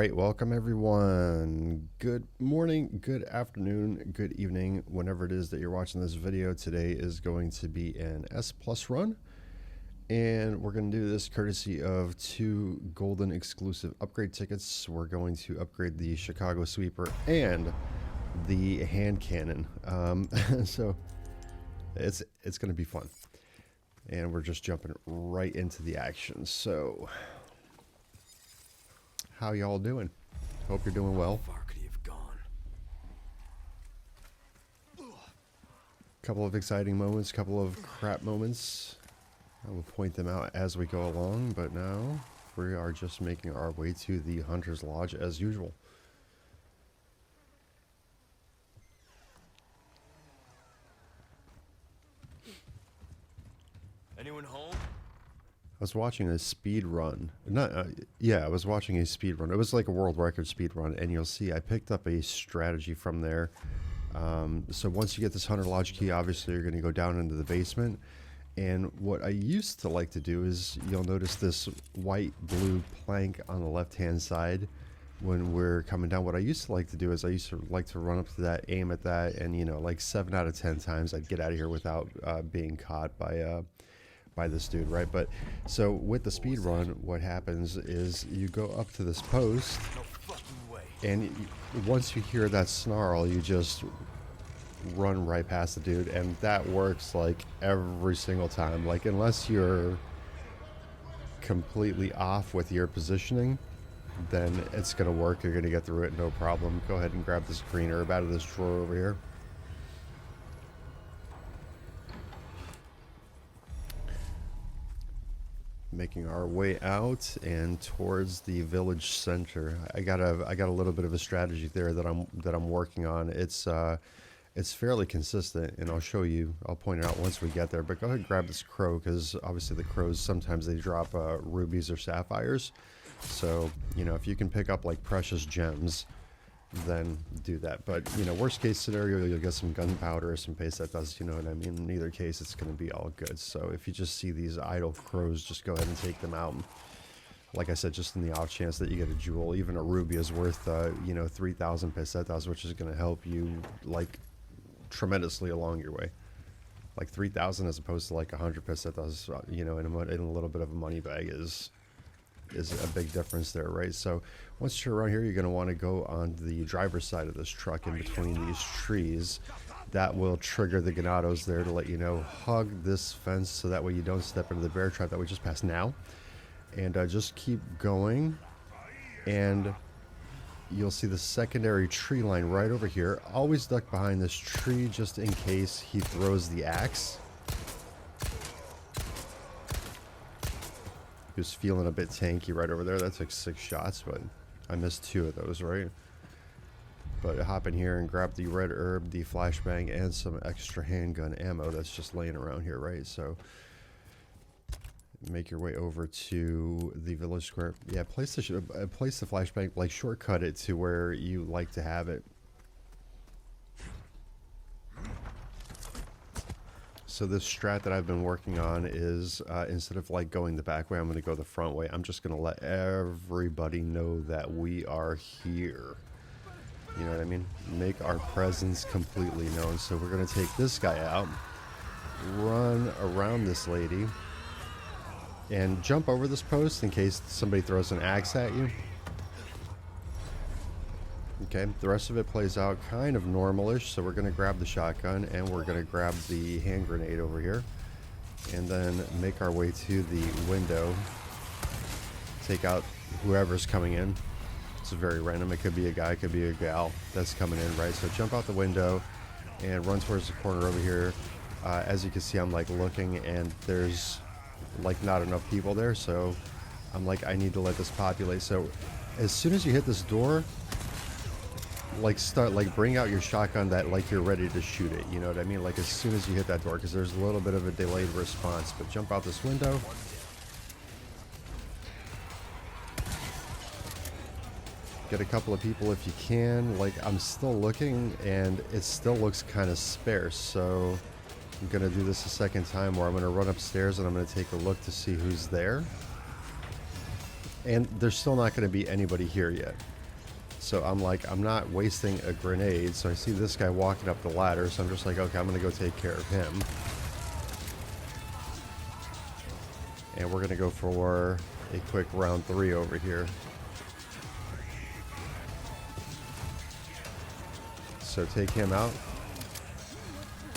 right, welcome everyone. Good morning, good afternoon, good evening, whenever it is that you're watching this video. Today is going to be an S Plus run, and we're going to do this courtesy of 2 golden exclusive upgrade tickets. We're going to upgrade the Chicago Sweeper and the Handcannon. So it's going to be fun, and we're just jumping right into the action. So how y'all doing? Hope you're doing well. How far could he have gone? Couple of exciting moments, couple of crap moments. I will point them out as we go along, but now we are just making our way to the Hunter's Lodge as usual. Anyone home? I was watching a speed run. I was watching a speed run. It was like a world record speed run, and you'll see I picked up a strategy from there. So once you get this Hunter Lodge key, obviously you're going to go down into the basement. And what I used to like to do is, you'll notice this white-blue plank on the left-hand side when we're coming down. What I used to like to do is I used to like to run up to that, aim at that, and you know, like 7 out of 10 times I'd get out of here without being caught by this dude, right? But so with the speed run, what happens is you go up to this post, and once you hear that snarl, you just run right past the dude, and that works like every single time. Like, unless you're completely off with your positioning, then it's gonna work. You're gonna get through it no problem. Go ahead and grab this green herb out of this drawer over here. Making our way out and towards the village center. I got a little bit of a strategy there that I'm working on. It's fairly consistent, and I'll show you. I'll point it out once we get there. But go ahead and grab this crow, because obviously the crows, sometimes they drop rubies or sapphires. So you know, if you can pick up like precious gems, then do that. But you know, worst case scenario, you'll get some gunpowder or some paste that does, you know what I mean? In either case, it's going to be all good. So if you just see these idle crows, just go ahead and take them out. Like I said, just in the off chance that you get a jewel. Even a ruby is worth you know, 3,000 pesetas, which is going to help you like tremendously along your way. Like 3,000 as opposed to like 100 pesetas, you know, in a little bit of a money bag is a big difference there, right? So once you're around here, you're going to want to go on the driver's side of this truck in between these trees. That will trigger the ganados there to let you know, hug this fence so that way you don't step into the bear trap that we just passed now. And just keep going, and you'll see the secondary tree line right over here. Always duck behind this tree just in case he throws the axe. He was feeling a bit tanky right over there. That took 6 shots, but I missed 2 of those, right? But hop in here and grab the red herb, the flashbang, and some extra handgun ammo that's just laying around here, right? So make your way over to the village square. Yeah, place the flashbang, like shortcut it to where you like to have it. So this strat that I've been working on is instead of like going the back way, I'm going to go the front way. I'm just going to let everybody know that we are here. You know what I mean? Make our presence completely known. So we're going to take this guy out, run around this lady, and jump over this post in case somebody throws an axe at you. Okay, the rest of it plays out kind of normalish, so we're going to grab the shotgun and we're going to grab the hand grenade over here, and then make our way to the window. Take out whoever's coming in. It's very random. It could be a guy, it could be a gal that's coming in, right? So jump out the window and run towards the corner over here. As you can see, I'm like looking, and there's like not enough people there, so I'm like, I need to let this populate. So as soon as you hit this door, like bring out your shotgun that like you're ready to shoot it, you know what I mean? Like as soon as you hit that door, because there's a little bit of a delayed response. But jump out this window, get a couple of people if you can. Like, I'm still looking and it still looks kind of sparse, so I'm gonna do this a second time where I'm gonna run upstairs and I'm gonna take a look to see who's there. And there's still not gonna be anybody here yet. So I'm like, I'm not wasting a grenade. So I see this guy walking up the ladder. So I'm just like, okay, I'm going to go take care of him. And we're going to go for a quick round 3 over here. So take him out.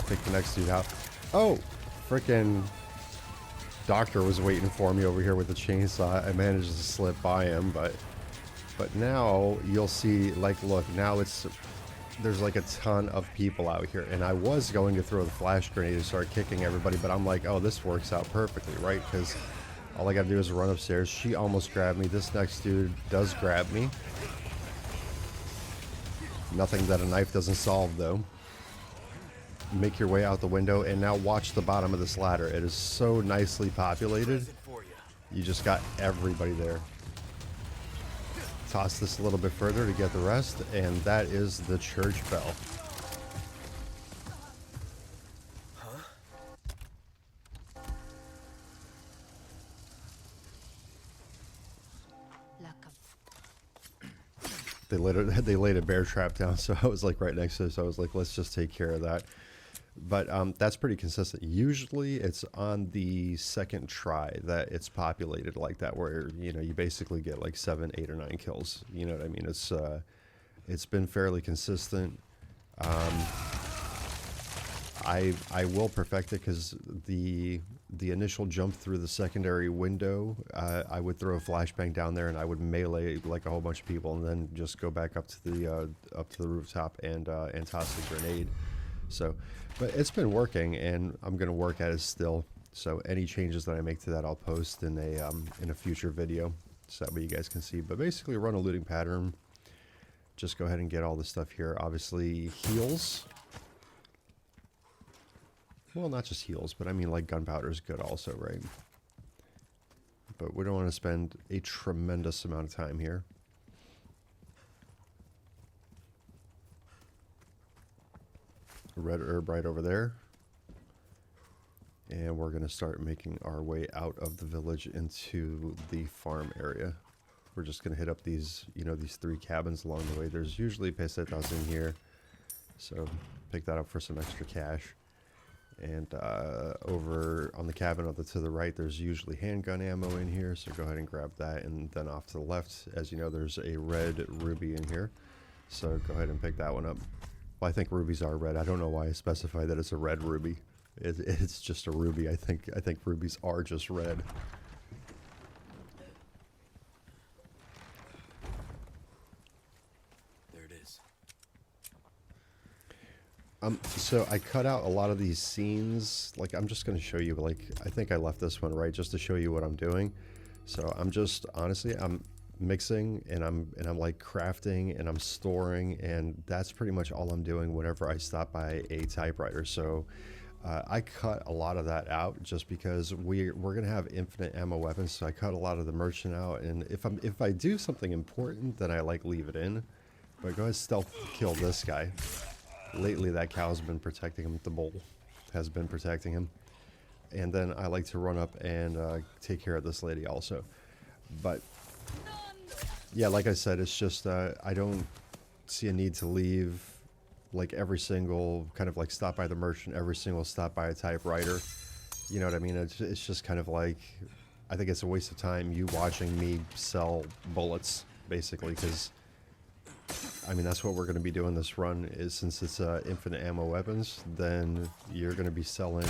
Take the next dude out. Oh, freaking doctor was waiting for me over here with the chainsaw. I managed to slip by him, but now you'll see, like, look, now there's like a ton of people out here, and I was going to throw the flash grenade and start kicking everybody, but I'm like, oh, this works out perfectly, right? Because all I gotta do is run upstairs. She almost grabbed me. This next dude does grab me. Nothing that a knife doesn't solve, though. Make your way out the window, and now watch the bottom of this ladder. It is so nicely populated. You just got everybody there. Toss this a little bit further to get the rest, and that is the church bell. They laid a bear trap down, so I was like right next to it, so I was like, let's just take care of that. But that's pretty consistent. Usually it's on the second try that it's populated like that, where, you know, you basically get like 7, 8, or 9 kills. You know what I mean? It's been fairly consistent. I will perfect it, because the initial jump through the secondary window, I would throw a flashbang down there and I would melee like a whole bunch of people, and then just go back up to the rooftop and toss the grenade. So, but it's been working, and I'm gonna work at it still. So any changes that I make to that, I'll post in a future video, so that way you guys can see. But basically, run a looting pattern. Just go ahead and get all the stuff here. Obviously, heals. Well, not just heals, but I mean, like, gunpowder is good also, right? But we don't want to spend a tremendous amount of time here. Red herb right over there. And we're going to start making our way out of the village into the farm area. We're just going to hit up these, you know, these 3 cabins along the way. There's usually pesetas in here, so pick that up for some extra cash. And over on the cabin to the right, there's usually handgun ammo in here, so go ahead and grab that. And then off to the left, as you know, there's a red ruby in here, so go ahead and pick that one up. Well, I think rubies are red. I don't know why I specify that it's a red ruby. It's just a ruby. I think rubies are just red. So I cut out a lot of these scenes. Like, I'm just going to show you, like, I think I left this one right just to show you what I'm doing. So I'm just, honestly, I'm mixing, and I'm like crafting, and I'm storing, and that's pretty much all I'm doing whenever I stop by a typewriter. So I cut a lot of that out just because we're going to have infinite ammo weapons. So I cut a lot of the merchant out, and if I do something important, then I like leave it in. But go ahead, stealth kill this guy. Lately, that cow's been protecting him. The bull has been protecting him. And then I like to run up and take care of this lady also. But, yeah, like I said, it's just I don't see a need to leave, like, every single, kind of like stop by the merchant, every single stop by a typewriter. You know what I mean? It's just kind of like, I think it's a waste of time you watching me sell bullets, basically, because I mean, that's what we're going to be doing this run, is since it's infinite ammo weapons, then you're going to be selling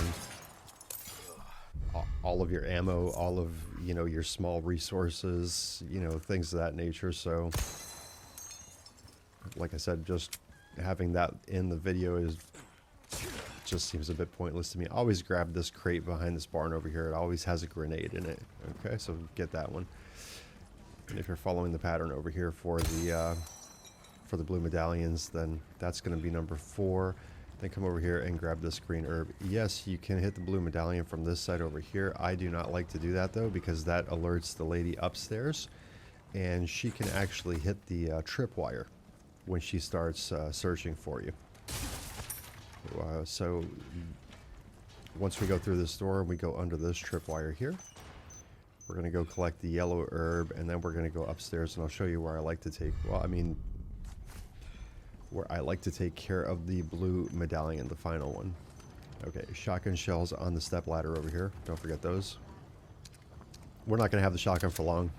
all of your ammo, all of, you know, your small resources, you know, things of that nature. So, like I said, just having that in the video just seems a bit pointless to me. Always grab this crate behind this barn over here. It always has a grenade in it. Okay, so get that one. And if you're following the pattern over here for the blue medallions, then that's going to be number 4. Then come over here and grab this green herb. Yes, you can hit the blue medallion from this side over here. I do not like to do that, though, because that alerts the lady upstairs, and she can actually hit the tripwire when she starts searching for you. So once we go through this door and we go under this tripwire here, we're going to go collect the yellow herb, and then we're going to go upstairs, and I'll show you where I like to take, well, I mean, where I like to take care of the blue medallion, the final one. Okay, shotgun shells on the step ladder over here. Don't forget those. We're not going to have the shotgun for long.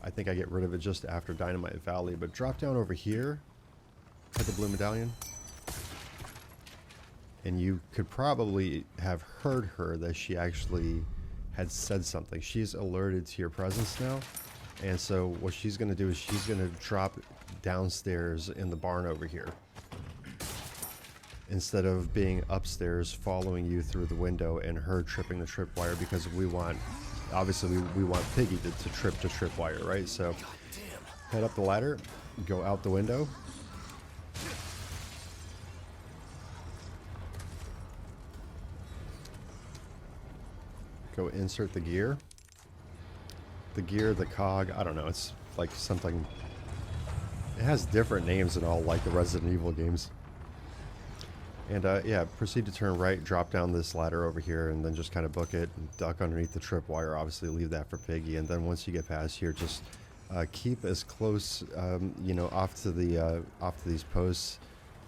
I think I get rid of it just after Dynamite Valley, but drop down over here at the blue medallion. And you could probably have heard her that she actually had said something. She's alerted to your presence now. And so what she's going to do is she's going to drop downstairs in the barn over here, instead of being upstairs following you through the window and her tripping the tripwire, because we want, obviously we want Piggy to trip the tripwire, right? So head up the ladder, go out the window. Go insert the gear. The gear, the cog, I don't know, it's like something, it has different names and all, like the Resident Evil games. And yeah, proceed to turn right, drop down this ladder over here, and then just kind of book it, and duck underneath the tripwire, obviously leave that for Piggy, and then once you get past here, just keep as close, you know, off to these posts.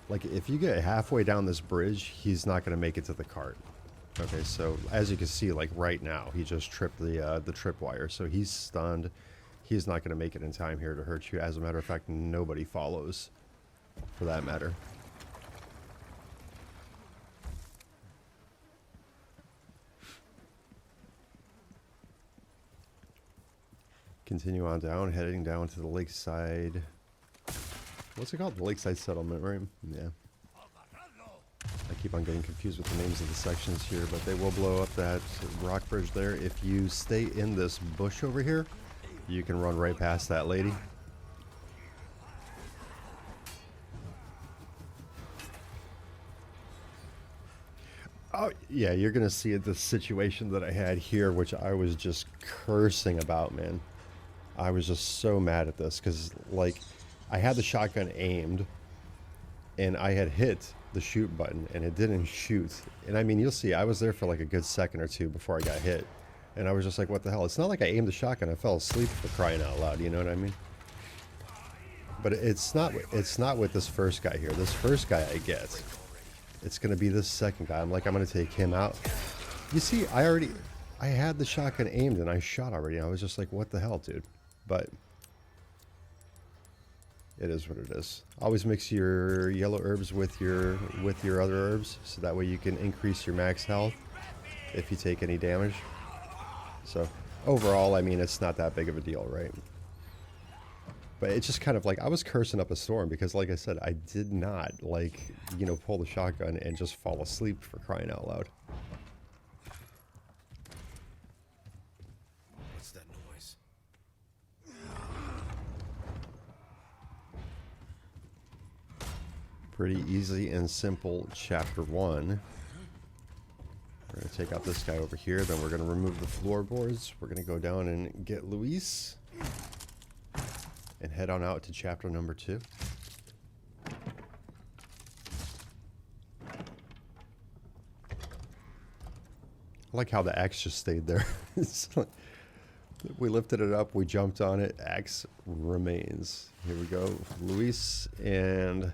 Like, if you get halfway down this bridge, he's not going to make it to the cart. Okay, so as you can see, like right now, he just tripped the tripwire, so he's stunned. He's not going to make it in time here to hurt you. As a matter of fact, nobody follows, for that matter. Continue on down, heading down to the Lakeside. What's it called? The Lakeside Settlement, right? Yeah. I keep on getting confused with the names of the sections here, but they will blow up that rock bridge there. If you stay in this bush over here, you can run right past that lady. Oh, yeah, you're going to see the situation that I had here, which I was just cursing about, man. I was just so mad at this because, like, I had the shotgun aimed and I had hit the shoot button and it didn't shoot. And I mean, you'll see, I was there for like a good second or two before I got hit. And I was just like, what the hell? It's not like I aimed the shotgun. I fell asleep, for crying out loud, you know what I mean? But it's not with this first guy here. This first guy I get. It's going to be this second guy. I'm going to take him out. You see, I had the shotgun aimed and I shot already. I was just like, what the hell, dude? But it is what it is. Always mix your yellow herbs with your other herbs, so that way you can increase your max health if you take any damage. So overall, I mean, it's not that big of a deal, right? But it's just kind of like, I was cursing up a storm because, like I said, I did not, like, you know, pull the shotgun and just fall asleep, for crying out loud. What's that noise? Pretty easy and simple chapter 1. We're going to take out this guy over here, then we're going to remove the floorboards. We're going to go down and get Luis and head on out to chapter number 2. I like how the axe just stayed there. We lifted it up, we jumped on it, axe remains. Here we go, Luis, and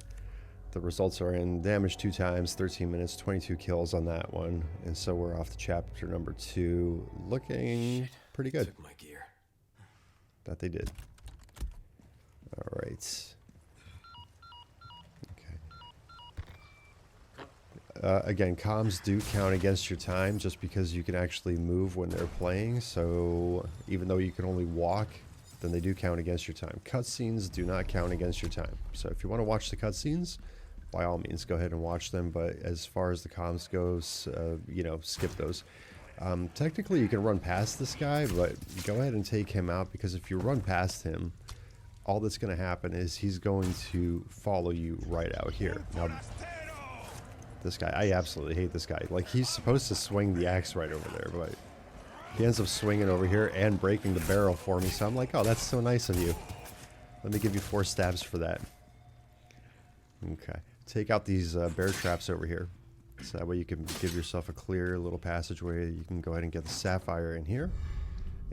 the results are in: damage 2 times, 13 minutes, 22 kills on that one. And so we're off to chapter number 2, looking pretty good. Took my gear. That they did. All right. Okay. Again, comms do count against your time just because you can actually move when they're playing. So even though you can only walk, then they do count against your time. Cutscenes do not count against your time. So if you want to watch the cutscenes, by all means, go ahead and watch them. But as far as the comms goes, you know, skip those. Technically, you can run past this guy, but go ahead and take him out, because if you run past him, all that's going to happen is he's going to follow you right out here. Now, this guy, I absolutely hate this guy. Like, he's supposed to swing the axe right over there, but he ends up swinging over here and breaking the barrel for me. So I'm like, oh, that's so nice of you. Let me give you 4 stabs for that. Okay. Take out these bear traps over here. So that way you can give yourself a clear little passageway. You can go ahead and get the sapphire in here.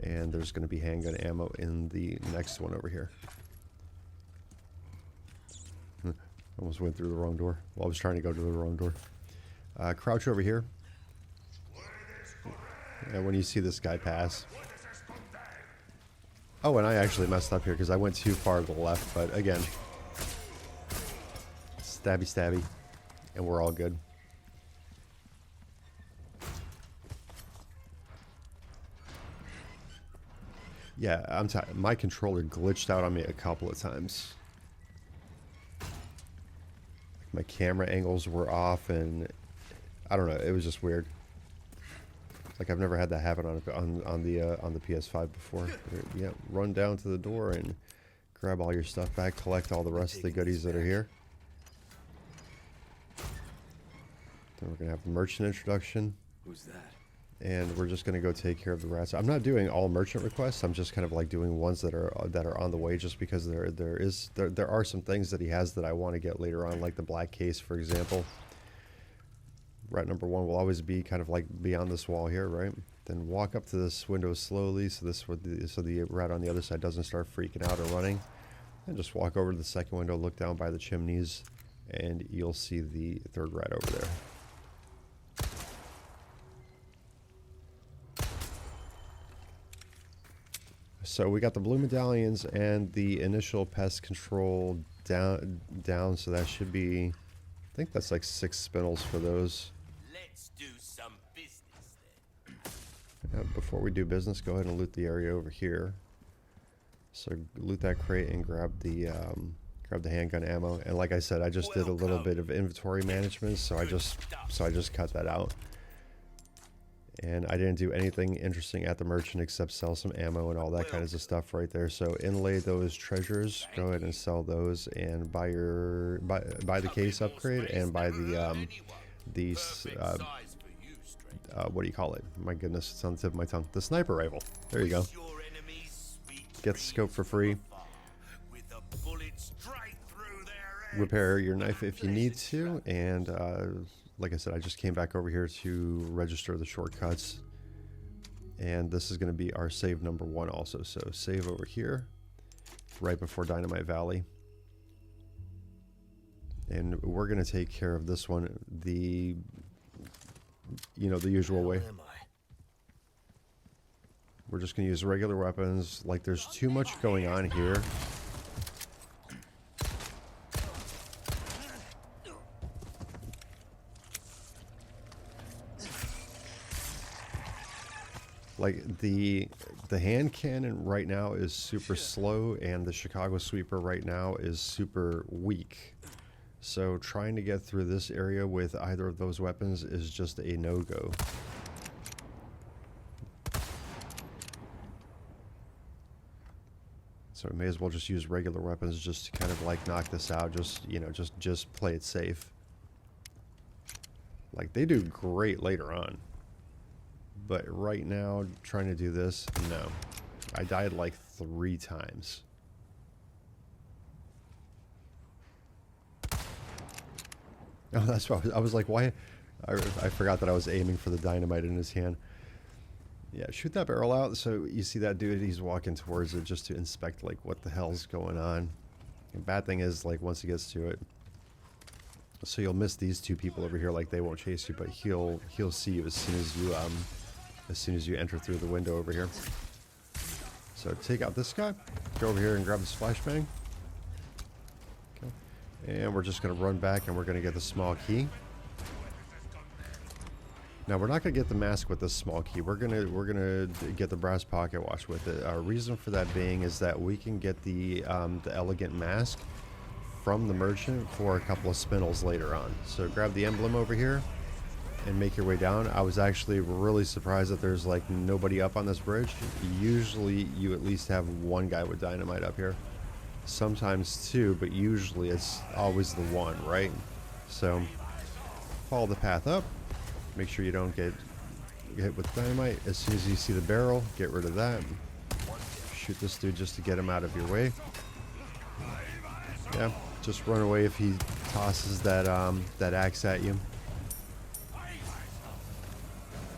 And there's going to be handgun ammo in the next one over here. Almost went through the wrong door. Well, I was trying to go to the wrong door. Crouch over here. And when you see this guy pass. Oh, and I actually messed up here because I went too far to the left. But again, stabby, stabby. And we're all good. Yeah, my controller glitched out on me a couple of times. My camera angles were off, and I don't know. It was just weird. Like I've never had that happen on the PS5 before. Yeah, run down to the door and grab all your stuff back. Collect all the rest of the goodies that are here. Then we're gonna have the merchant introduction. Who's that? And we're just gonna go take care of the rats. I'm not doing all merchant requests. I'm just kind of like doing ones that are on the way, just because there are some things that he has that I want to get later on, like the black case, for example. Rat number 1 will always be kind of like beyond this wall here, right? Then walk up to this window slowly, so the rat on the other side doesn't start freaking out or running. And just walk over to the second window, look down by the chimneys, and you'll see the third rat over there. So we got the blue medallions and the initial pest control down, so that should be, I think that's like 6 spindles for those. Let's do some business then. Before we do business, go ahead and loot the area over here. So loot that crate and grab the handgun ammo. And like I said, I just did a little bit of inventory management, so I just cut that out. And I didn't do anything interesting at the merchant except sell some ammo and all that kind of stuff right there. So inlay those treasures, go ahead and sell those, and buy the case upgrade, and buy the what do you call it? My goodness, it's on the tip of my tongue. The sniper rifle. There you go. Get the scope for free. Repair your knife if you need to, and like I said, I just came back over here to register the shortcuts, and this is going to be our save number 1 also. So save over here, right before Dynamite Valley, and we're going to take care of this one the usual way. We're just going to use regular weapons. Like, there's too much going on here. Like the hand cannon right now is super slow, and the Chicago sweeper right now is super weak. So trying to get through this area with either of those weapons is just a no-go. So we may as well just use regular weapons just to kind of like knock this out. Just play it safe. Like, they do great later on. But right now, trying to do this, no. I died like 3 times. Oh, that's why I was like, why? I forgot that I was aiming for the dynamite in his hand. Yeah, shoot that barrel out. So you see that dude, he's walking towards it just to inspect like what the hell's going on. And bad thing is, like, once he gets to it, so you'll miss these 2 people over here, like they won't chase you, but he'll see you as soon as you enter through the window over here. So take out this guy, go over here and grab this flashbang. Okay. And we're just gonna run back and we're gonna get the small key. Now we're not gonna get the mask with this small key. We're gonna get the brass pocket watch with it. Our reason for that being is that we can get the elegant mask from the merchant for a couple of spindles later on. So grab the emblem over here and make your way down. I was actually really surprised that there's like nobody up on this bridge. Usually you at least have 1 guy with dynamite up here, sometimes 2, but usually it's always the 1, right? So follow the path up, make sure you don't get hit with dynamite. As soon as you see the barrel, get rid of that, shoot this dude just to get him out of your way. Yeah, just run away if he tosses that axe at you.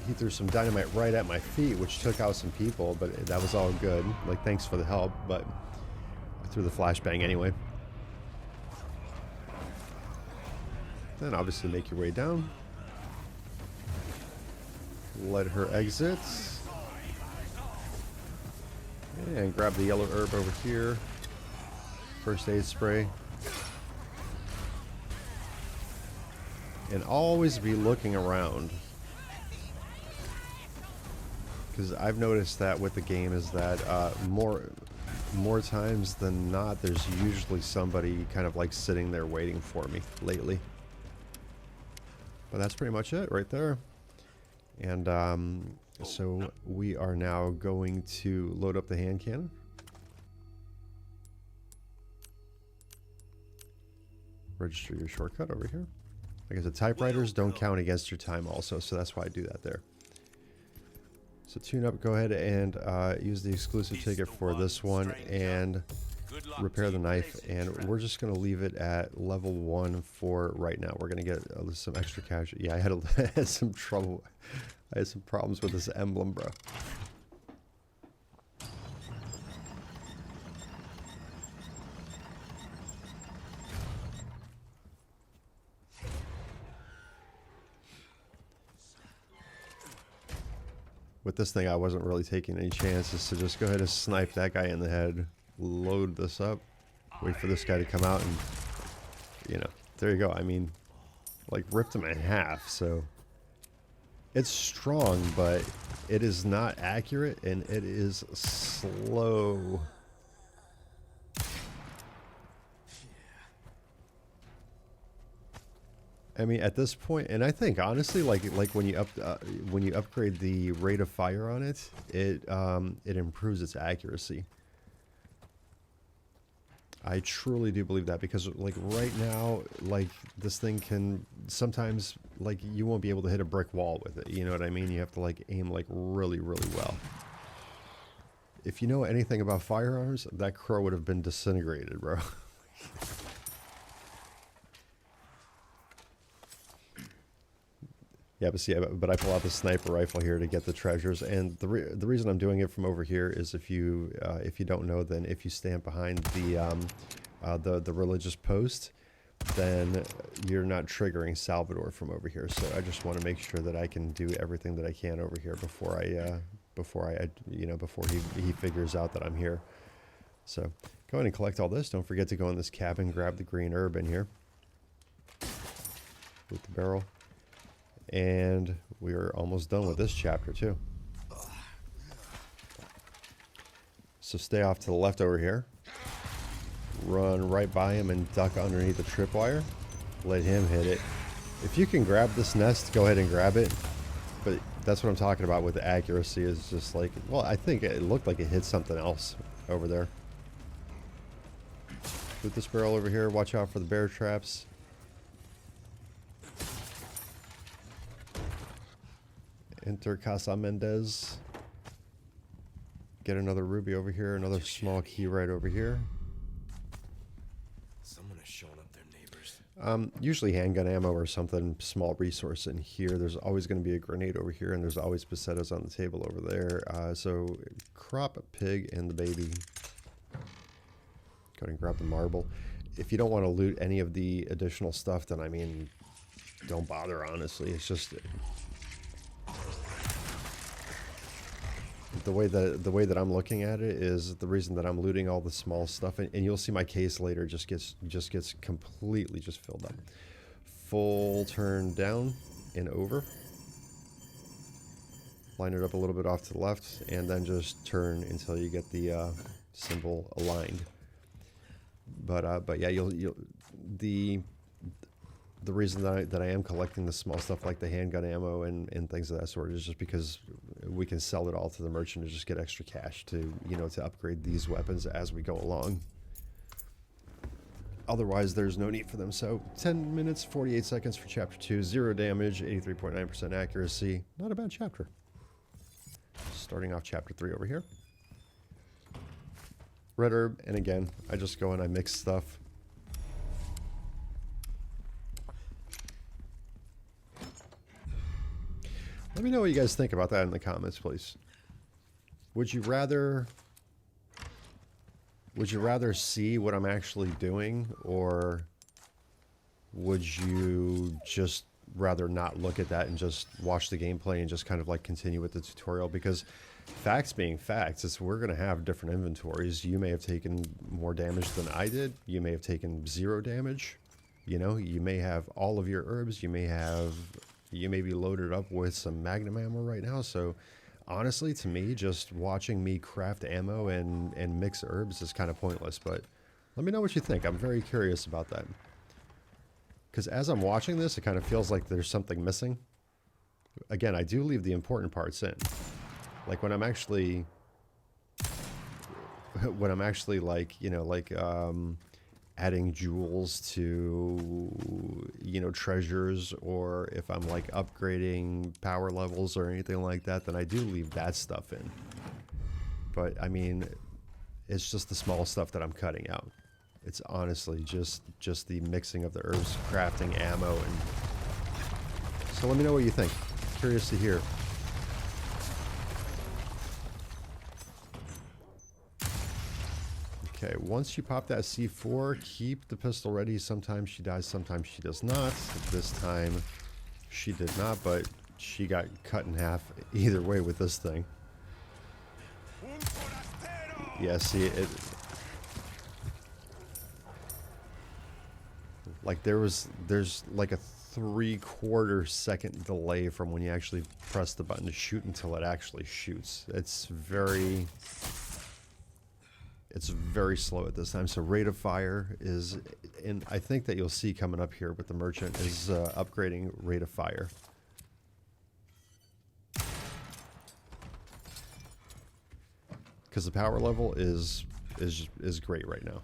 He threw some dynamite right at my feet, which took out some people, but that was all good. Like, thanks for the help, but I threw the flashbang anyway. Then obviously make your way down. Let her exit. And grab the yellow herb over here. First aid spray. And always be looking around. Because I've noticed that with the game is that more times than not, there's usually somebody kind of like sitting there waiting for me lately. But that's pretty much it right there. And so we are now going to load up the hand cannon. Register your shortcut over here. Like I said, typewriters don't count against your time also, so that's why I do that there. So tune up, go ahead and use the exclusive ticket for this one and repair the knife. And we're just going to leave it at level 1 for right now. We're going to get some extra cash. Yeah, I had some trouble. I had some problems with this emblem, bro. With this thing, I wasn't really taking any chances, so just go ahead and snipe that guy in the head. Load this up. Wait for this guy to come out and, you know, there you go. I mean, like, ripped him in half, so... It's strong, but it is not accurate, and it is slow. I mean, at this point, and I think honestly, like when you upgrade the rate of fire on it, it improves its accuracy. I truly do believe that, because like right now, like this thing can sometimes, like, you won't be able to hit a brick wall with it. You know what I mean? You have to like aim like really, really well. If you know anything about firearms, that crow would have been disintegrated, bro. Yeah, but see, but I pull out the sniper rifle here to get the treasures, and the reason I'm doing it from over here is if you don't know, then if you stand behind the religious post, then you're not triggering Salvador from over here. So I just want to make sure that I can do everything that I can over here before he figures out that I'm here. So go ahead and collect all this. Don't forget to go in this cabin, grab the green herb in here with the barrel. And we're almost done with this chapter too. So stay off to the left over here. Run right by him and duck underneath the tripwire. Let him hit it. If you can grab this nest, go ahead and grab it. But that's what I'm talking about with the accuracy, is just like, well, I think it looked like it hit something else over there. With this barrel over here, watch out for the bear traps. Enter Casa Mendes. Get another ruby over here, another small key right over here. Someone has shown up their neighbors. Usually handgun ammo or something, small resource in here. There's always going to be a grenade over here, and there's always pesetas on the table over there. So crop pig and the baby. Go ahead and grab the marble. If you don't want to loot any of the additional stuff, then I mean, don't bother, honestly. It's just... The way that I'm looking at it is the reason that I'm looting all the small stuff, and you'll see my case later just gets completely just filled up. Full turn down and over. Line it up a little bit off to the left, and then just turn until you get the symbol aligned. But yeah, the reason that I am collecting the small stuff like the handgun ammo and things of that sort is just because we can sell it all to the merchant and just get extra cash to, you know, to upgrade these weapons as we go along. Otherwise, there's no need for them. So 10 minutes, 48 seconds for chapter 2, 0 damage, 83.9% accuracy. Not a bad chapter. Starting off chapter 3 over here. Red herb, and again, I just go and I mix stuff. Let me know what you guys think about that in the comments, please. Would you rather see what I'm actually doing, or would you just rather not look at that and just watch the gameplay and just kind of like continue with the tutorial? Because facts being facts, it's we're going to have different inventories. You may have taken more damage than I did. You may have taken 0 damage. You know, you may have all of your herbs. You may be loaded up with some magnum ammo right now. So honestly, to me, just watching me craft ammo and mix herbs is kind of pointless. But let me know what you think. I'm very curious about that. Because as I'm watching this, it kind of feels like there's something missing. Again, I do leave the important parts in. Like when I'm actually like, you know, like adding jewels to, you know, treasures, or if I'm like upgrading power levels or anything like that, then I do leave that stuff in. But I mean, it's just the small stuff that I'm cutting out. It's honestly just the mixing of the herbs, crafting ammo, and so let me know what you think. Curious to hear. Okay, once you pop that C4, keep the pistol ready. Sometimes she dies, sometimes she does not. This time she did not, but she got cut in half either way with this thing. Yeah, see, like there's like a 3/4 second delay from when you actually press the button to shoot until it actually shoots. It's very slow at this time. So rate of fire is, and I think that you'll see coming up here with the merchant, is upgrading rate of fire. Because the power level is great right now.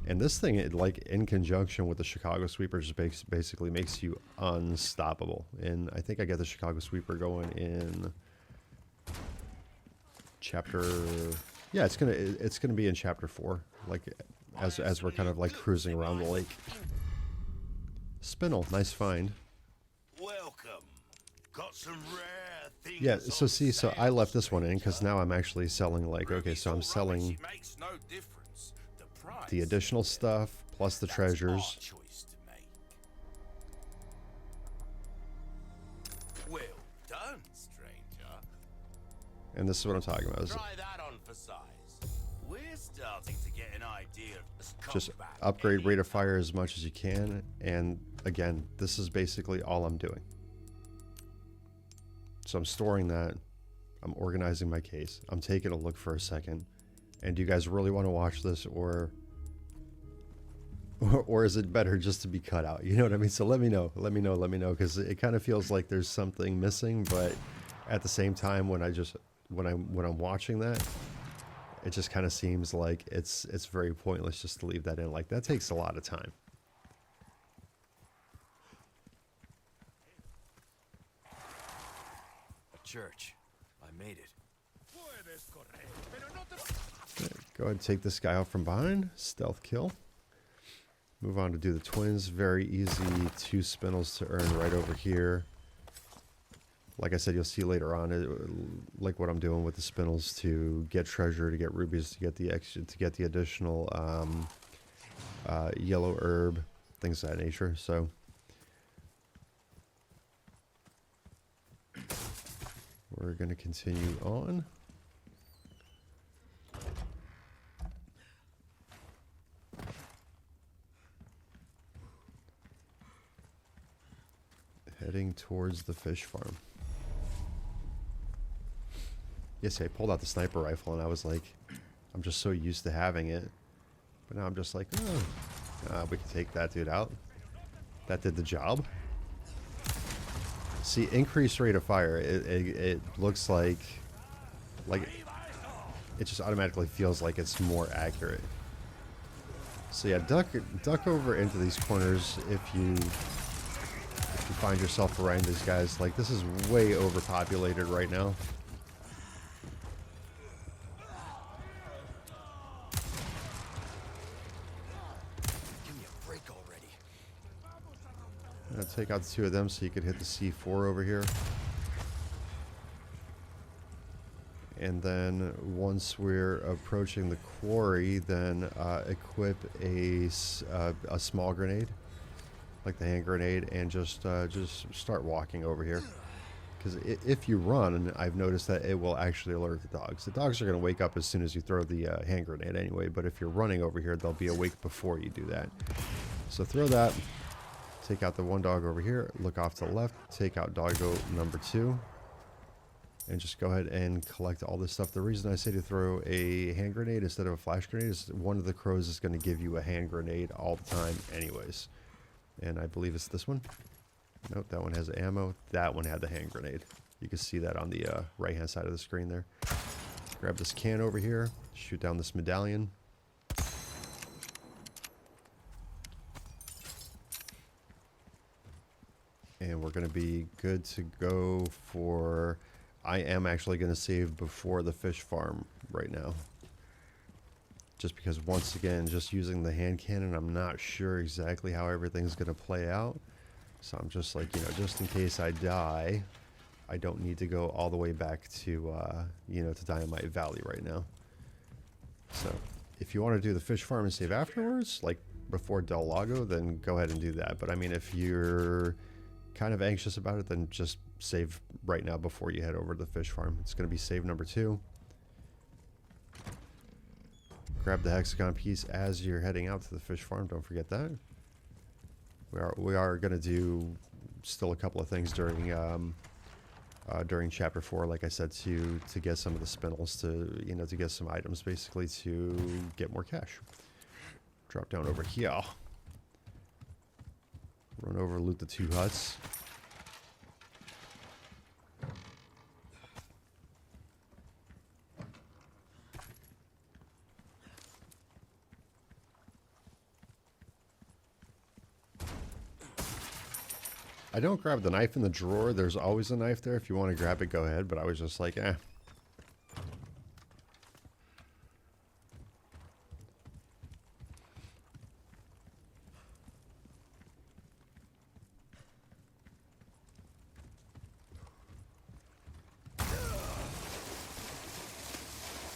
And this thing, it, like in conjunction with the Chicago Sweeper, just basically makes you unstoppable. And I think I got the Chicago Sweeper going in chapter. Yeah, it's gonna be in chapter 4. Like as we're kind of like cruising around the lake. Spinel, nice find. Welcome. Got some rare things. Yeah, so see, so I left this one in because now I'm actually selling, like, okay, so I'm selling the additional stuff plus the treasures. Well done, stranger. And this is what I'm talking about. Try that on for size. We're starting to get an idea of just upgrade rate of fire as much as you can. And again, this is basically all I'm doing. So I'm storing that. I'm organizing my case. I'm taking a look for a second. And do you guys really want to watch this, or is it better just to be cut out? You know what I mean? So let me know, because it kind of feels like there's something missing, but at the same time, when I'm watching that, it just kind of seems like it's very pointless just to leave that in. Like, that takes a lot of time. A church. I made it. Okay, go ahead and take this guy out from behind. Stealth kill. Move on to do the twins. Very easy 2 spinels to earn right over here. Like I said, you'll see later on, like what I'm doing with the spinels to get treasure, to get rubies, to get the extra, to get the additional yellow herb, things of that nature. So we're going to continue on. Heading towards the fish farm. Yes, I pulled out the sniper rifle and I was like, I'm just so used to having it. But now I'm just like, oh, we can take that dude out. That did the job. See, increased rate of fire, it looks like it just automatically feels like it's more accurate. So yeah, duck over into these corners if you find yourself around these guys. Like, this is way overpopulated right now. Give me a break already. I'm gonna take out the 2 of them so you could hit the C4 over here. And then once we're approaching the quarry, then equip a small grenade, like the hand grenade, and just start walking over here. Because if you run, I've noticed that it will actually alert the dogs. The dogs are going to wake up as soon as you throw the hand grenade anyway, but if you're running over here, they'll be awake before you do that. So throw that, take out the one dog over here, look off to the left, take out doggo number 2, and just go ahead and collect all this stuff. The reason I say to throw a hand grenade instead of a flash grenade is one of the crows is going to give you a hand grenade all the time anyways. And I believe it's this one. Nope, that one has ammo. That one had the hand grenade. You can see that on the right-hand side of the screen there. Grab this can over here. Shoot down this medallion. And we're going to be good to go for... I am actually going to save before the fish farm right now. Just because, once again, just using the hand cannon, I'm not sure exactly how everything's going to play out. So I'm just like, just in case I die, I don't need to go all the way back to, to Dynamite Valley right now. So if you want to do the fish farm and save afterwards, like before Del Lago, then go ahead and do that. But I mean, if you're kind of anxious about it, then just save right now before you head over to the fish farm. It's going to be save number 2. Grab the hexagon piece as you're heading out to the fish farm. Don't forget that. We are going to do still a couple of things during chapter 4, like I said, to get some of the spindles, to get some items, basically, to get more cash. Drop down over here. Run over, loot the 2 huts. I don't grab the knife in the drawer. There's always a knife there. If you want to grab it, go ahead. But I was just like, eh.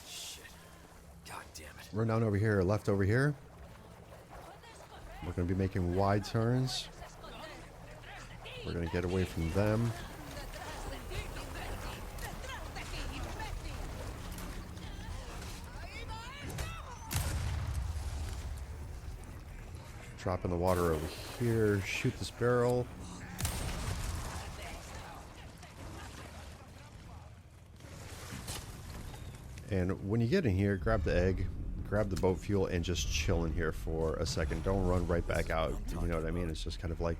Shit. God damn it. Run down over here, left over here. We're going to be making wide turns. We're going to get away from them. Drop in the water over here. Shoot this barrel. And when you get in here, grab the egg, grab the boat fuel, and just chill in here for a second. Don't run right back out. You know what I mean? It's just kind of like...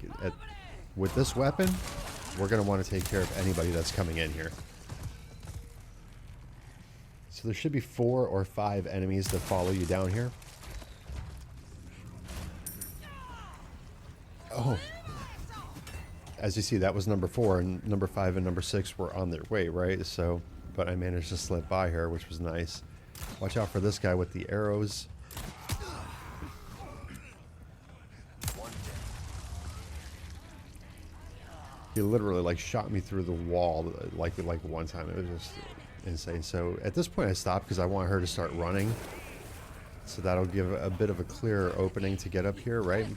with this weapon, we're going to want to take care of anybody that's coming in here. So there should be 4 or 5 enemies that follow you down here. Oh. As you see, that was number 4, and number 5 and number 6 were on their way, right? So, but I managed to slip by her, which was nice. Watch out for this guy with the arrows. He literally like shot me through the wall like one time. It was just insane. So at this point I stopped because I want her to start running. So that'll give a bit of a clearer opening to get up here, right?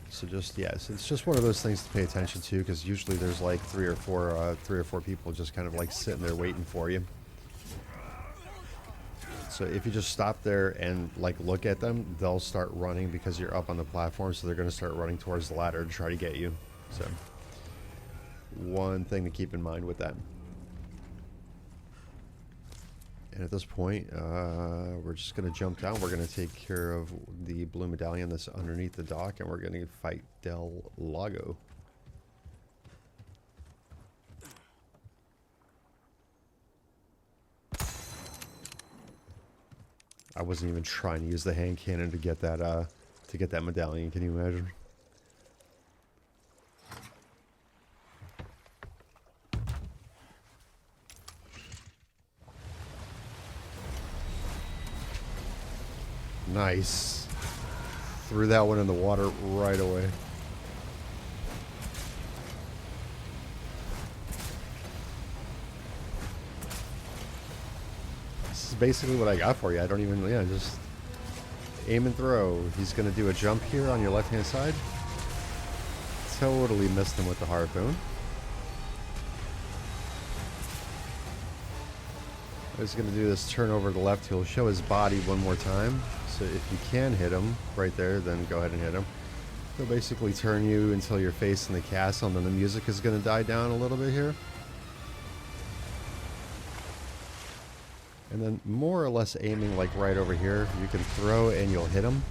So just, yeah, so it's just one of those things to pay attention to, because usually there's like 3 or 4 people just kind of like sitting there waiting for you. So if you just stop there and like look at them, they'll start running because you're up on the platform, so they're going to start running towards the ladder to try to get you. So one thing to keep in mind with that. And at this point, we're just going to jump down. We're going to take care of the blue medallion that's underneath the dock, and we're going to fight Del Lago. I wasn't even trying to use the hand cannon to get that medallion. Can you imagine? Nice. Threw that one in the water right away. basically what I got for you. I don't even, yeah, just aim and throw. He's going to do a jump here on your left-hand side. Totally missed him with the harpoon. He's going to do this turn over to the left. He'll show his body one more time. So if you can hit him right there, then go ahead and hit him. He'll basically turn you until you're facing the castle, and then the music is going to die down a little bit here. And then more or less aiming like right over here. You can throw and you'll hit him.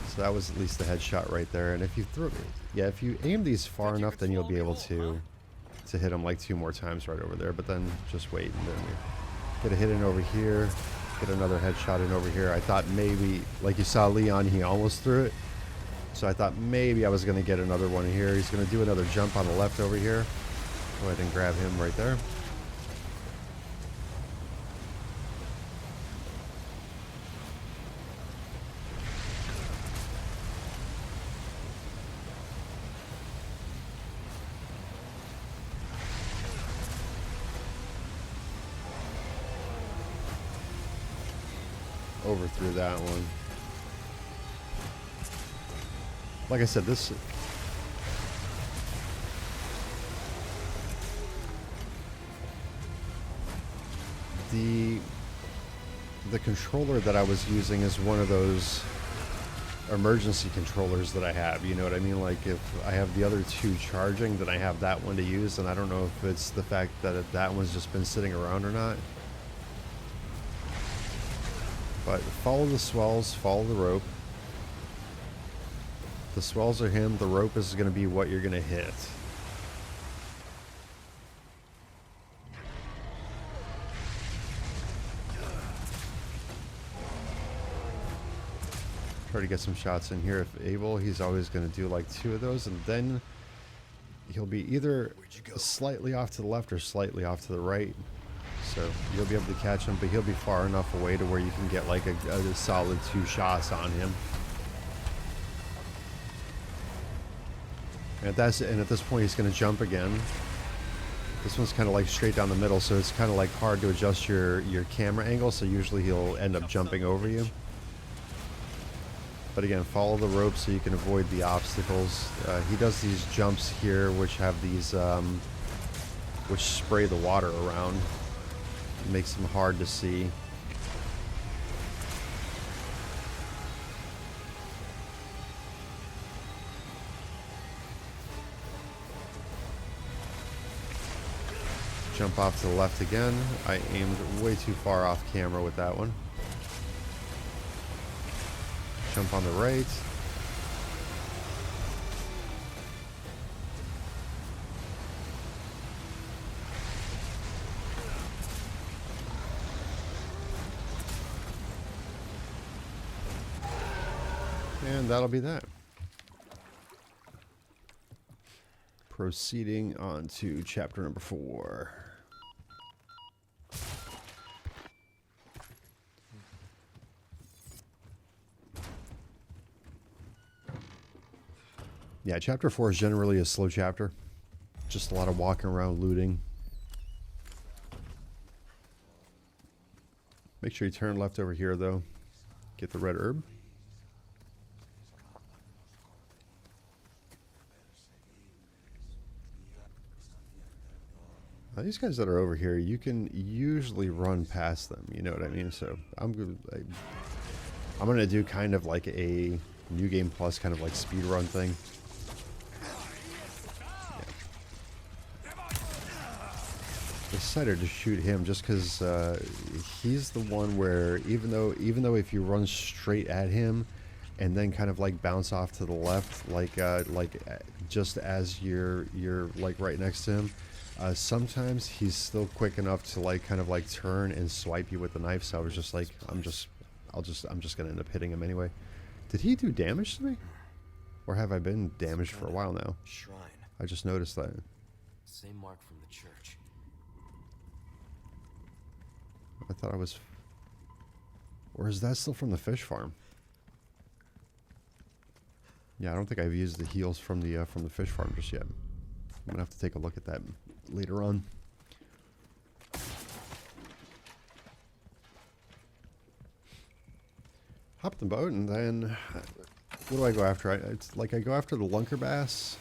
So that was at least the headshot right there. And if you throw, yeah, if you aim these far enough, then you'll be able to hit him like 2 more times right over there. But then just wait, and then you get a hit in over here, get another headshot in over here. I thought maybe, like you saw Leon, he almost threw it. So I thought maybe I was going to get another one here. He's going to do another jump on the left over here. Go ahead and grab him right there. Overthrew that one. Like I said, this the controller that I was using is one of those emergency controllers that I have. You know what I mean? Like if I have the other 2 charging, then I have that one to use, and I don't know if it's the fact that that one's just been sitting around or not. But follow the swells, follow the rope. The swells are him, the rope is going to be what you're going to hit. Try to get some shots in here if able. He's always going to do like 2 of those, and then he'll be either slightly off to the left or slightly off to the right. So you'll be able to catch him, but he'll be far enough away to where you can get like a solid 2 shots on him. And at this point he's going to jump again. This one's kind of like straight down the middle, so it's kind of like hard to adjust your camera angle, so usually he'll end up jumping over you. But again, follow the rope so you can avoid the obstacles. He does these jumps here which have these which spray the water around. It makes them hard to see. Jump off to the left again. I aimed way too far off camera with that one. Jump on the right. And that'll be that. Proceeding on to chapter number 4. Yeah, chapter 4 is generally a slow chapter. Just a lot of walking around looting. Make sure you turn left over here though. Get the red herb. Now, these guys that are over here, you can usually run past them. You know what I mean? So I'm gonna do kind of like a New Game Plus kind of like speedrun thing. I decided to shoot him just because he's the one where even though if you run straight at him and then kind of like bounce off to the left, like just as you're like right next to him, sometimes he's still quick enough to like kind of like turn and swipe you with the knife. So I was just like, I'm just gonna end up hitting him anyway. Did he do damage to me, or have I been damaged for a while now? Shrine. I just noticed that. Same mark from the church. I thought I was, or is that still from the fish farm? Yeah, I don't think I've used the heals from the fish farm just yet. I'm gonna have to take a look at that later on. hop the boat, and then what do I go after? It's like I go after the lunker bass.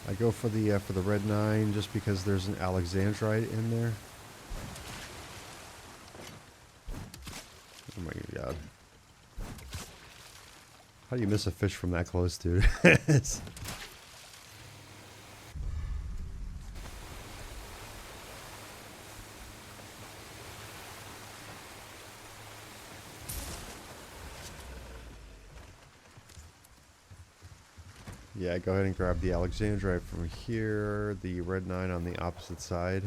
I go for the red 9 just because there's an alexandrite in there. Oh my god. How do you miss a fish from that close, dude? Yeah, go ahead and grab the alexandrite from here, the red 9 on the opposite side.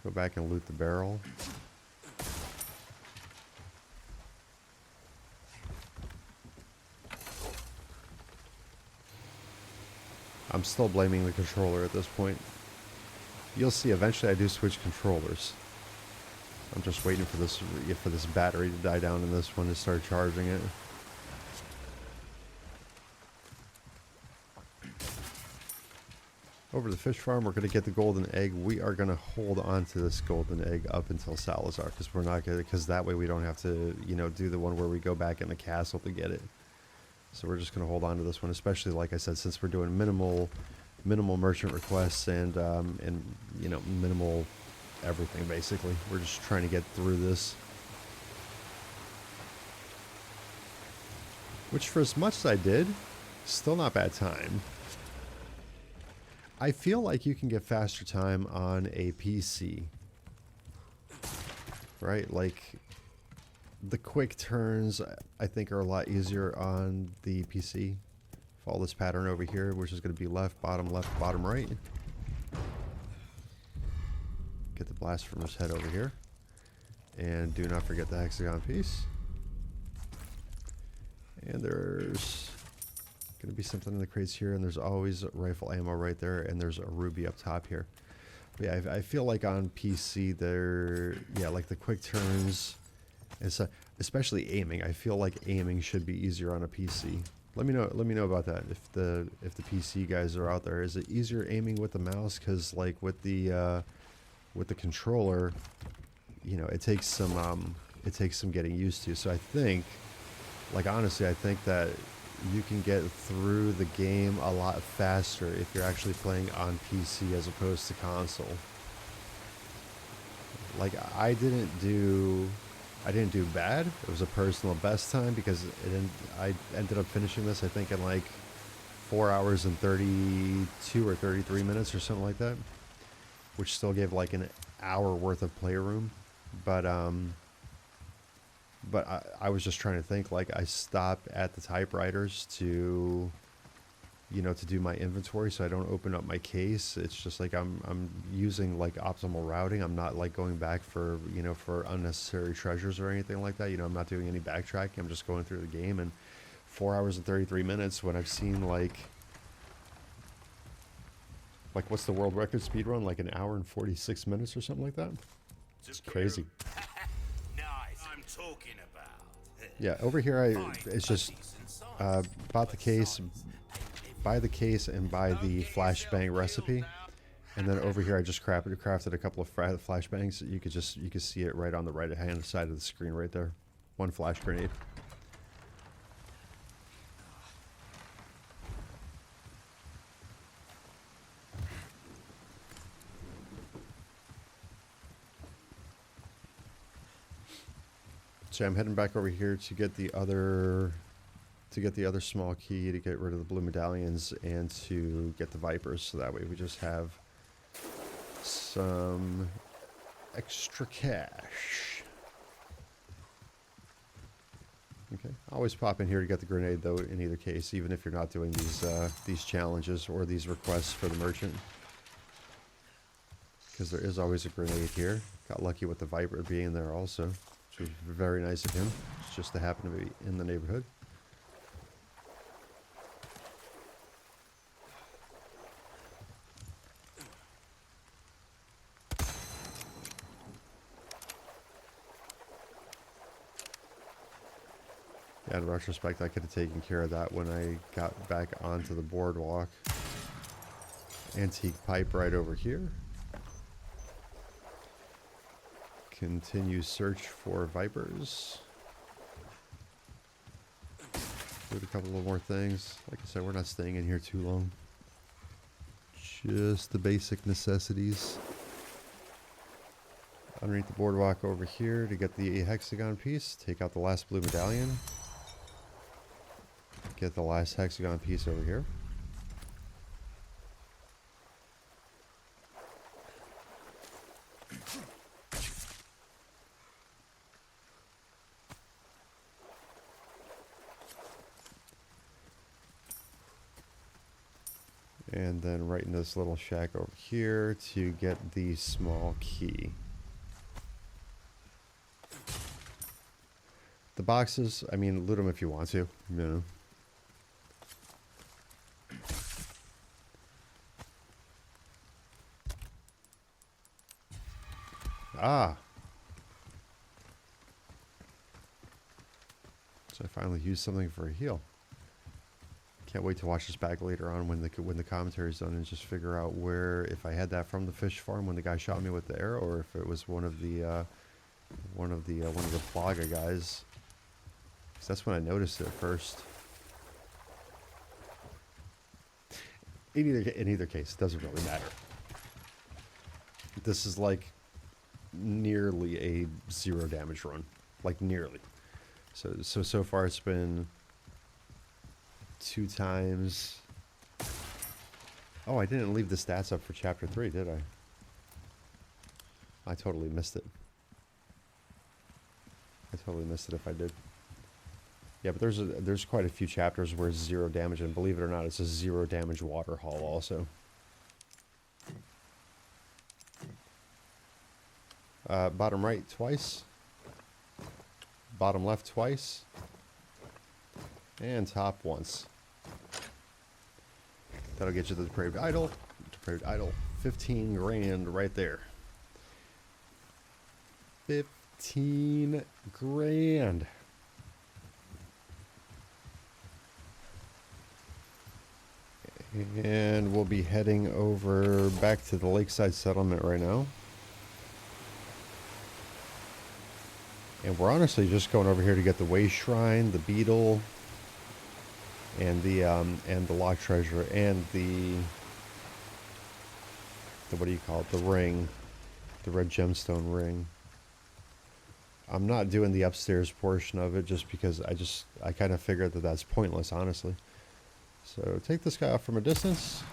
Go back and loot the barrel. I'm still blaming the controller at this point. You'll see eventually I do switch controllers. I'm just waiting for this battery to die down and this one to start charging it. Over the fish farm, we're going to get the golden egg. We are going to hold on to this golden egg up until Salazar, because we're not going to, because that way we don't have to, you know, do the one where we go back in the castle to get it. So we're just going to hold on to this one, especially like I said, since we're doing minimal merchant requests and you know, minimal everything basically. We're just trying to get through this. Which for as much as I did, still not bad time. I feel like you can get faster time on a PC. Right? Like the quick turns I think are a lot easier on the PC. Follow this pattern over here, which is going to be left, bottom, right. Get the blast from his head over here. And do not forget the hexagon piece. And there's going to be something in the crates here, and there's always rifle ammo right there, and there's a ruby up top here. But yeah, I feel like on PC there, yeah, like the quick turns, and especially aiming. I feel like aiming should be easier on a PC. Let me know about that. If the PC guys are out there, is it easier aiming with the mouse? Because like with the controller, you know, it takes some getting used to. So I think, like honestly, I think that you can get through the game a lot faster if you're actually playing on PC as opposed to console. Like I didn't do bad. It was a personal best time because I ended up finishing this I think in like 4 hours and 32 or 33 minutes or something like that, which still gave like an hour worth of playroom. But I was just trying to think, like I stopped at the typewriters to, you know, to do my inventory so I don't open up my case. It's just like I'm using like optimal routing. I'm not like going back for, you know, for unnecessary treasures or anything like that. You know, I'm not doing any backtracking. I'm just going through the game. And 4 hours and 33 minutes when I've seen like what's the world record speedrun? Like an hour and 46 minutes or something like that. It's crazy. I'm talking about. Yeah, over here it's just bought the case, buy the case and buy the flashbang recipe, and then over here I just crafted a couple of flashbangs. You could see it right on the right hand side of the screen right there. One flash grenade. So I'm heading back over here to get the other small key to get rid of the blue medallions and to get the vipers, so that way we just have some extra cash. Okay, always pop in here to get the grenade though in either case, even if you're not doing these challenges or these requests for the merchant, because there is always a grenade here. Got lucky with the viper being there also. Which was very nice of him, just to happen to be in the neighborhood. Yeah, in retrospect, I could have taken care of that when I got back onto the boardwalk. Antique pipe right over here. Continue search for vipers. Do a couple of more things. Like I said, we're not staying in here too long. Just the basic necessities. Underneath the boardwalk over here to get the hexagon piece. Take out the last blue medallion. Get the last hexagon piece over here. And then right in this little shack over here to get the small key. The boxes, I mean, loot them if you want to, you know. Ah. So I finally used something for a heal. Can't wait to watch this back later on when the commentary's done and just figure out where, if I had that from the fish farm when the guy shot me with the arrow, or if it was one of the Plaga guys. 'Cause that's when I noticed it first. In either case, it doesn't really matter. This is like nearly a 0 damage run, like nearly. So far it's been 2 times. Oh, I didn't leave the stats up for chapter 3, did I? I totally missed it. I totally missed it if I did. Yeah, but there's quite a few chapters where it's 0 damage, and believe it or not, it's a 0 damage water haul also. Bottom right twice. Bottom left twice. And top once. That'll get you the depraved idol. Depraved idol. 15 grand right there. 15 grand. And we'll be heading over back to the Lakeside settlement right now. And we're honestly just going over here to get the way shrine, the beetle, and the lock treasure, and the what do you call it? The ring, the red gemstone ring. I'm not doing the upstairs portion of it just because I kind of figured that that's pointless, honestly. So take this guy off from a distance.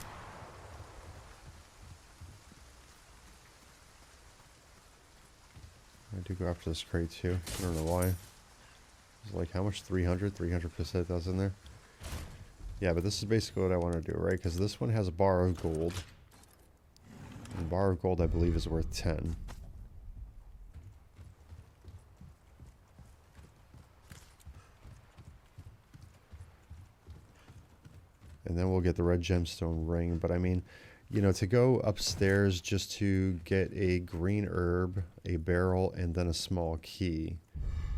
I do go after this crate too. I don't know why. It's like how much? 300% that's in there. Yeah, but this is basically what I want to do, right? Because this one has a bar of gold. And a bar of gold, I believe, is worth 10. And then we'll get the red gemstone ring. But I mean, you know, to go upstairs just to get a green herb, a barrel, and then a small key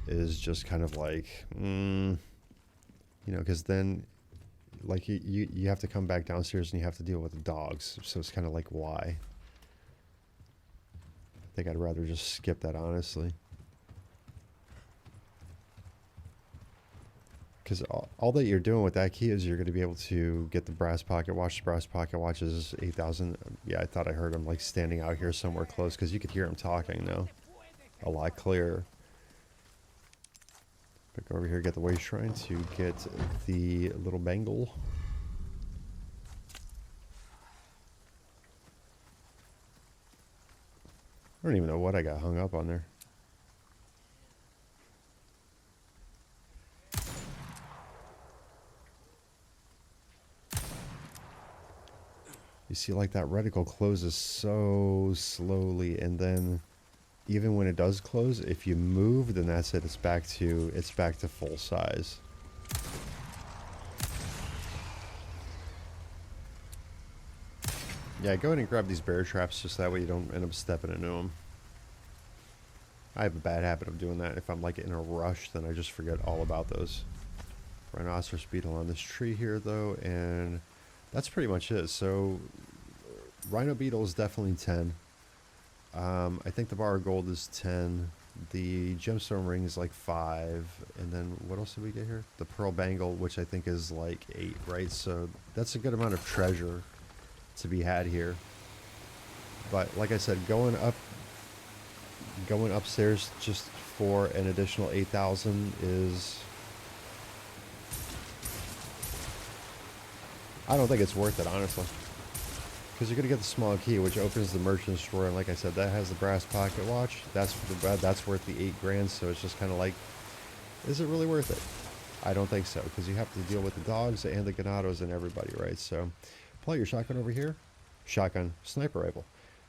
is just kind of like, you know, because then, like, you have to come back downstairs and you have to deal with the dogs. So it's kind of like, why? I think I'd rather just skip that, honestly. Because all that you're doing with that key is you're going to be able to get the brass pocket watch. The brass pocket watch is 8,000. Yeah, I thought I heard him like standing out here somewhere close because you could hear him talking now. A lot clearer. But go over here, get the way shrine to get the little bangle. I don't even know what I got hung up on there. You see, like, that reticle closes so slowly, and then even when it does close, if you move, then that's it. It's back to full size. Yeah, go ahead and grab these bear traps just that way you don't end up stepping into them. I have a bad habit of doing that. If I'm like in a rush, then I just forget all about those. Rhinoceros beetle on this tree here, though, and that's pretty much it. So Rhino beetle is definitely 10. I think the bar of gold is 10. The gemstone ring is like 5. And then what else did we get here? The pearl bangle, which I think is like 8, right? So that's a good amount of treasure to be had here. But like I said, going upstairs just for an additional 8,000 is... I don't think it's worth it, honestly. Because you're going to get the small key, which opens the merchant's drawer, and like I said, that has the brass pocket watch. That's worth the 8 grand, so it's just kind of like, is it really worth it? I don't think so, because you have to deal with the dogs and the ganados and everybody, right? So, pull out your shotgun over here. Shotgun, sniper rifle.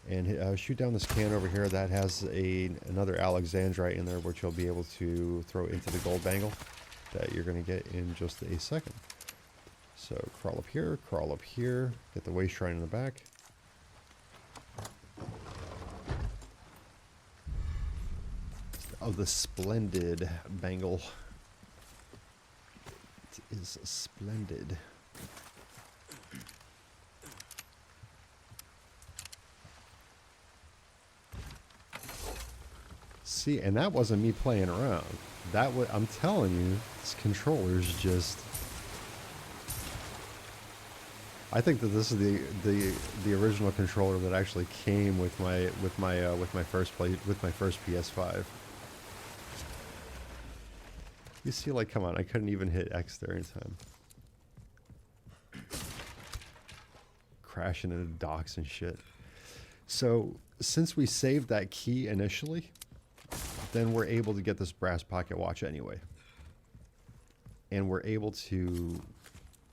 And shoot down this can over here that has another Alexandrite in there, which you'll be able to throw into the gold bangle that you're going to get in just a second. So crawl up here, get the waste shrine in the back. Oh, the splendid bangle. It is splendid. See, and that wasn't me playing around. That was, I'm telling you, this controller's just... I think that this is the original controller that actually came with my first PS5. You see, like, come on, I couldn't even hit X there in time. Crashing into docks and shit. So since we saved that key initially, then we're able to get this brass pocket watch anyway, and we're able to.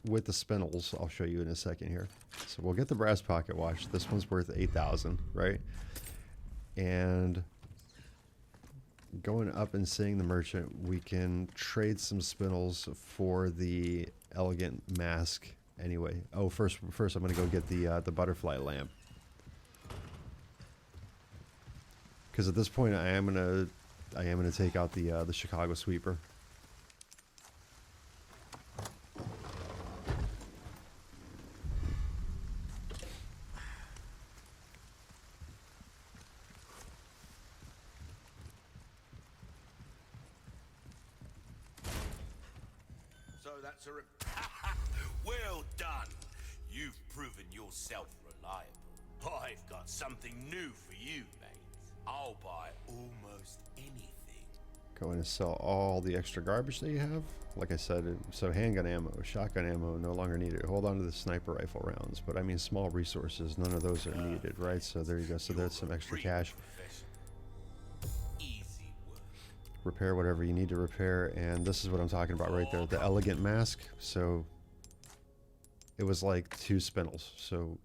With the spindles, I'll show you in a second here. So we'll get the brass pocket watch. This one's worth 8,000, right? And going up and seeing the merchant, we can trade some spindles for the elegant mask anyway. Oh, first I'm gonna go get the butterfly lamp. Because at this point I am gonna take out the Chicago sweeper. That's well done. You've proven yourself reliable. I've got something new for you, mate. I'll buy almost anything. Go in and sell all the extra garbage that you have. Like I said, so handgun ammo, shotgun ammo, no longer needed. Hold on to the sniper rifle rounds, but I mean small resources, none of those are needed, right? So there you go. So there's some extra cash. Repair whatever you need to repair, and this is what I'm talking about right there, the elegant mask. So it was like 2 spindles, so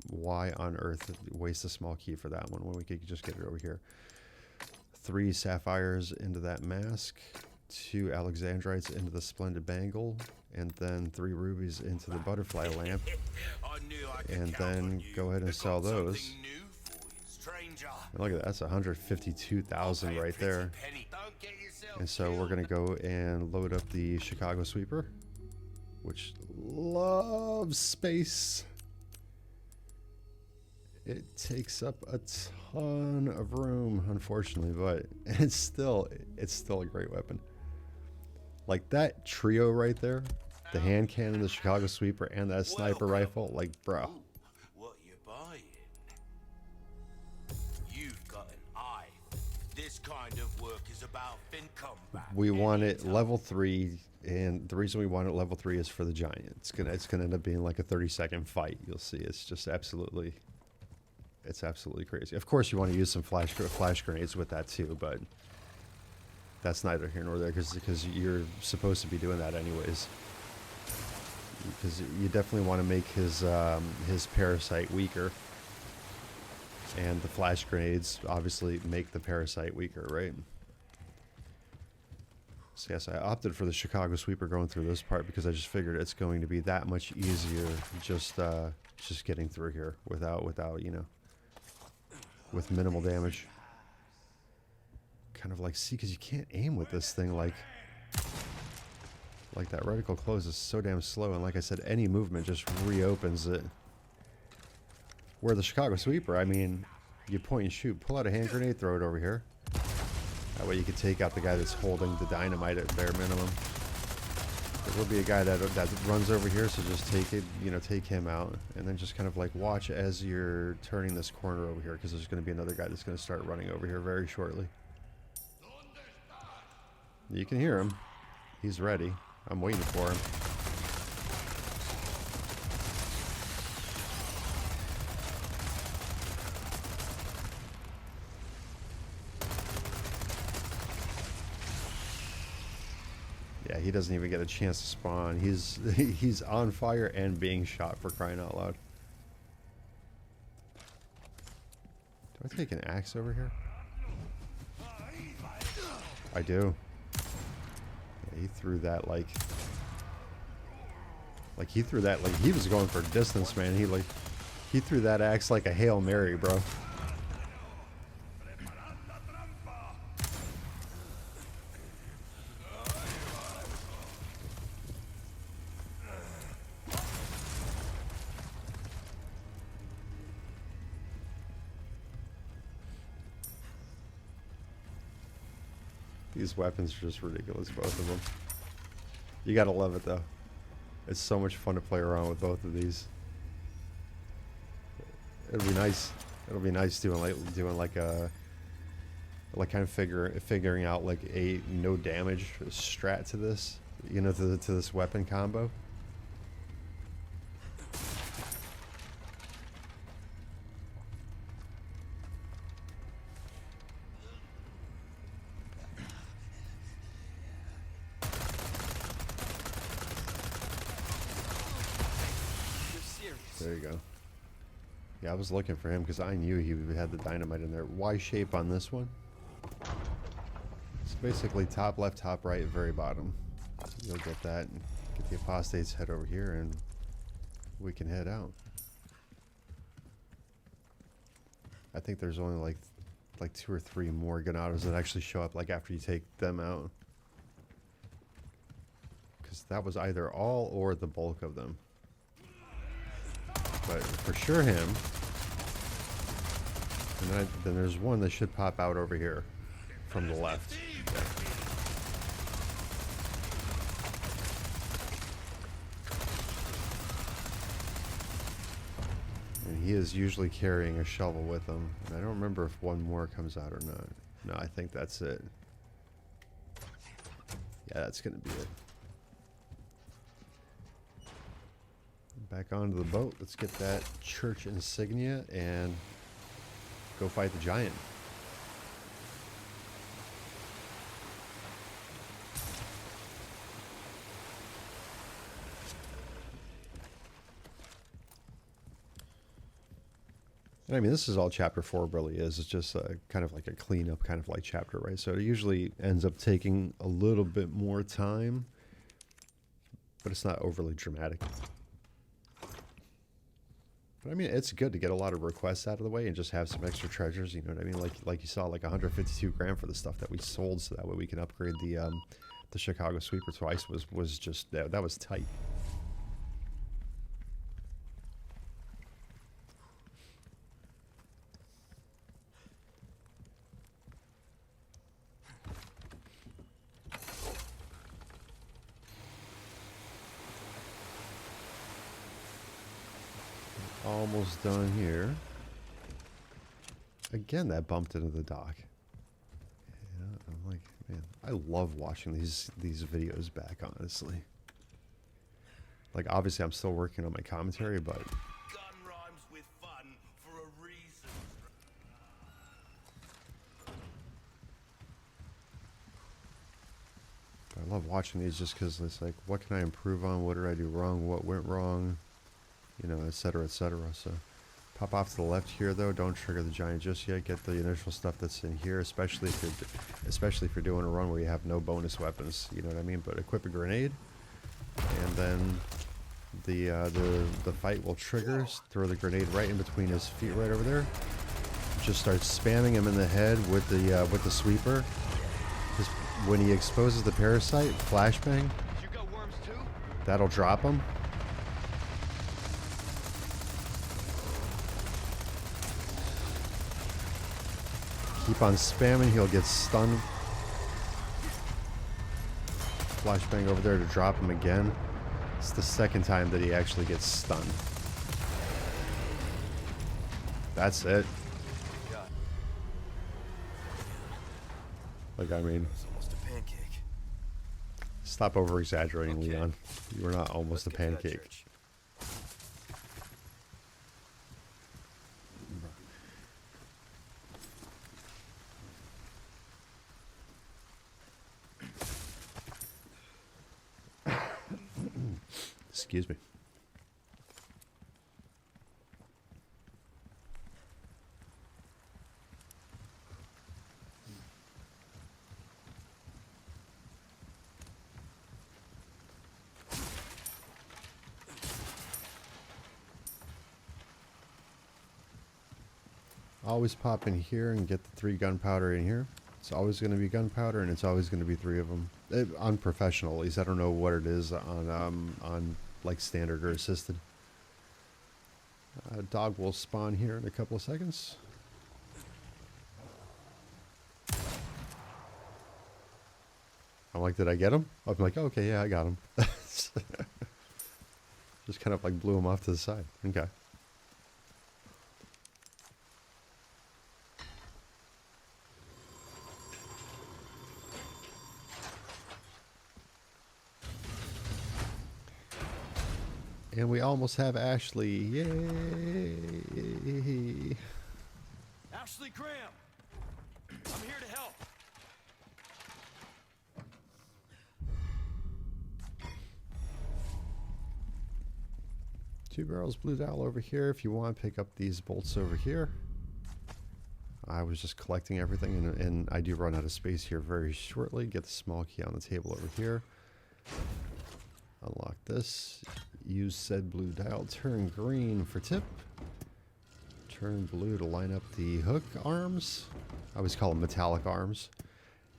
why on earth waste a small key for that one when we could just get it over here? 3 sapphires into that mask, 2 alexandrites into the splendid bangle, and then 3 rubies into the butterfly lamp, and then go ahead and sell those. And look at that, that's 152,000 right there. And so we're gonna go and load up the Chicago sweeper, which loves space. It takes up a ton of room, unfortunately, but it's still a great weapon. Like that trio right there, the hand cannon, the Chicago sweeper, and that sniper rifle, like, bro. What you buying? You've got an eye. This kind of work is about fin combat. We want it level 3, and the reason we want it level 3 is for the giant. It's gonna end up being like a 30-second fight. You'll see. It's just absolutely crazy. Of course, you want to use some flash grenades with that too, but that's neither here nor there because you're supposed to be doing that anyways. Because you definitely want to make his parasite weaker. And the flash grenades obviously make the parasite weaker, right? So yes, I opted for the Chicago sweeper going through this part because I just figured it's going to be that much easier just getting through here without you know, with minimal damage. Kind of like, see, because you can't aim with this thing like that reticle close is so damn slow, and like I said, any movement just reopens it. Where the Chicago sweeper, I mean, You point and shoot. Pull out a hand grenade, throw it over here. That way you can take out the guy that's holding the dynamite at bare minimum. There will be a guy that runs over here, so just take it, you know, take him out, and then just kind of like watch as you're turning this corner over here, because there's going to be another guy that's going to start running over here very shortly. You can hear him. He's ready. I'm waiting for him. Yeah, he doesn't even get a chance to spawn. He's on fire and being shot, for crying out loud. Do I take an axe over here? I do. Yeah, he threw that like he threw that like he was going for distance, man. He threw that axe like a Hail Mary, bro. These weapons are just ridiculous, both of them. You gotta love it, though. It's so much fun to play around with both of these. It'll be nice. It'll be nice doing like kind of figuring out like a no damage strat to this, you know, to this weapon combo. There you go. Yeah, I was looking for him because I knew he had the dynamite in there. Y shape on this one. It's basically top left, top right, very bottom. So you'll get that. And get the apostates, head over here, and we can head out. I think there's only like 2 or 3 more Ganados that actually show up like after you take them out. Because that was either all or the bulk of them. But for sure him. And then there's one that should pop out over here from the left. Yeah. And he is usually carrying a shovel with him. And I don't remember if one more comes out or not. No, I think that's it. Yeah, that's going to be it. Back onto the boat. Let's get that church insignia and go fight the giant. And I mean, this is all chapter 4 really is. It's just kind of like a cleanup kind of like chapter, right? So it usually ends up taking a little bit more time, but it's not overly dramatic. But I mean, it's good to get a lot of requests out of the way and just have some extra treasures. You know what I mean? Like you saw, like 152 grand for the stuff that we sold, so that way we can upgrade the Chicago sweeper twice. Was just that was tight. Almost done here. Again, that bumped into the dock. Yeah, I'm like, man, I love watching these videos back, honestly. Like, obviously, I'm still working on my commentary, but Gun rhymes with fun for a reason. I love watching these just because it's like, what can I improve on? What did I do wrong? What went wrong? You know, etc., etc. So, pop off to the left here, though. Don't trigger the giant just yet. Get the initial stuff that's in here, especially if you're doing a run where you have no bonus weapons. You know what I mean? But equip a grenade, and then the fight will trigger. Throw the grenade right in between his feet, right over there. Just start spamming him in the head with the sweeper. Just when he exposes the parasite, flashbang. That'll drop him. Keep on spamming, he'll get stunned. Flashbang over there to drop him again. It's the second time that he actually gets stunned. That's it. Like, I mean, It's almost a pancake. stop over exaggerating, Okay. Leon. You are not almost Let's a get to that pancake. church. Excuse me. Always pop in here and get the 3 gunpowder in here. It's always going to be gunpowder, and it's always going to be 3 of them. On professional, at least. I don't know what it is on like standard or assisted. Dog will spawn here in a couple of seconds. I'm like, did I get him? I'm like, okay, yeah, I got him. Just kind of like blew him off to the side. Okay. And we almost have Ashley. Yay! Ashley Graham! I'm here to help. Two barrels blue dowel over here. If you want, pick up these bolts over here. I was just collecting everything, and I do run out of space here very shortly. Get the small key on the table over here. Unlock this. Use said blue dial. Turn green for tip. Turn blue to line up the hook arms. I always call them metallic arms.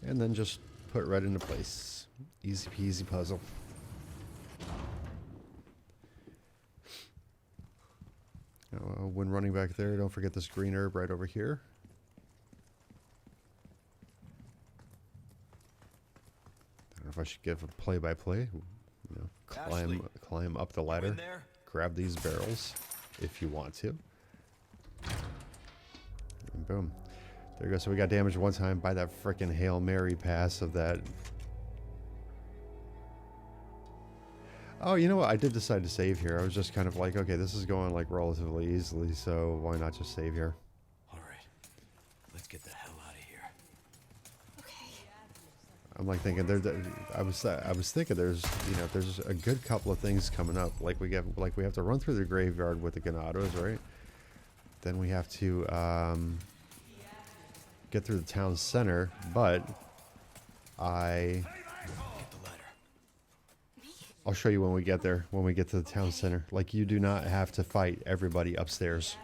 And then just put red into place. Easy peasy puzzle. When running back there, don't forget this green herb right over here. I don't know if I should give a play-by-play. You know, climb up the ladder. there? Grab these barrels if you want to. And boom. There you go. So we got damaged one time by that frickin' Hail Mary pass of that. Oh, you know what? I did decide to save here. I was just kind of like, okay, this is going like relatively easily, so why not just save here? All right. Let's get the hell out of here. I'm like thinking I was thinking there's there's a good couple of things coming up. Like we have to run through the graveyard with the Ganados, right? Then we have to get through the town center, but I'll show you when we get there, when we get to the town center. Like, you do not have to fight everybody upstairs.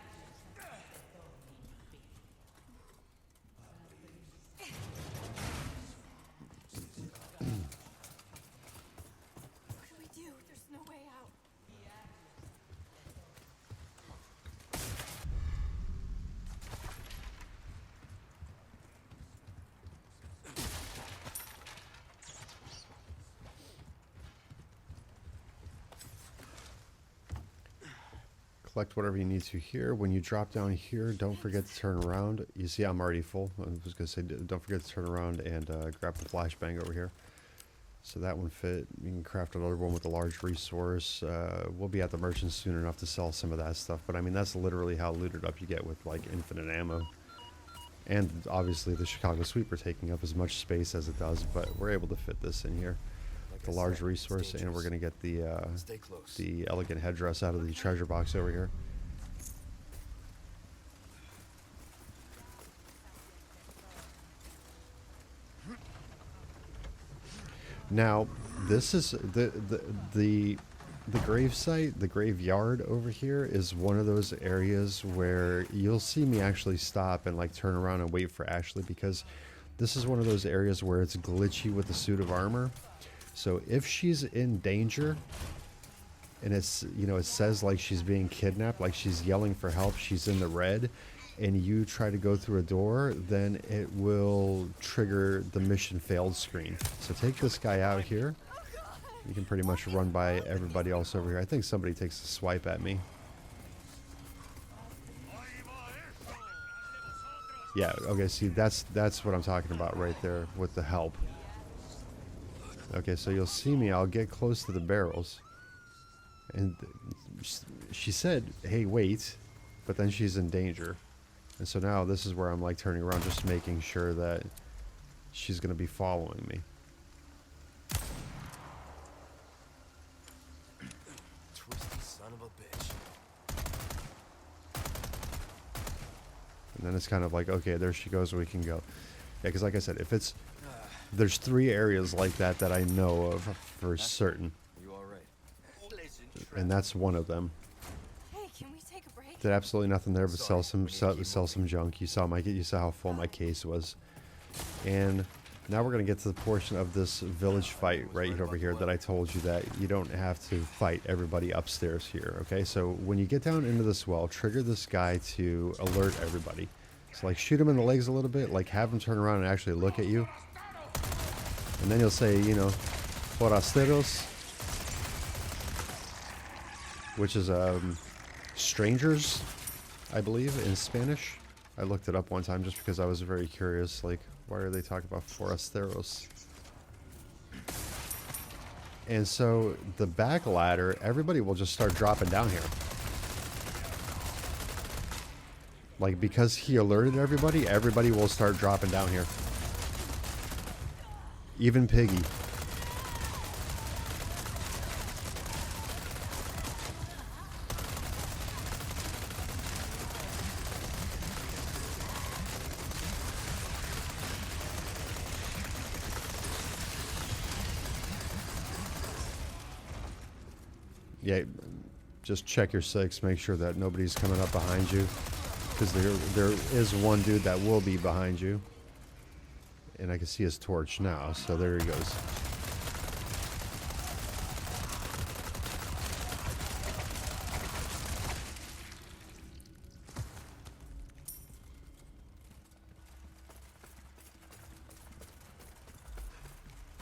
Collect whatever you need to here. When you drop down here, don't forget to turn around. You see I'm already full. I was going to say, don't forget to turn around and grab the flashbang over here. So that one fit. You can craft another one with a large resource. We'll be at the merchant soon enough to sell some of that stuff. But I mean, that's literally how looted up you get with like infinite ammo. And obviously the Chicago Sweeper taking up as much space as it does. But we're able to fit this in here. The large resource, and we're going to get the elegant headdress out of the treasure box over here. Now, this is the grave site, the graveyard over here is one of those areas where you'll see me actually stop and like turn around and wait for Ashley, because this is one of those areas where it's glitchy with the suit of armor. So if she's in danger, and it's, you know, it says like she's being kidnapped, like she's yelling for help, she's in the red, and you try to go through a door, then it will trigger the mission failed screen. So take this guy out here. You can pretty much run by everybody else over here. I think somebody takes a swipe at me. Yeah, okay, see, that's what I'm talking about right there with the help. Okay, so you'll see me, I'll get close to the barrels. And she said, hey, wait, but then she's in danger. And so now this is where I'm like turning around, just making sure that she's going to be following me. Twisty son of a bitch. And then it's kind of like, okay, there she goes, we can go. Yeah, because like I said, if it's... There's 3 areas like that that I know of for certain. You all right? Listen, And that's one of them. Hey, can we take a break? Did absolutely nothing there but Sorry, sell some junk. You saw how full my case was. And now we're going to get to the portion of this village fight right over here that I told you that you don't have to fight everybody upstairs here, okay? So when you get down into this well, trigger this guy to alert everybody. So like shoot him in the legs a little bit, like have him turn around and actually look at you. And then you'll say, you know, forasteros, which is strangers, I believe, in Spanish. I looked it up one time just because I was very curious, like, why are they talking about forasteros? And so the back ladder, everybody will just start dropping down here. Like, because he alerted everybody, everybody will start dropping down here. Even Piggy. Yeah, just check your six, make sure that nobody's coming up behind you. Because there is one dude that will be behind you. And I can see his torch now, so there he goes.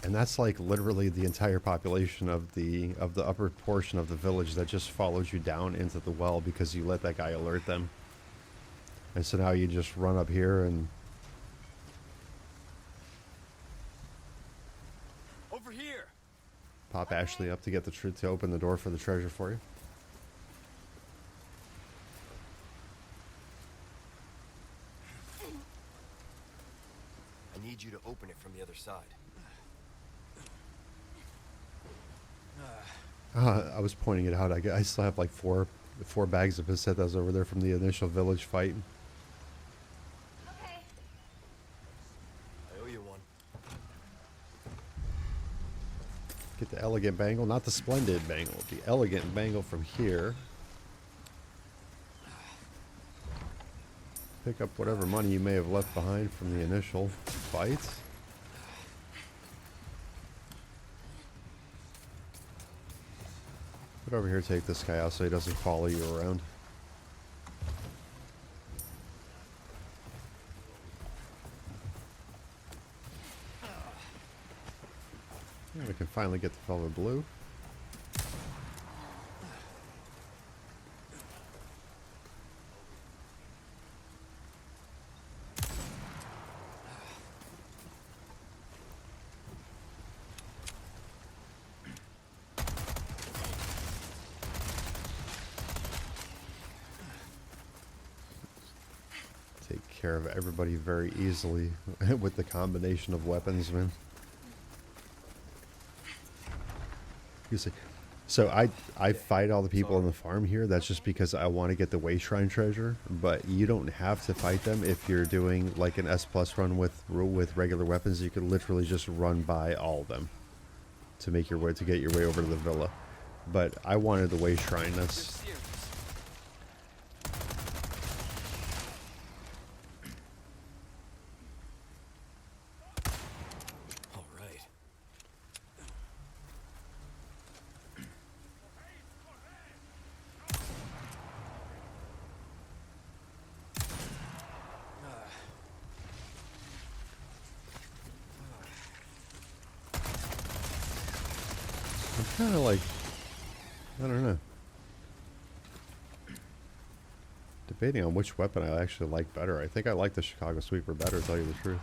And that's like literally the entire population of the upper portion of the village that just follows you down into the well because you let that guy alert them. And so now you just run up here and Over here. pop Ashley up to get to open the door for the treasure for you. I need you to open it from the other side. I was pointing it out. I still have like four bags of pesetas over there from the initial village fight. Okay. I owe you one. Get the elegant bangle, not the splendid bangle, the elegant bangle from here. Pick up whatever money you may have left behind from the initial fight. Put over here, take this guy out so he doesn't follow you around. And we can finally get the fellow blue. Take care of everybody very easily with the combination of weapons, man. You see, so I fight all the people on the farm here. That's just because I want to get the way shrine treasure. But you don't have to fight them if you're doing like an S+ run with regular weapons. You could literally just run by all of them to make your way to get your way over to the villa. But I wanted the way shrine. That's All right. kind of like, I don't know. Debating on which weapon I actually like better. I think I like the Chicago Sweeper better, to tell you the truth.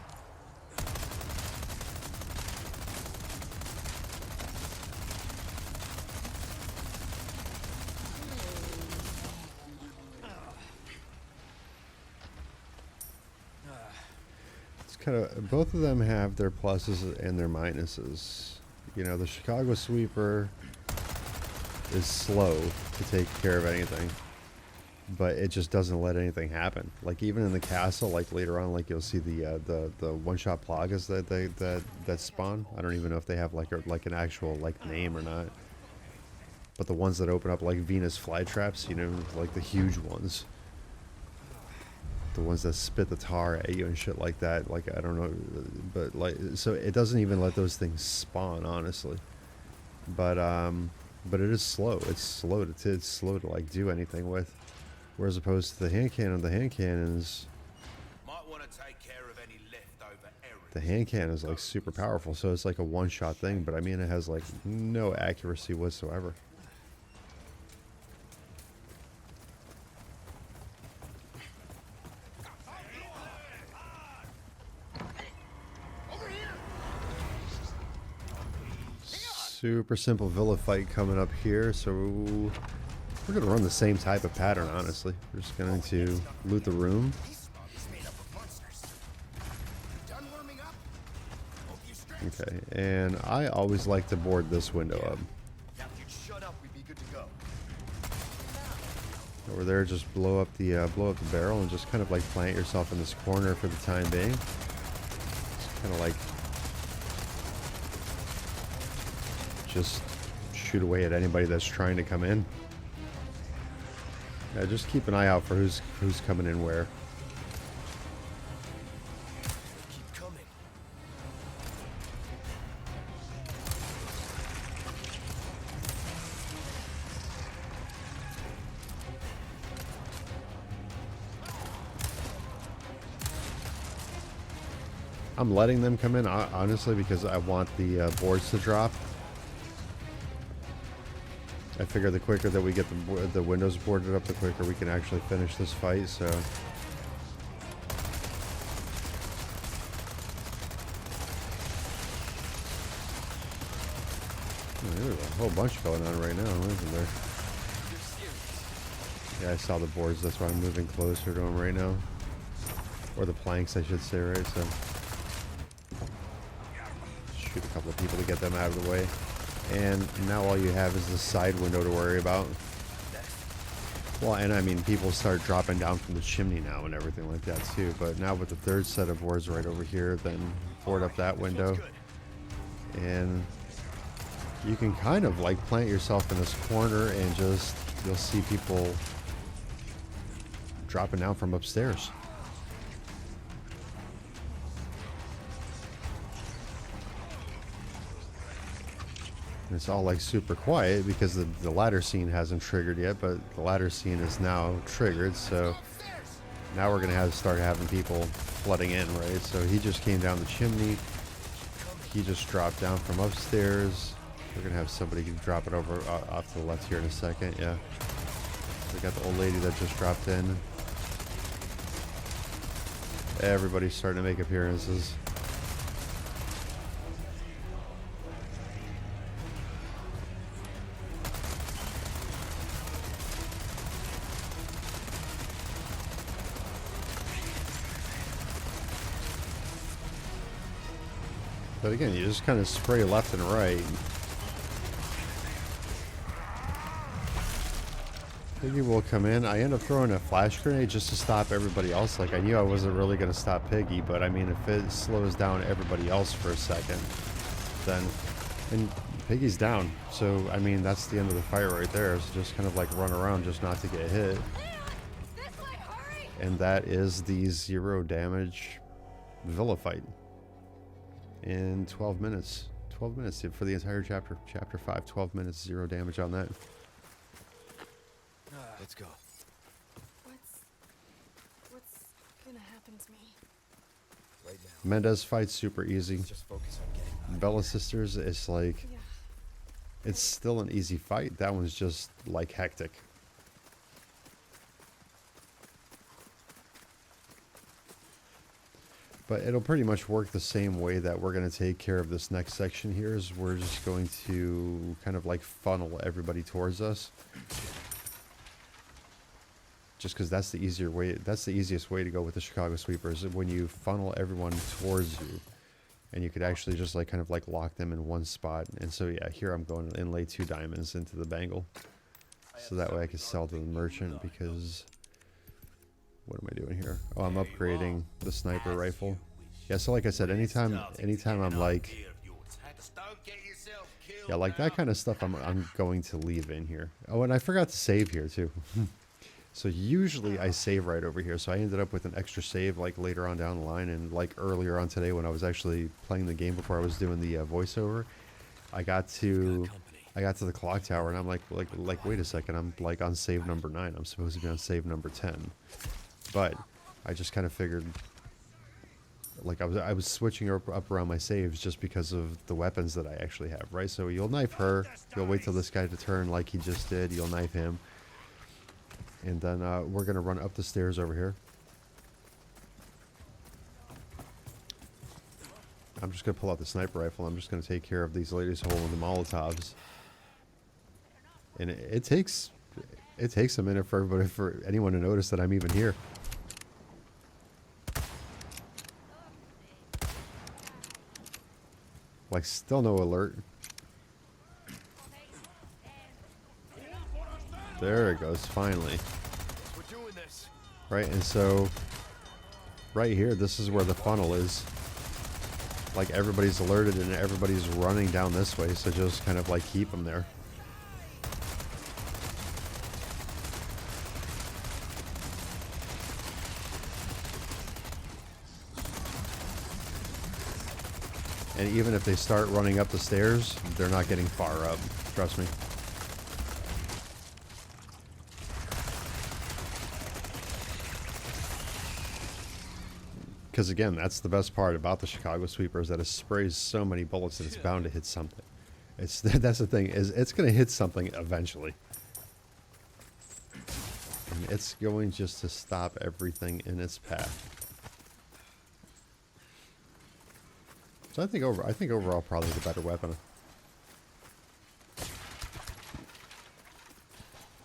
It's kind of, both of them have their pluses and their minuses. You know, the Chicago Sweeper is slow to take care of anything, but it just doesn't let anything happen. Like even in the castle, like later on, like you'll see the one-shot plagas that spawn. I don't even know if they have like an actual like name or not. But the ones that open up like Venus flytraps, you know, like the huge ones. The ones that spit the tar at you and shit like that. Like, I don't know, but like, so it doesn't even let those things spawn, honestly. But it is slow. It's slow to like do anything with. Whereas opposed to the hand cannons, Might want to take care of any leftover errands. the hand cannon is like super powerful. So it's like a one-shot thing, but I mean, it has like no accuracy whatsoever. Super simple villa fight coming up here, so we're going to run the same type of pattern, honestly. We're just going to loot the room. Okay, and I always like to board this window up. Now if you'd shut up, we'd be good to go. Over there, just blow up the barrel and just kind of like plant yourself in this corner for the time being. Just kind of like just shoot away at anybody that's trying to come in. Yeah, just keep an eye out for who's coming in where. Keep coming. I'm letting them come in, honestly, because I want the boards to drop. I figure the quicker that we get the windows boarded up, the quicker we can actually finish this fight, so... Oh, there's a whole bunch going on right now, isn't there? Yeah, I saw the boards, that's why I'm moving closer to them right now. Or the planks, I should say, right? So... shoot a couple of people to get them out of the way. And now all you have is the side window to worry about. Well, and I mean, people start dropping down from the chimney now and everything like that too. But now with the third set of boards right over here, then board up that window. And you can kind of like plant yourself in this corner and just, you'll see people dropping down from upstairs. And it's all like super quiet because the ladder scene hasn't triggered yet, but the ladder scene is now triggered, so now we're gonna start having people flooding in, right? So he just came down the chimney, he just dropped down from upstairs. We're gonna have somebody drop it over off to the left here in a second. Yeah, we got the old lady that just dropped in. Everybody's starting to make appearances. But again, you just kind of spray left and right. Piggy will come in. I end up throwing a flash grenade just to stop everybody else. Like, I knew I wasn't really going to stop Piggy, but I mean, if it slows down everybody else for a second, then... And Piggy's down. So, I mean, that's the end of the fight right there. So just kind of like run around just not to get hit. And that is the 0 damage Villa fight. In 12 minutes. 12 minutes for the entire chapter. Chapter 5, 12 minutes, 0 damage on that. Let's go. What's gonna happen to me? Right now. Mendes fight's super easy. Let's just focus on getting Bella Sisters is like... Yeah. It's still an easy fight. That one's just like hectic. But it'll pretty much work the same way that we're going to take care of this next section here. Is we're just going to kind of like funnel everybody towards us. Just because that's the easier way. That's the easiest way to go with the Chicago Sweepers. When you funnel everyone towards you. And you could actually just like kind of like lock them in one spot. And so yeah, here I'm going to inlay 2 diamonds into the bangle. So that way I can sell to the merchant because... What am I doing here? Oh, I'm upgrading the sniper rifle. Yeah, so like I said, anytime I'm like... Yeah, like that kind of stuff I'm going to leave in here. Oh, and I forgot to save here too. So usually I save right over here. So I ended up with an extra save like later on down the line, and like earlier on today when I was actually playing the game before I was doing the voiceover, I got to the clock tower and I'm like wait a second, I'm like on save number 9. I'm supposed to be on save number 10. But I just kind of figured like I was switching up around my saves just because of the weapons that I actually have, right? So you'll knife her, you'll wait till this guy to turn like he just did, you'll knife him. And then we're going to run up the stairs over here. I'm just going to pull out the sniper rifle. I'm just going to take care of these ladies holding the Molotovs. And it takes a minute for anyone to notice that I'm even here. Like, still no alert. There it goes, finally. We're doing this. Right, and so right here, this is where the funnel is. Like, everybody's alerted and everybody's running down this way, so just kind of like keep them there. And even if they start running up the stairs, they're not getting far up, trust me. Because again, that's the best part about the Chicago Sweeper, is that it sprays so many bullets that it's bound to hit something. That's the thing, is it's going to hit something eventually. And it's going just to stop everything in its path. So I think overall probably the better weapon.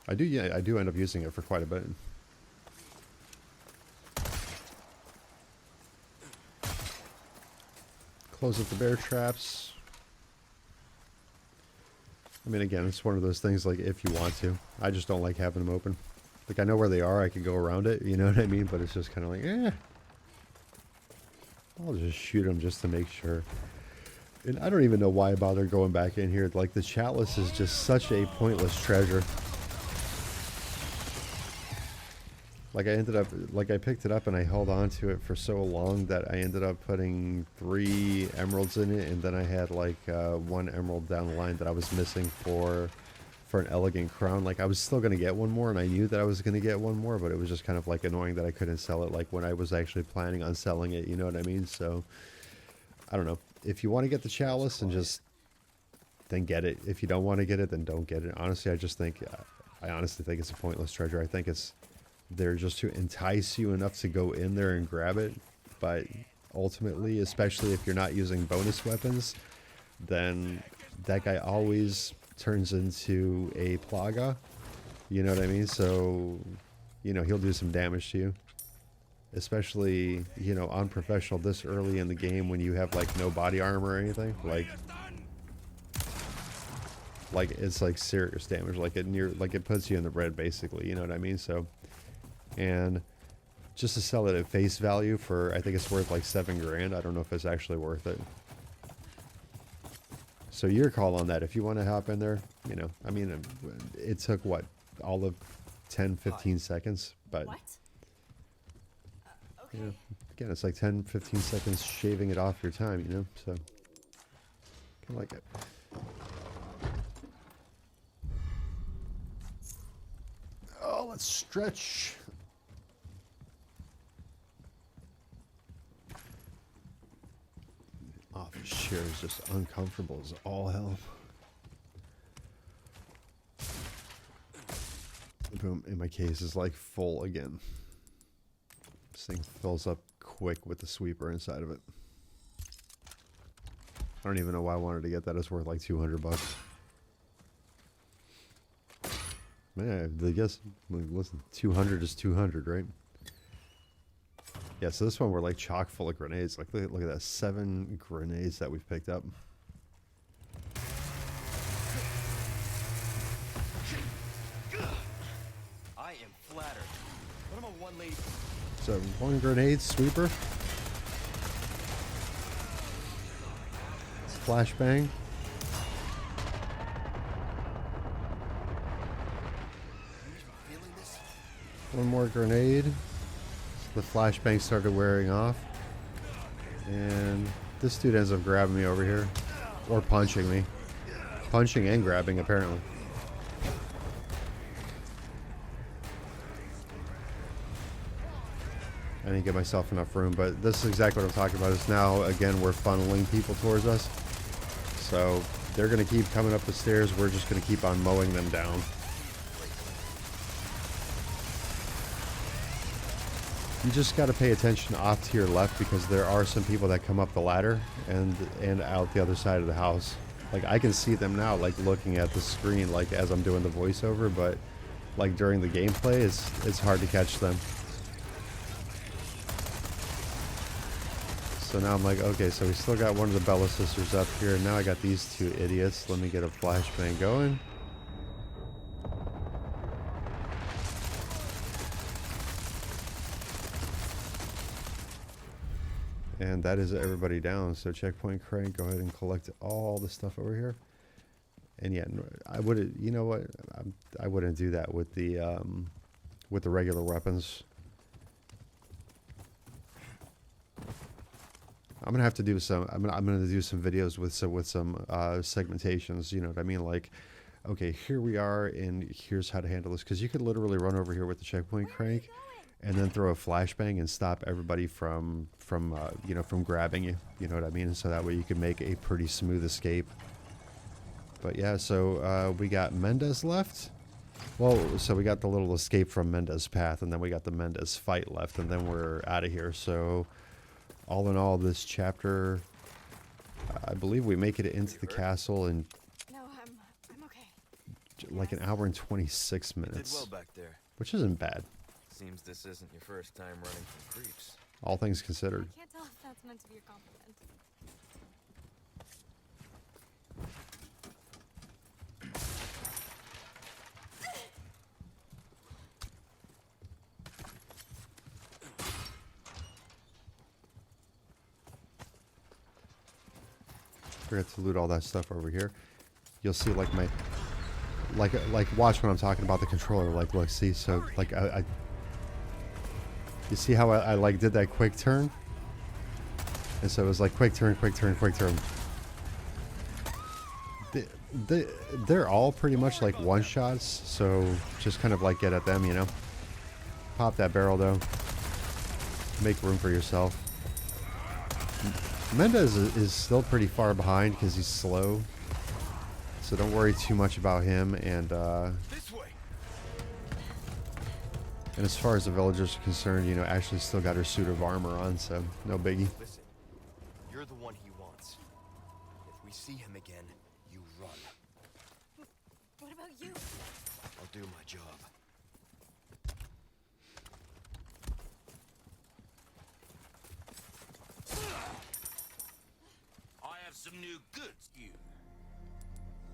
I do end up using it for quite a bit. Close up the bear traps. I mean, again, it's one of those things, like, if you want to. I just don't like having them open. Like, I know where they are, I can go around it, you know what I mean? But it's just kind of like, eh. I'll just shoot them just to make sure. And I don't even know why I bother going back in here. Like, the chalice is just such a pointless treasure. Like, I picked it up and I held on to it for so long that I ended up putting 3 emeralds in it, and then I had like 1 emerald down the line that I was missing for an elegant crown. Like, I was still going to get one more, and I knew that I was going to get one more, but it was just kind of like annoying that I couldn't sell it like when I was actually planning on selling it, you know what I mean? So, I don't know. If you want to get the chalice, and then get it. If you don't want to get it, then don't get it. Honestly, I honestly think it's a pointless treasure. I think it's there just to entice you enough to go in there and grab it, but ultimately, especially if you're not using bonus weapons, then that guy always turns into a plaga, you know what I mean? So, you know, he'll do some damage to you, especially, you know, unprofessional this early in the game when you have like no body armor or anything. Like it's like serious damage. Like it puts you in the red basically, you know what I mean? So, and just to sell it at face value for, I think it's worth like $7 grand. I don't know if it's actually worth it. So your call on that. If you want to hop in there, you know, I mean, it took what, all of 10-15 seconds, but What? Okay. you know, again, it's like 10-15 seconds shaving it off your time, you know, so kind of like it. Oh, let's stretch. Office chair is just uncomfortable as all hell. Boom, and my case is like full again. This thing fills up quick with the sweeper inside of it. I don't even know why I wanted to get that. It's worth like 200 bucks. Man, I guess, listen, 200 is 200, right? Yeah, so this one we're like chock full of grenades. Like, look at that, 7 grenades that we've picked up. I am flattered. What am a one lady? So 1 grenade sweeper. Flashbang. Feeling this? 1 more grenade. The flashbang started wearing off. And this dude ends up grabbing me over here. Or punching me. Punching and grabbing, apparently. I didn't get myself enough room, but this is exactly what I'm talking about. Is now, again, we're funneling people towards us. So they're going to keep coming up the stairs. We're just going to keep on mowing them down. You just got to pay attention off to your left, because there are some people that come up the ladder and out the other side of the house. Like, I can see them now, like, looking at the screen, like, as I'm doing the voiceover, but, like, during the gameplay, it's hard to catch them. So now I'm like, okay, so we still got one of the Bella sisters up here. Now I got these 2 idiots. Let me get a flashbang going. And that is everybody down. So checkpoint crank, go ahead and collect all the stuff over here. And yeah, I wouldn't, you know what? I wouldn't do that with the regular weapons. I'm gonna have to do some. I'm gonna do some videos with some segmentations. You know what I mean? Like, okay, here we are, and here's how to handle this. Because you could literally run over here with the checkpoint crank, and then throw a flashbang and stop everybody from grabbing you. You know what I mean? So that way you can make a pretty smooth escape. But yeah, so we got Mendes left. Well, so we got the little escape from Mendes path, and then we got the Mendes fight left, and then we're out of here. So all in all, this chapter, I believe we make it into the castle in No, I'm okay. like an hour and 26 You did minutes, well back there. which isn't bad, Seems this isn't your first time running from creeps. all things considered. I can't tell if that's meant to be a compliment. Forgot to loot all that stuff over here. You'll see like my like watch when I'm talking about the controller. Like, look, see, so like I you see how I like did that quick turn, and so it was like quick turn, quick turn, quick turn. They're all pretty much like one shots, so just kind of like get at them, you know. Pop that barrel though. Make room for yourself. Mendes is still pretty far behind because he's slow, so don't worry too much about him. And This way. as far as the villagers are concerned, you know, Ashley's still got her suit of armor on, so no biggie. Listen, you're the one he wants. If we see him again, you run. What about you? I'll do my job. I have some new goods, you.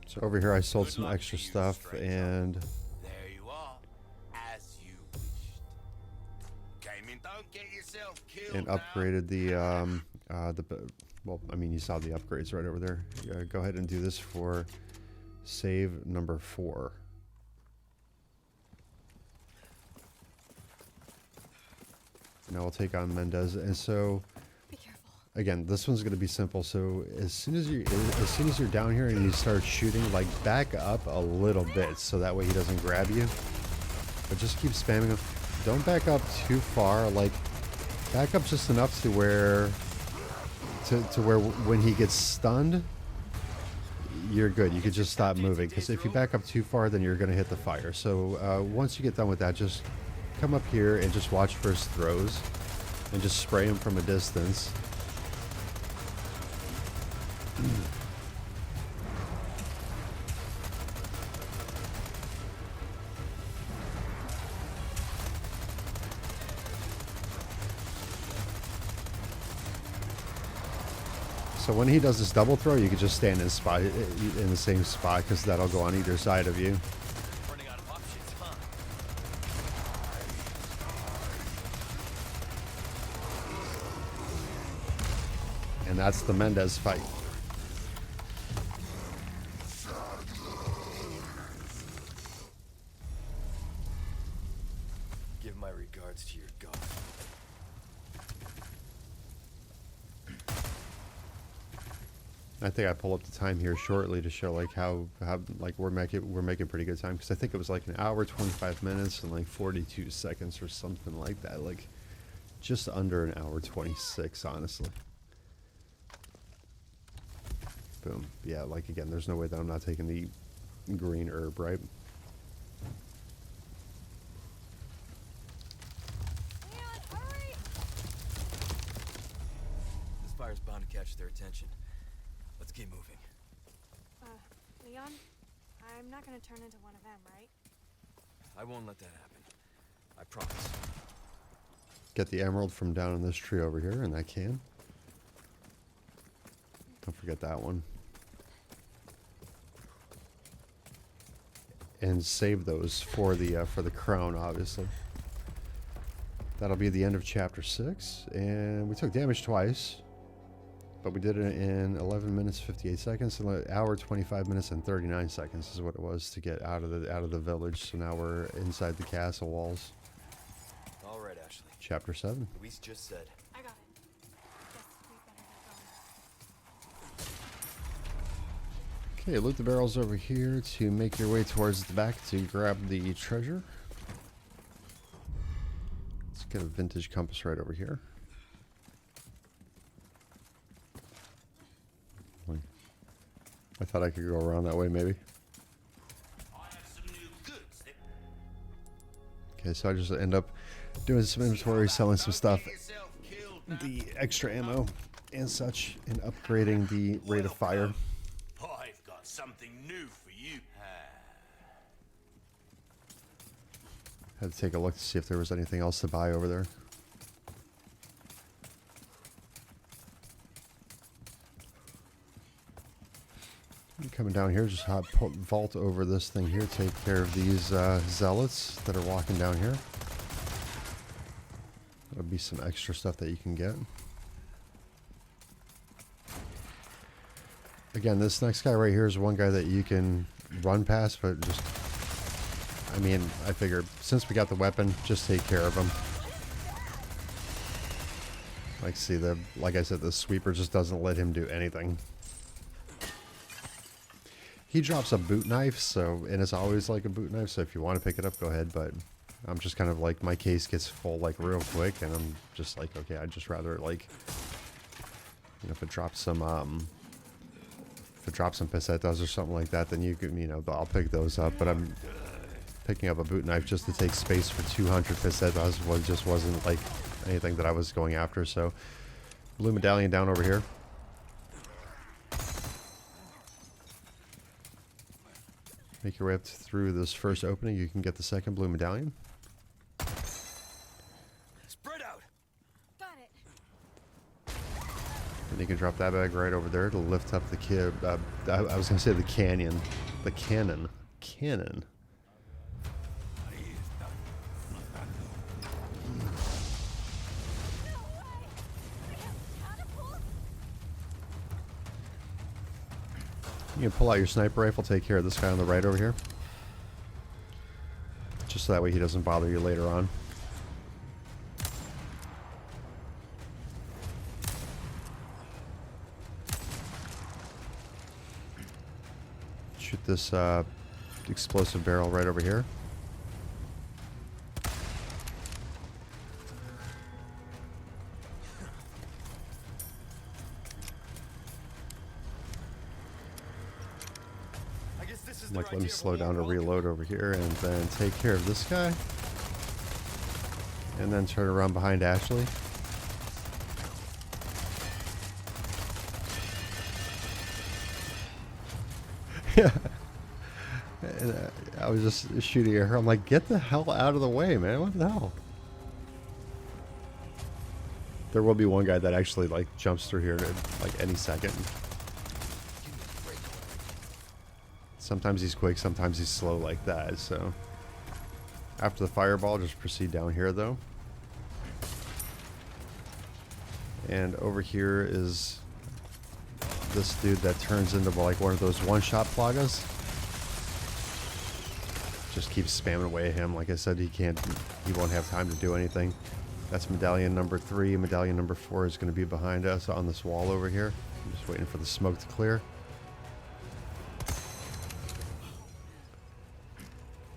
So over here I sold Good some luck extra to you, stuff, stranger. and There you are, as you wished. Came in, don't get yourself killed. now. upgraded well, I mean, you saw the upgrades right over there. Go ahead and do this for save number 4. Now we'll take on Mendes, and so Be careful. again, this one's going to be simple. So as soon as you're down here and you start shooting, like, back up a little bit so that way he doesn't grab you. But just keep spamming him. Don't back up too far. Like, back up just enough to where when he gets stunned, you're good. You could just stop moving, because if you back up too far, then you're going to hit the fire. So once you get done with that, just come up here and just watch for his throws and just spray him from a distance. So when he does this double throw, you can just stand in the same spot, because that'll go on either side of you. Running out of options, huh? And that's the Mendes fight. Give my regards to your god. I think I pull up the time here shortly to show like how like we're making pretty good time, because I think it was like an hour 25 minutes and like 42 seconds or something like that, like just under an hour 26, honestly. Boom. Yeah, like again, there's no way that I'm not taking the green herb, right? Leon, hurry! This fire's bound to catch their attention. Let's keep moving. Leon, I'm not gonna turn into one of them, right? I won't let that happen. I promise. Get the emerald from down in this tree over here, and I can. Don't forget that one. And save those for the crown, obviously. That'll be the end of chapter 6, and we took damage twice, but we did it in 11 minutes 58 seconds, an hour 25 minutes and 39 seconds is what it was to get out of the village. So now we're inside the castle walls. All right, Ashley. Chapter 7. Luis just said. I got it. Guess we better get going. Okay, loot the barrels over here to make your way towards the back to grab the treasure. Let's get a vintage compass right over here. I thought I could go around that way, maybe. I have some new goods that Okay, so I just end up doing some inventory, selling some stuff, get yourself killed now. the extra ammo and such, and upgrading the rate of fire. I've got something new for you. Had to take a look to see if there was anything else to buy over there. Coming down here, just vault over this thing here, take care of these zealots that are walking down here. There'll be some extra stuff that you can get. Again, this next guy right here is one guy that you can run past, but just, I mean, I figured since we got the weapon, just take care of him. Like, see, like I said, the sweeper just doesn't let him do anything. He drops a boot knife, so, and it's always like a boot knife, so if you want to pick it up, go ahead, but I'm just kind of like, my case gets full like real quick, and I'm just like, okay, I'd just rather like, you know, if it drops some pesetas or something like that, then you can, you know, I'll pick those up, but I'm picking up a boot knife just to take space for 200 pesetas just wasn't like anything that I was going after. So blue medallion down over here. Make your way up through this first opening. You can get the second blue medallion. Spread out. Got it. And you can drop that bag right over there to lift up the I was going to say the canyon. The cannon. Cannon. No way! We have catapults? You can pull out your sniper rifle, take care of this guy on the right over here. Just so that way he doesn't bother you later on. Shoot this explosive barrel right over here. Like, let me slow down to reload over here and then take care of this guy. And then turn around behind Ashley. Yeah. And, I was just shooting at her. I'm like, get the hell out of the way, man. What the hell? There will be one guy that actually, like, jumps through here like any second. Sometimes he's quick, sometimes he's slow like that, so. After the fireball, just proceed down here, though. And over here is this dude that turns into, like, one of those one-shot plagas. Just keeps spamming away at him. Like I said, he won't have time to do anything. That's medallion number 3. Medallion number 4 is going to be behind us on this wall over here. I'm just waiting for the smoke to clear.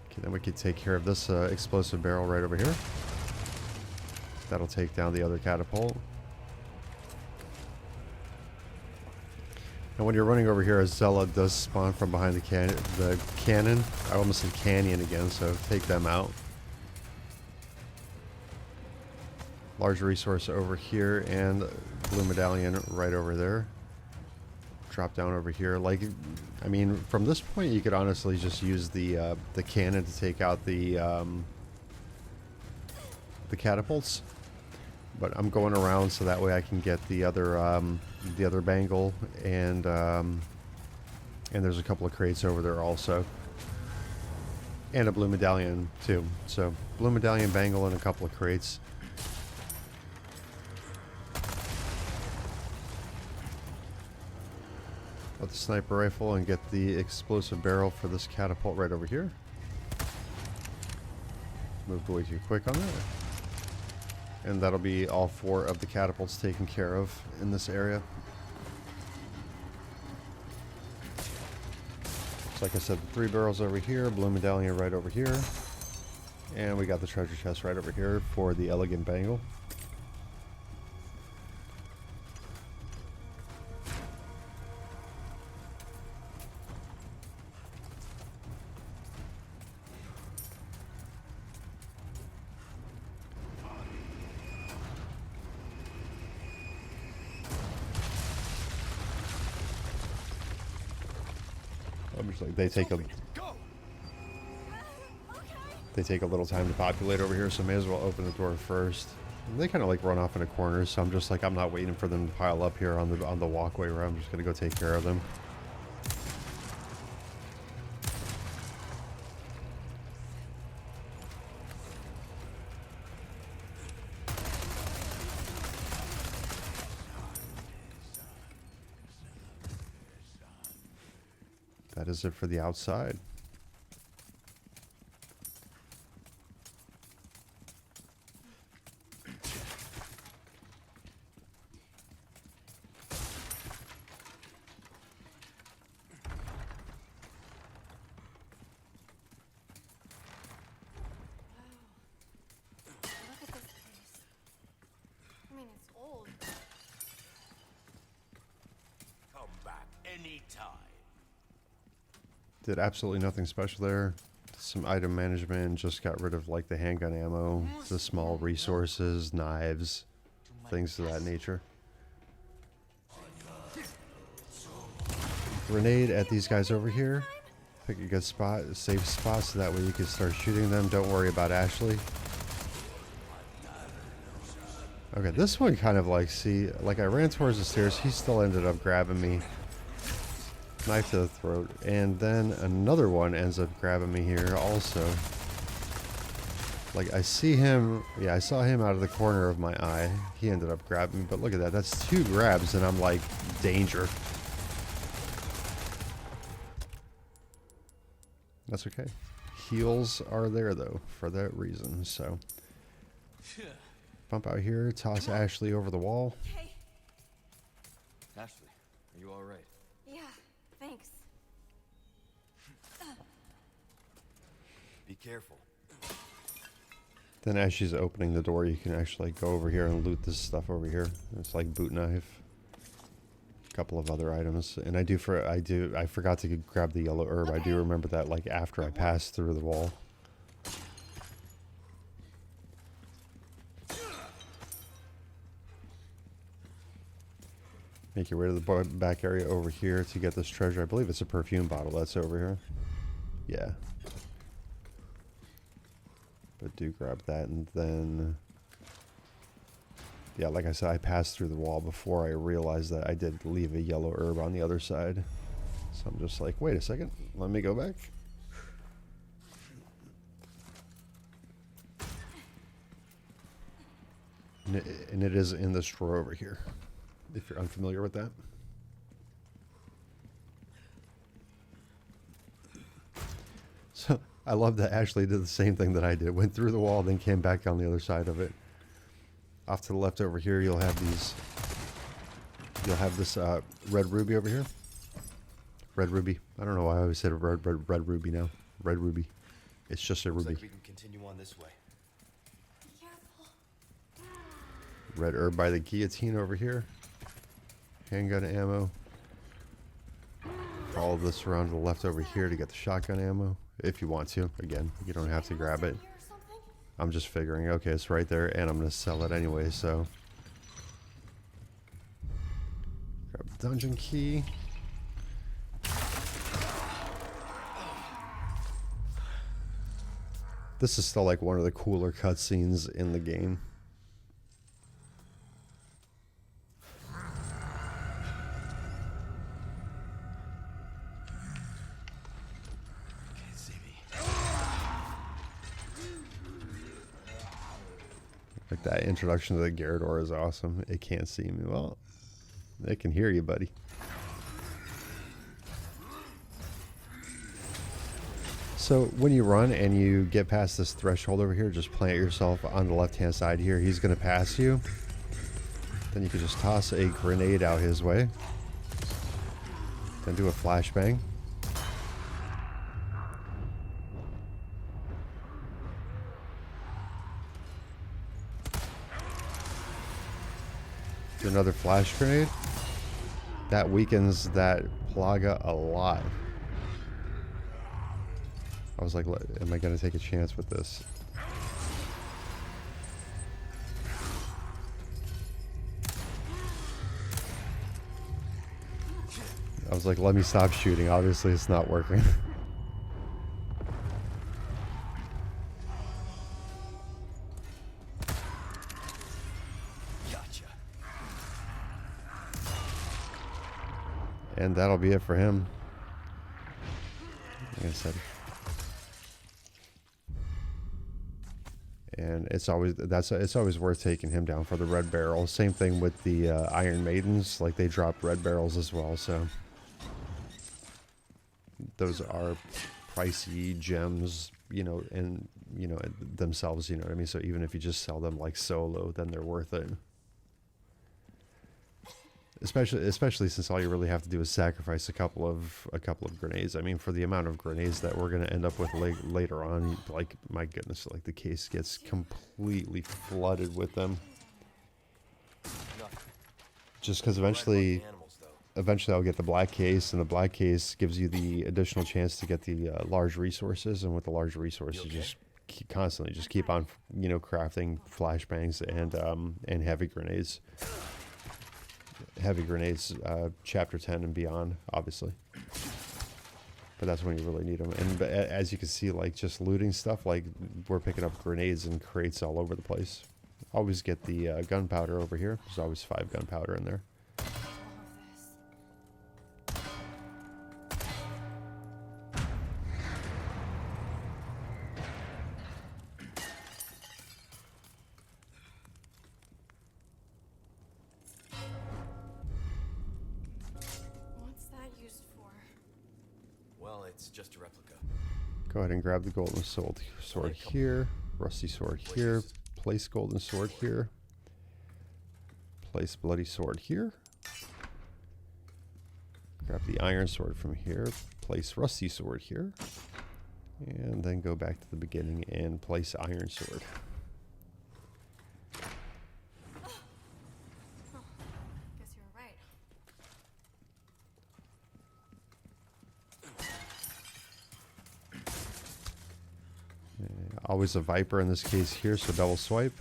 Okay, then we can take care of this explosive barrel right over here. That'll take down the other catapult. And when you're running over here, a Zella does spawn from behind the cannon. I almost said canyon again, so take them out. Large resource over here, and blue medallion right over there. Drop down over here. Like, I mean, from this point, you could honestly just use the cannon to take out the catapults. But I'm going around so that way I can get the other bangle, and there's a couple of crates over there also, and a blue medallion too. So blue medallion, bangle, and a couple of crates. With the sniper rifle and get the explosive barrel for this catapult right over here. Moved way too quick on that. And that'll be all 4 of the catapults taken care of in this area. So like I said, the 3 barrels over here, blue medallion right over here. And we got the treasure chest right over here for the elegant bangle. Like they take a little time to populate over here, so may as well open the door first. And they kind of like run off in a corner, so I'm just like, I'm not waiting for them to pile up here on the walkway where I'm just gonna go take care of them. That is it for the outside. Look at this place. I mean, it's old. Come back anytime. Did absolutely nothing special there. Some item management, just got rid of like the handgun ammo, the small resources, knives, things of that nature. Grenade at these guys over here. Pick a good spot, a safe spot, so that way you can start shooting them. Don't worry about Ashley. Okay, this one kind of like, see, like I ran towards the stairs, he still ended up grabbing me. Knife to the throat, and then another one ends up grabbing me here also. Like I see him, yeah, I saw him out of the corner of my eye. He ended up grabbing me, but look at that, that's 2 grabs and I'm like, danger. That's okay. Heals are there though, for that reason, so. Bump out here, toss Ashley over the wall. Okay. Ashley, are you alright? Yeah, thanks. Be careful. Then as she's opening the door, you can actually go over here and loot this stuff over here. It's like boot knife. couple of other items, and I forgot to grab the yellow herb. I do remember that, like, after I passed through the wall. Make your way to the back area over here to get this treasure. I believe it's a perfume bottle that's over here. Yeah. But do grab that, and then... Yeah, like I said, I passed through the wall before I realized that I did leave a yellow herb on the other side. So I'm just like, wait a second, let me go back. And it is in this drawer over here, if you're unfamiliar with that. So I love that Ashley did the same thing that I did. Went through the wall, then came back on the other side of it. Off to the left over here, you'll have these. You'll have this red ruby over here. Red ruby. I don't know why I always said red ruby now. Red ruby. It's just a ruby. Looks like we can continue on this way. Be careful. Red herb by the guillotine over here. Handgun ammo. Follow this around to the left over here to get the shotgun ammo. If you want to. Again, you don't have to grab it. I'm just figuring, okay, it's right there, and I'm going to sell it anyway, so. Grab the dungeon key. This is still like one of the cooler cutscenes in the game. Like that introduction to the Garrador is awesome. It can't see me. Well, it can hear you, buddy. So when you run and you get past this threshold over here, just plant yourself on the left-hand side here. He's going to pass you. Then you can just toss a grenade out his way. Then do a flashbang. Do another flash grenade. That weakens that plaga a lot. I was like, am I going to take a chance with this? I was like, let me stop shooting. Obviously, it's not working. And that'll be it for him. Like I said. And it's always worth taking him down for the red barrel. Same thing with the Iron Maidens. Like, they drop red barrels as well. So those are pricey gems, you know, and you know themselves. You know what I mean. So even if you just sell them like solo, then they're worth it. Especially since all you really have to do is sacrifice a couple of grenades. I mean, for the amount of grenades that we're gonna end up with later on, like, my goodness, like, the case gets completely flooded with them. Just because eventually I'll get the black case, and the black case gives you the additional chance to get the large resources, and with the large resources, you just constantly keep on, you know, crafting flashbangs and heavy grenades. Heavy grenades, chapter 10 and beyond, obviously. But that's when you really need them. And as you can see, like, just looting stuff, like, we're picking up grenades and crates all over the place. Always get the gunpowder over here. There's always 5 gunpowder in there. It's just a replica. Go ahead and grab the golden sword here, rusty sword here, place golden sword here, place bloody sword here, grab the iron sword from here, place rusty sword here, and then go back to the beginning and place iron sword. Guess you were right. Always a Viper in this case here, so double swipe.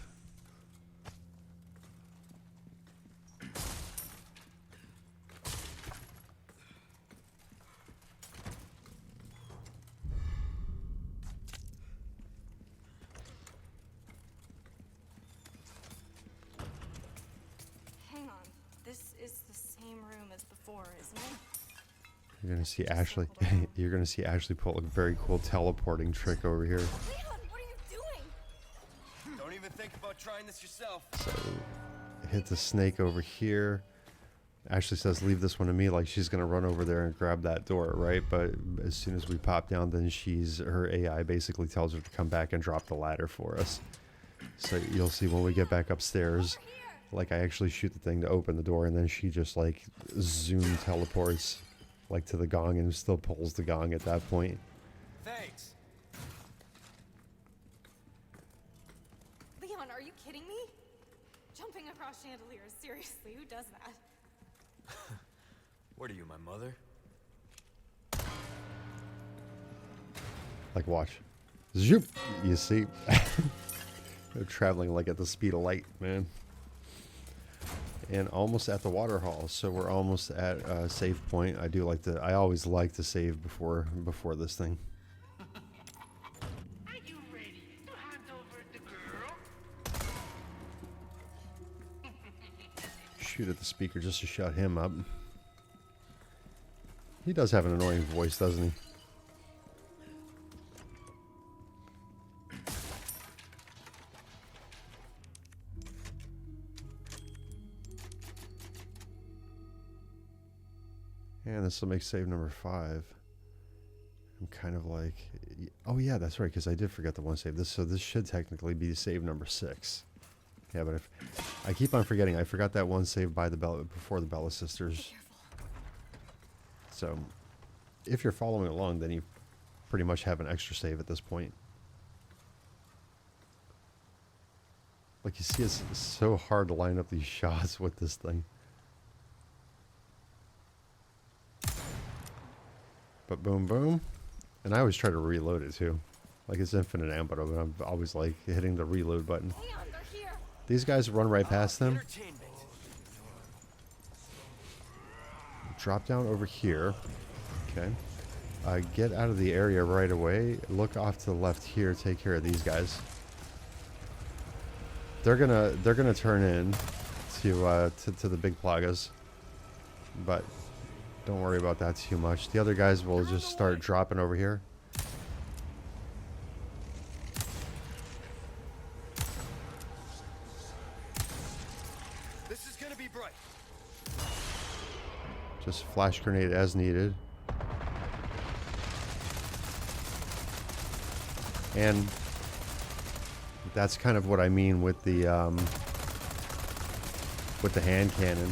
Hang on. This is the same room as before, isn't it? You're gonna see Ashley. You're gonna see Ashley pull a very cool teleporting trick over here. Leon, what are you doing? Don't even think about trying this yourself. So hit the snake over here. Ashley says, "Leave this one to me." Like she's gonna run over there and grab that door, right? But as soon as we pop down, then her AI basically tells her to come back and drop the ladder for us. So you'll see when we get back upstairs, like I actually shoot the thing to open the door, and then she just like zoom teleports. Like to the gong, and still pulls the gong at that point. Thanks. Leon, are you kidding me? Jumping across chandeliers, seriously, who does that? What are you, my mother? Like watch. Zoop! You see? They're traveling like at the speed of light, man. And almost at the water hall, so we're almost at a save point. I always like to save before this thing. Are you ready to hand over the girl? Shoot at the speaker just to shut him up. He does have an annoying voice, doesn't he? And this will make save number 5. I'm kind of like, oh yeah, that's right, because I did forget the one save. So this should technically be save number 6. Yeah, but if I keep on forgetting, I forgot that one save by the before the Bella sisters. So if you're following along, then you pretty much have an extra save at this point. Like you see, it's so hard to line up these shots with this thing. But boom, boom. And I always try to reload it too. Like it's infinite ammo, but I'm always like hitting the reload button. Leon, they're here. These guys run right past them. Entertainment. Drop down over here. Okay. Get out of the area right away. Look off to the left here. Take care of these guys. They're gonna turn in to the big plagas. But don't worry about that too much. The other guys will just start dropping over here. This is gonna be bright. Just flash grenade as needed. And that's kind of what I mean with the hand cannon.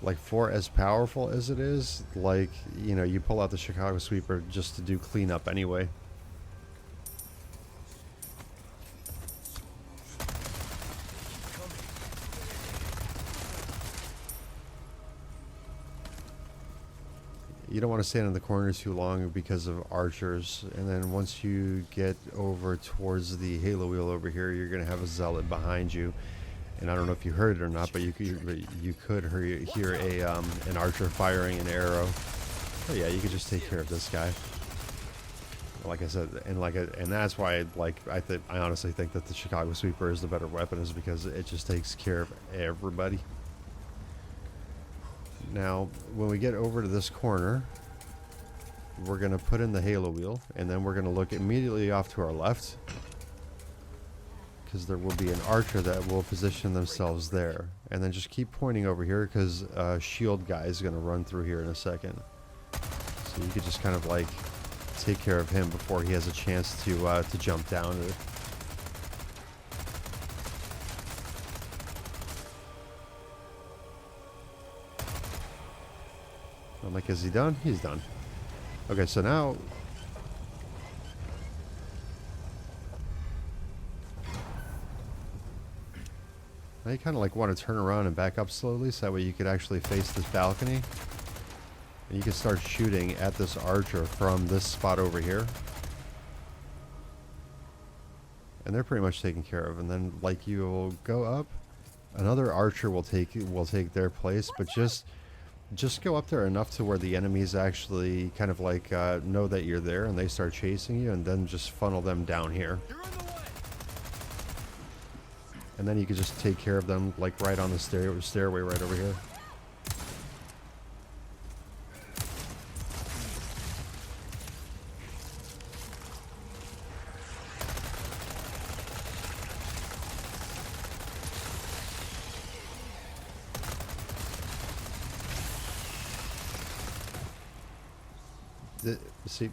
Like for as powerful as it is, like, you know, you pull out the Chicago sweeper just to do cleanup anyway. You don't want to stand in the corner too long because of archers, and then once you get over towards the halo wheel over here, you're going to have a zealot behind you. And I don't know if you heard it or not, but you could hear a an archer firing an arrow. Oh yeah, you could just take care of this guy. Like I said, and that's why I honestly think that the Chicago sweeper is the better weapon, is because it just takes care of everybody. Now, when we get over to this corner, we're gonna put in the halo wheel, and then we're gonna look immediately off to our left, because there will be an archer that will position themselves there. And then just keep pointing over here, because shield guy is going to run through here in a second. So you could just kind of like take care of him before he has a chance to jump down. I'm like, is he done? He's done. Okay, so now Now you kind of like want to turn around and back up slowly so that way you could actually face this balcony. And you can start shooting at this archer from this spot over here. And they're pretty much taken care of. And then like you'll go up, another archer will take their place, but just go up there enough to where the enemies actually kind of like know that you're there and they start chasing you, and then just funnel them down here. And then you can just take care of them like right on the stairway right over here. See,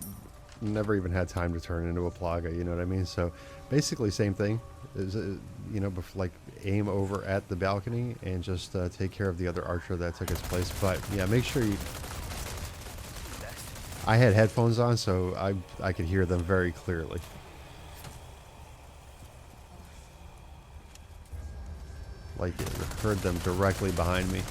never even had time to turn into a plaga, you know what I mean? So basically same thing, is you know, like aim over at the balcony and just take care of the other archer that took its place. But yeah, make sure you, I had headphones on so I could hear them very clearly. Like heard them directly behind me.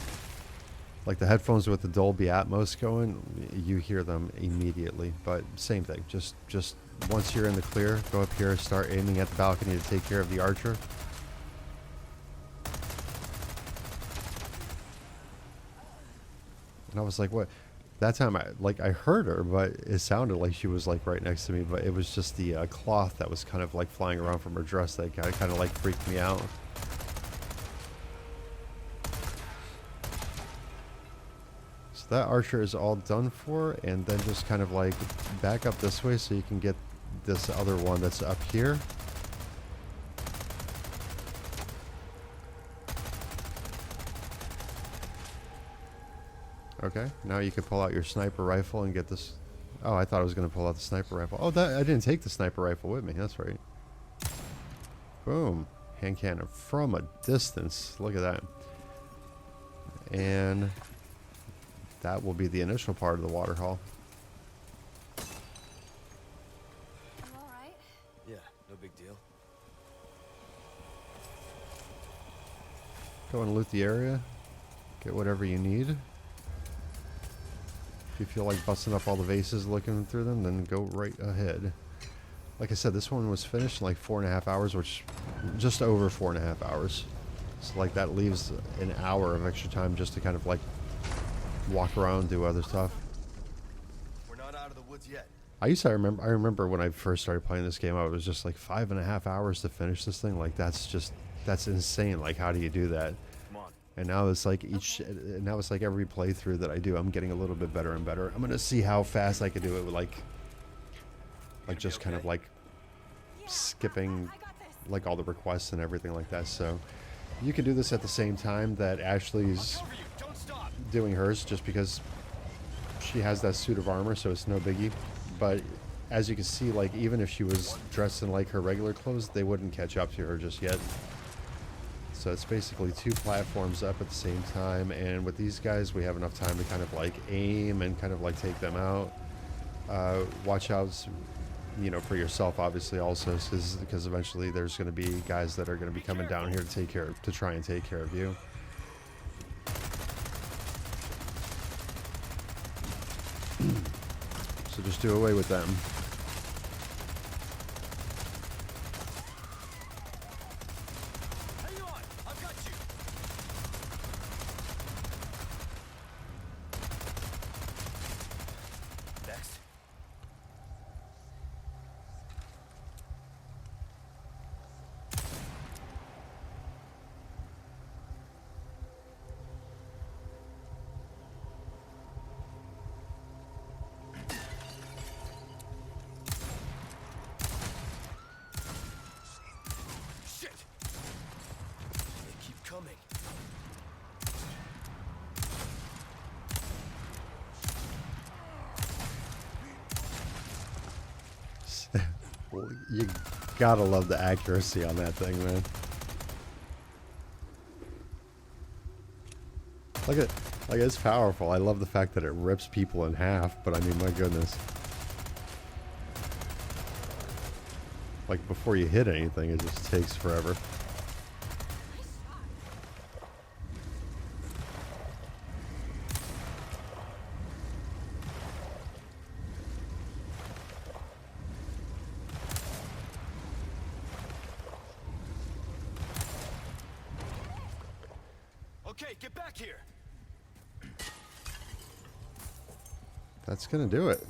Like the headphones with the Dolby Atmos going, you hear them immediately. But same thing. Just once you're in the clear, go up here, start aiming at the balcony to take care of the archer. And I was like, what? That time I heard her, but it sounded like she was like right next to me. But it was just the cloth that was kind of like flying around from her dress that kind of like freaked me out. That archer is all done for, and then just kind of like back up this way so you can get this other one that's up here. Okay, now you can pull out your sniper rifle and get this. Oh, I thought I was going to pull out the sniper rifle. Oh, that I didn't take the sniper rifle with me. That's right. Boom. Hand cannon from a distance. Look at that. And that will be the initial part of the water hall. You alright? Yeah, no big deal. Go and loot the area. Get whatever you need. If you feel like busting up all the vases looking through them, then go right ahead. Like I said, this one was finished in like 4.5 hours, which just over 4.5 hours. So like that leaves an hour of extra time just to kind of like walk around and do other stuff. We're not out of the woods yet. I remember when I first started playing this game, I was just like 5.5 hours to finish this thing. Like that's insane. Like how do you do that? Come on. And now it's like every playthrough that I do, I'm getting a little bit better and better. I'm gonna see how fast I can do it with like just kind of like skipping like all the requests and everything like that. So you can do this at the same time that Ashley's doing hers, just because she has that suit of armor, so it's no biggie. But as you can see, like even if she was dressed in like her regular clothes, they wouldn't catch up to her just yet. So it's basically 2 platforms up at the same time, and with these guys we have enough time to kind of like aim and kind of like take them out. Watch out, you know, for yourself obviously also, because eventually there's going to be guys that are going to be coming down here to try and take care of you. So just do away with them. Hang on, I've got you. Next. Shit! They keep coming. Well, you gotta love the accuracy on that thing, man. Like it's powerful. I love the fact that it rips people in half, but I mean, my goodness. Like before you hit anything, it just takes forever. Okay, get back here. That's gonna do it.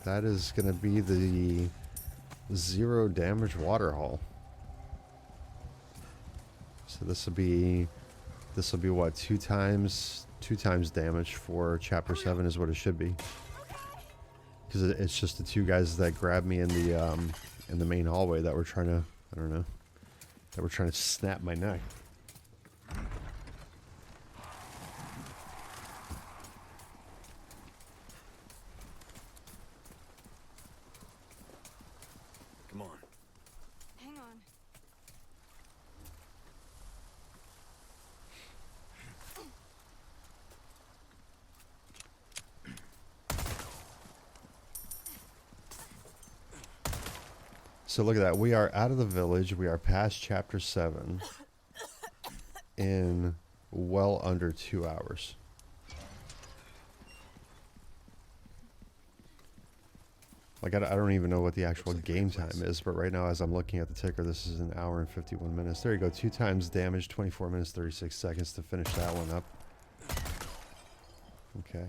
That is gonna be the 0 damage water haul. So this will be what, two times damage for chapter 7 is what it should be. Because it's just the two guys that grabbed me in the main hallway that were trying to, I don't know, that were trying to snap my neck. Come on. Hang on. So look at that. We are out of the village. We are past chapter 7 in well under 2 hours. Like, I don't even know what the actual game time is, but right now as I'm looking at the ticker, this is an hour and 51 minutes. There you go. 2 times damage, 24 minutes, 36 seconds to finish that one up. Okay.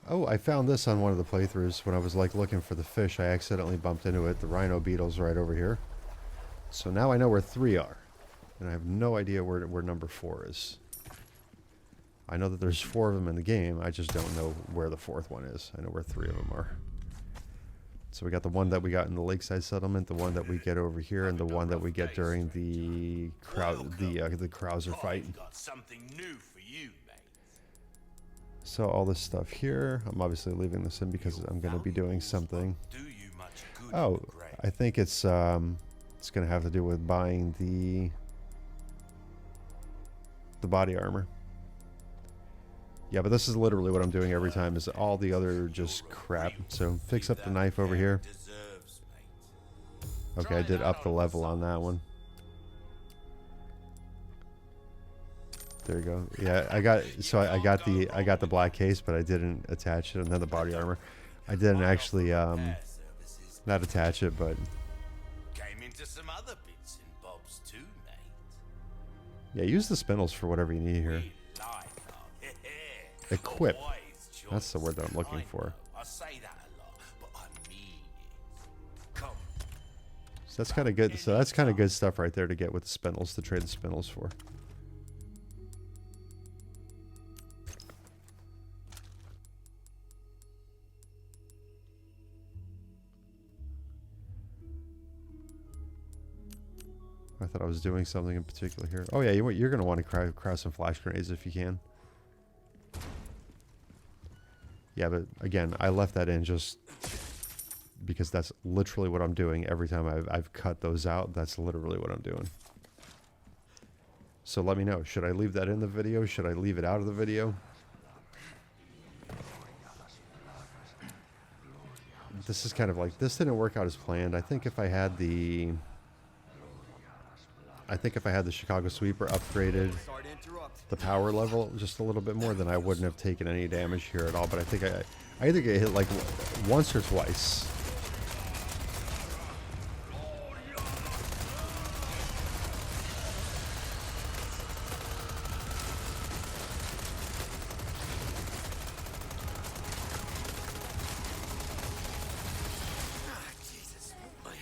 Oh, I found this on one of the playthroughs. When I was like looking for the fish, I accidentally bumped into it. The rhino beetle's right over here. So now I know where 3 are. And I have no idea where number 4 is. I know that there's 4 of them in the game. I just don't know where the 4th one is. I know where 3 of them are. So we got the one that we got in the Lakeside settlement, the one that we get over here, and the one that we get during the Krauser fight. I've got something new for you, mate. So all this stuff here, I'm obviously leaving this in because I'm going to be doing something. Do you much good Oh, in the grave? I think it's going to have to do with buying the body armor. Yeah, but this is literally what I'm doing every time, is all the other just crap. So fix up the knife over here. Deserves, mate. Okay, I did up the level on that one. There you go. Yeah, I got the black case, but I didn't attach it, and then the body armor. I didn't actually not attach it, but Came into some other bits and bobs too, mate. yeah, use the spindles for whatever you need here. We like our Equip. wise That's the word that I'm looking choices. for. I say that a lot, but I mean it. Come. So that's kind of good. So that's kind of good stuff right there to get with the spindles, to trade the spindles for. I thought I was doing something in particular here. Oh yeah, you're going to want to craft some flash grenades if you can. Yeah, but again, I left that in just because that's literally what I'm doing every time I've cut those out. That's literally what I'm doing. So let me know. Should I leave that in the video? Should I leave it out of the video? This is kind of like, this didn't work out as planned. I think if I had the Chicago Sweeper upgraded Sorry to interrupt. the power level just a little bit more, then I wouldn't have taken any damage here at all. But I think I either get hit like once or twice. Jesus, my head.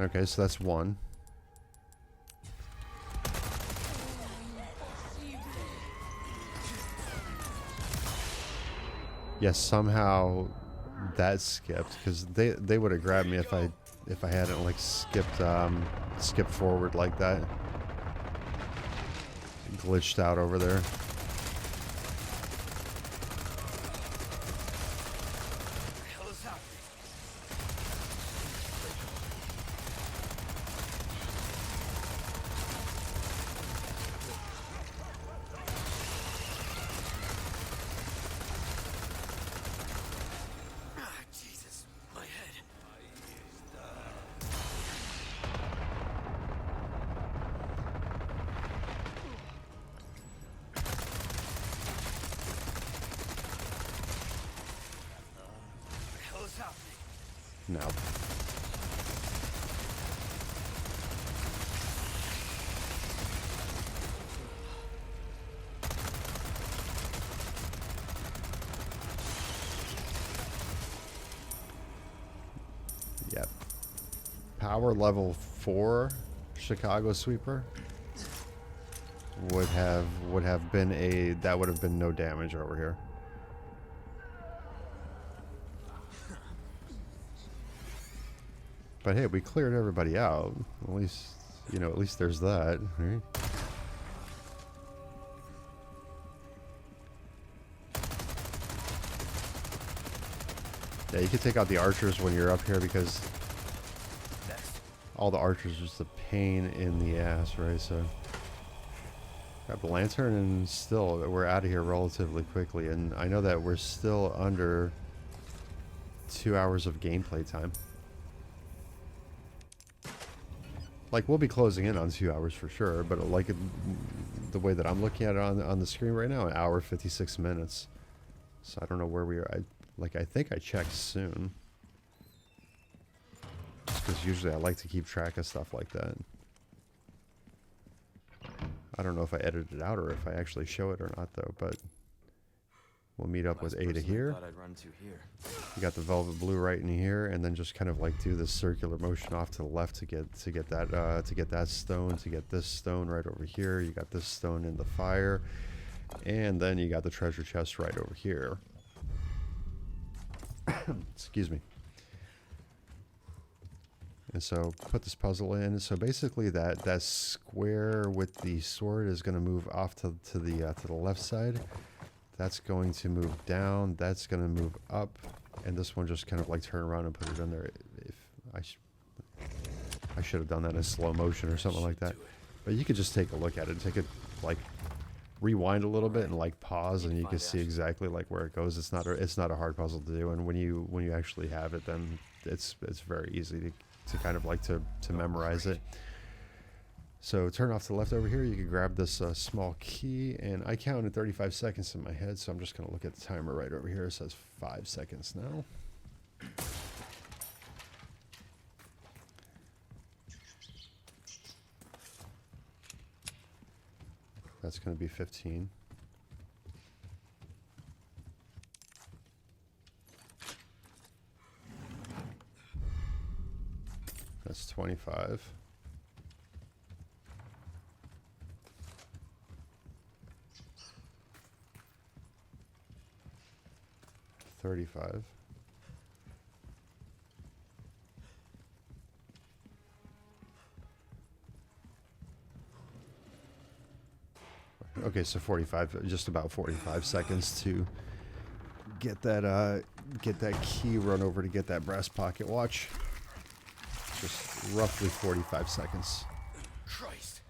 Okay, so that's one. Yes, somehow that skipped, because they would have grabbed me if I hadn't like skipped forward like that. Glitched out over there. Hell is happening? Jesus, my head. What the hell is happening? No. our level 4 Chicago sweeper would have been no damage over here. But hey, we cleared everybody out. At least, you know, at least there's that, right? Yeah, you can take out the archers when you're up here because all the archers are just a pain in the ass, right? So grab the lantern and still we're out of here relatively quickly. And I know that we're still under 2 hours of gameplay time. Like, we'll be closing in on 2 hours for sure, but like the way that I'm looking at it on the screen right now, 1 hour 56 minutes. So I don't know where we are. I think I checked soon. Just because usually I like to keep track of stuff like that. I don't know if I edited it out or if I actually show it or not though, but we'll meet up with Ada here. You got the velvet blue right in here, and then just kind of like do this circular motion off to the left to get that stone, to get this stone right over here. You got this stone in the fire, and then you got the treasure chest right over here. Excuse me. And so put this puzzle in. So basically that square with the sword is going to move off to the left side. That's going to move down. That's going to move up, and this one just kind of like turn around and put it in there. If I should have done that in slow motion or something like that. But you could just take a look at it. Take it like rewind a little bit and like pause, and you can see exactly like where it goes. It's not a hard puzzle to do, and when you actually have it, then it's very easy to kind of like to memorize it. So turn off to the left over here. You can grab this small key, and I counted 35 seconds in my head, so I'm just going to look at the timer right over here. It says 5 seconds now. That's going to be 15. That's 25. $35. Okay, so 45, just about 45 seconds to get that key, run over to get that brass pocket watch. Just roughly 45 seconds. Christ.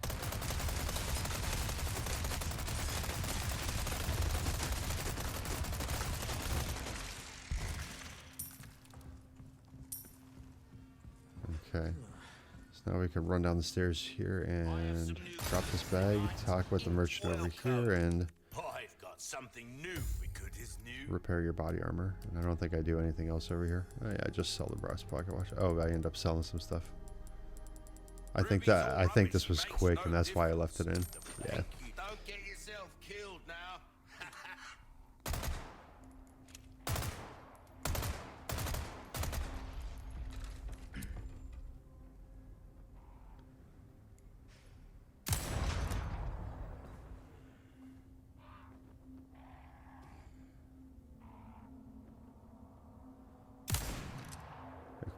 Okay, so now we can run down the stairs here and drop this bag, talk with the merchant over here, and I've got something new for good as new. repair your body armor. And I don't think I do anything else over here. Oh yeah, I just sell the brass pocket watch. Oh, I end up selling some stuff. I think this was quick, and that's why I left it in. Yeah. Don't get yourself killed now.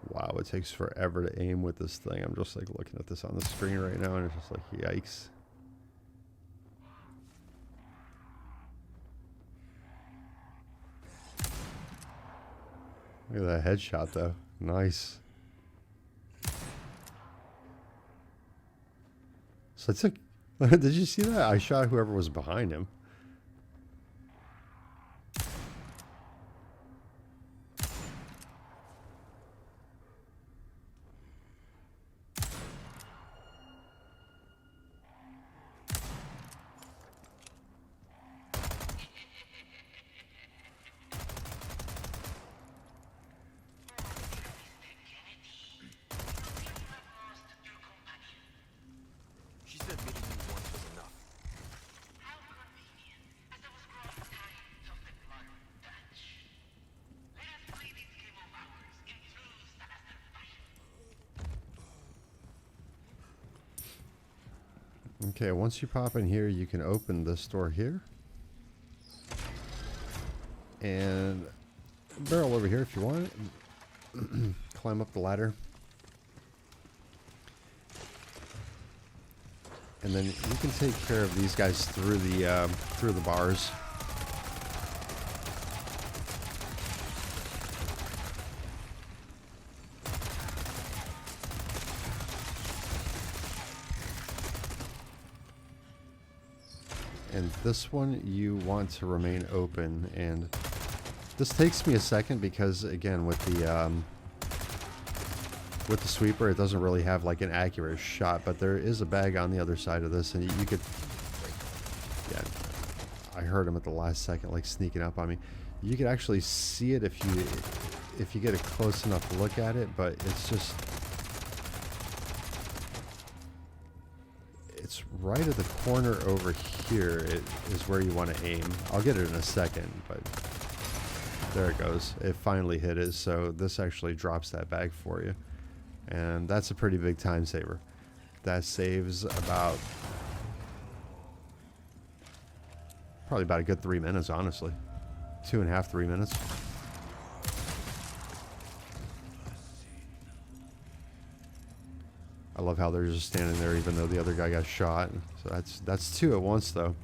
Wow, it takes forever to aim with this thing. I'm just like looking at this on the screen right now, and it's just like, yikes. Look at that headshot though. Nice. So I took, did you see that? I shot whoever was behind him. She said meeting you once was enough. Okay, once you pop in here, you can open this door here. And barrel over here if you want. Climb up the ladder. And then you can take care of these guys through the bars. And this one you want to remain open, and this takes me a second because again with the sweeper it doesn't really have like an accurate shot, but there is a bag on the other side of this, and you could, yeah, I heard him at the last second like sneaking up on me. You could actually see it if you get a close enough look at it, but it's just, it's right at the corner over here. It is where you want to aim. I'll get it in a second, but there it goes. It finally hit it, so this actually drops that bag for you. And that's a pretty big time saver. That saves about, probably about a good 3 minutes, honestly. 2.5, 3 minutes. I love how they're just standing there even though the other guy got shot. So that's 2 at once though.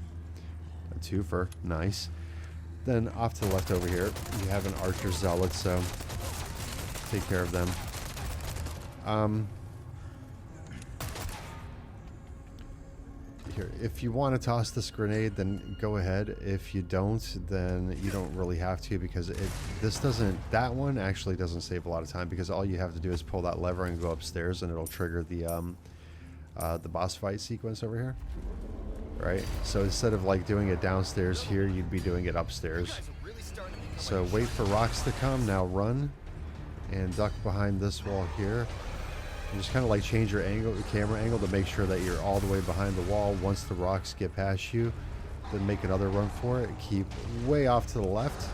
A 2-fer, nice. Then off to the left over here, you have an archer zealot, so take care of them. Here, if you want to toss this grenade, then go ahead. If you don't, then you don't really have to, because that one actually doesn't save a lot of time, because all you have to do is pull that lever and go upstairs, and it'll trigger the boss fight sequence over here. Right? So instead of like doing it downstairs here, you'd be doing it upstairs. So wait for rocks to come. Now run and duck behind this wall here. And just kind of like change your angle, your camera angle, to make sure that you're all the way behind the wall. Once the rocks get past you, then make another run for it. Keep way off to the left,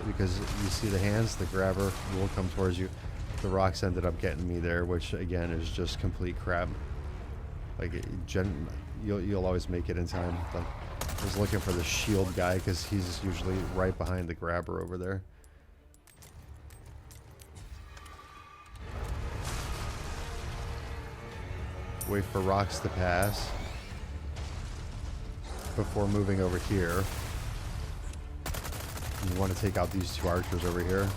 because you see the hands, the grabber will come towards you. The rocks ended up getting me there, which again is just complete crap. Like you'll always make it in time. I was looking for the shield guy because he's usually right behind the grabber over there. Wait for rocks to pass before moving over here. You want to take out these 2 archers over here.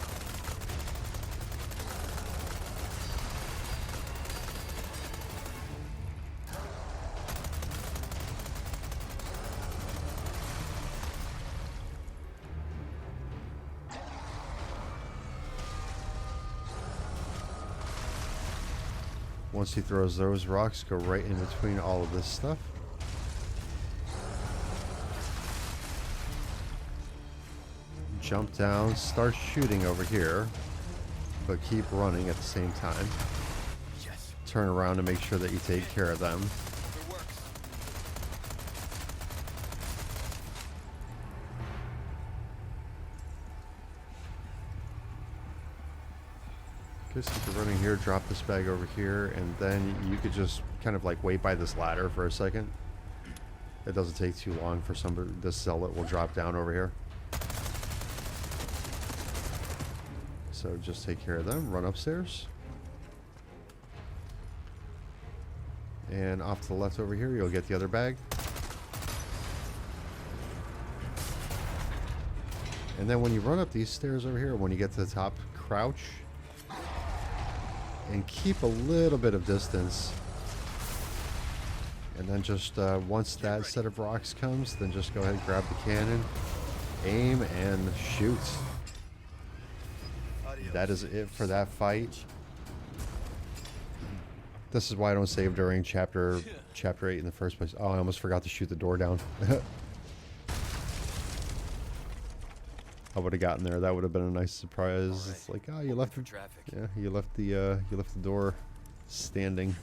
Once he throws those rocks, go right in between all of this stuff. Jump down, start shooting over here, but keep running at the same time. Yes. Turn around to make sure that you take care of them. It works. Okay, so you're running here, drop this bag over here, and then you could just kind of like wait by this ladder for a second. It doesn't take too long for somebody, this zealot will drop down over here. So just take care of them, run upstairs. And off to the left over here, you'll get the other bag. And then when you run up these stairs over here, when you get to the top, crouch. And keep a little bit of distance. And then just once that set of rocks comes, then just go ahead and grab the cannon, aim, and shoot. That is it for that fight. This is why I don't save during chapter 8 in the first place. Oh, I almost forgot to shoot the door down. I would have gotten there. That would have been a nice surprise. Right. It's like, oh, you left traffic. Yeah, you left the door standing.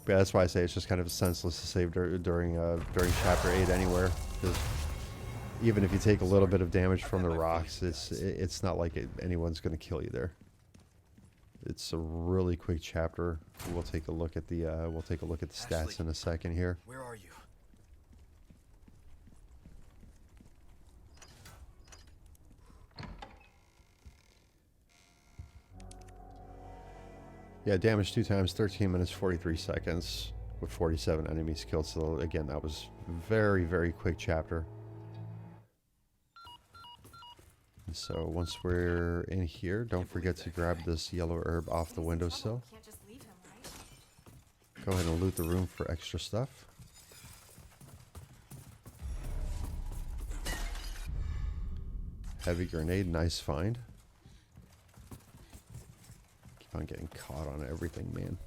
Yeah, that's why I say it's just kind of senseless to save during chapter 8 anywhere. Because even if you take a little bit of damage from the rocks, it's not like anyone's going to kill you there. It's a really quick chapter. We'll take a look at the stats Ashley, in a second here. Where are you? Yeah, damage 2 times, 13 minutes, 43 seconds, with 47 enemies killed. So again, that was very, very quick chapter. And so once we're in here, don't forget to grab this yellow herb off the windowsill. Can't just leave him, right? Go ahead and loot the room for extra stuff. Heavy grenade, nice find. Keep on getting caught on everything, man.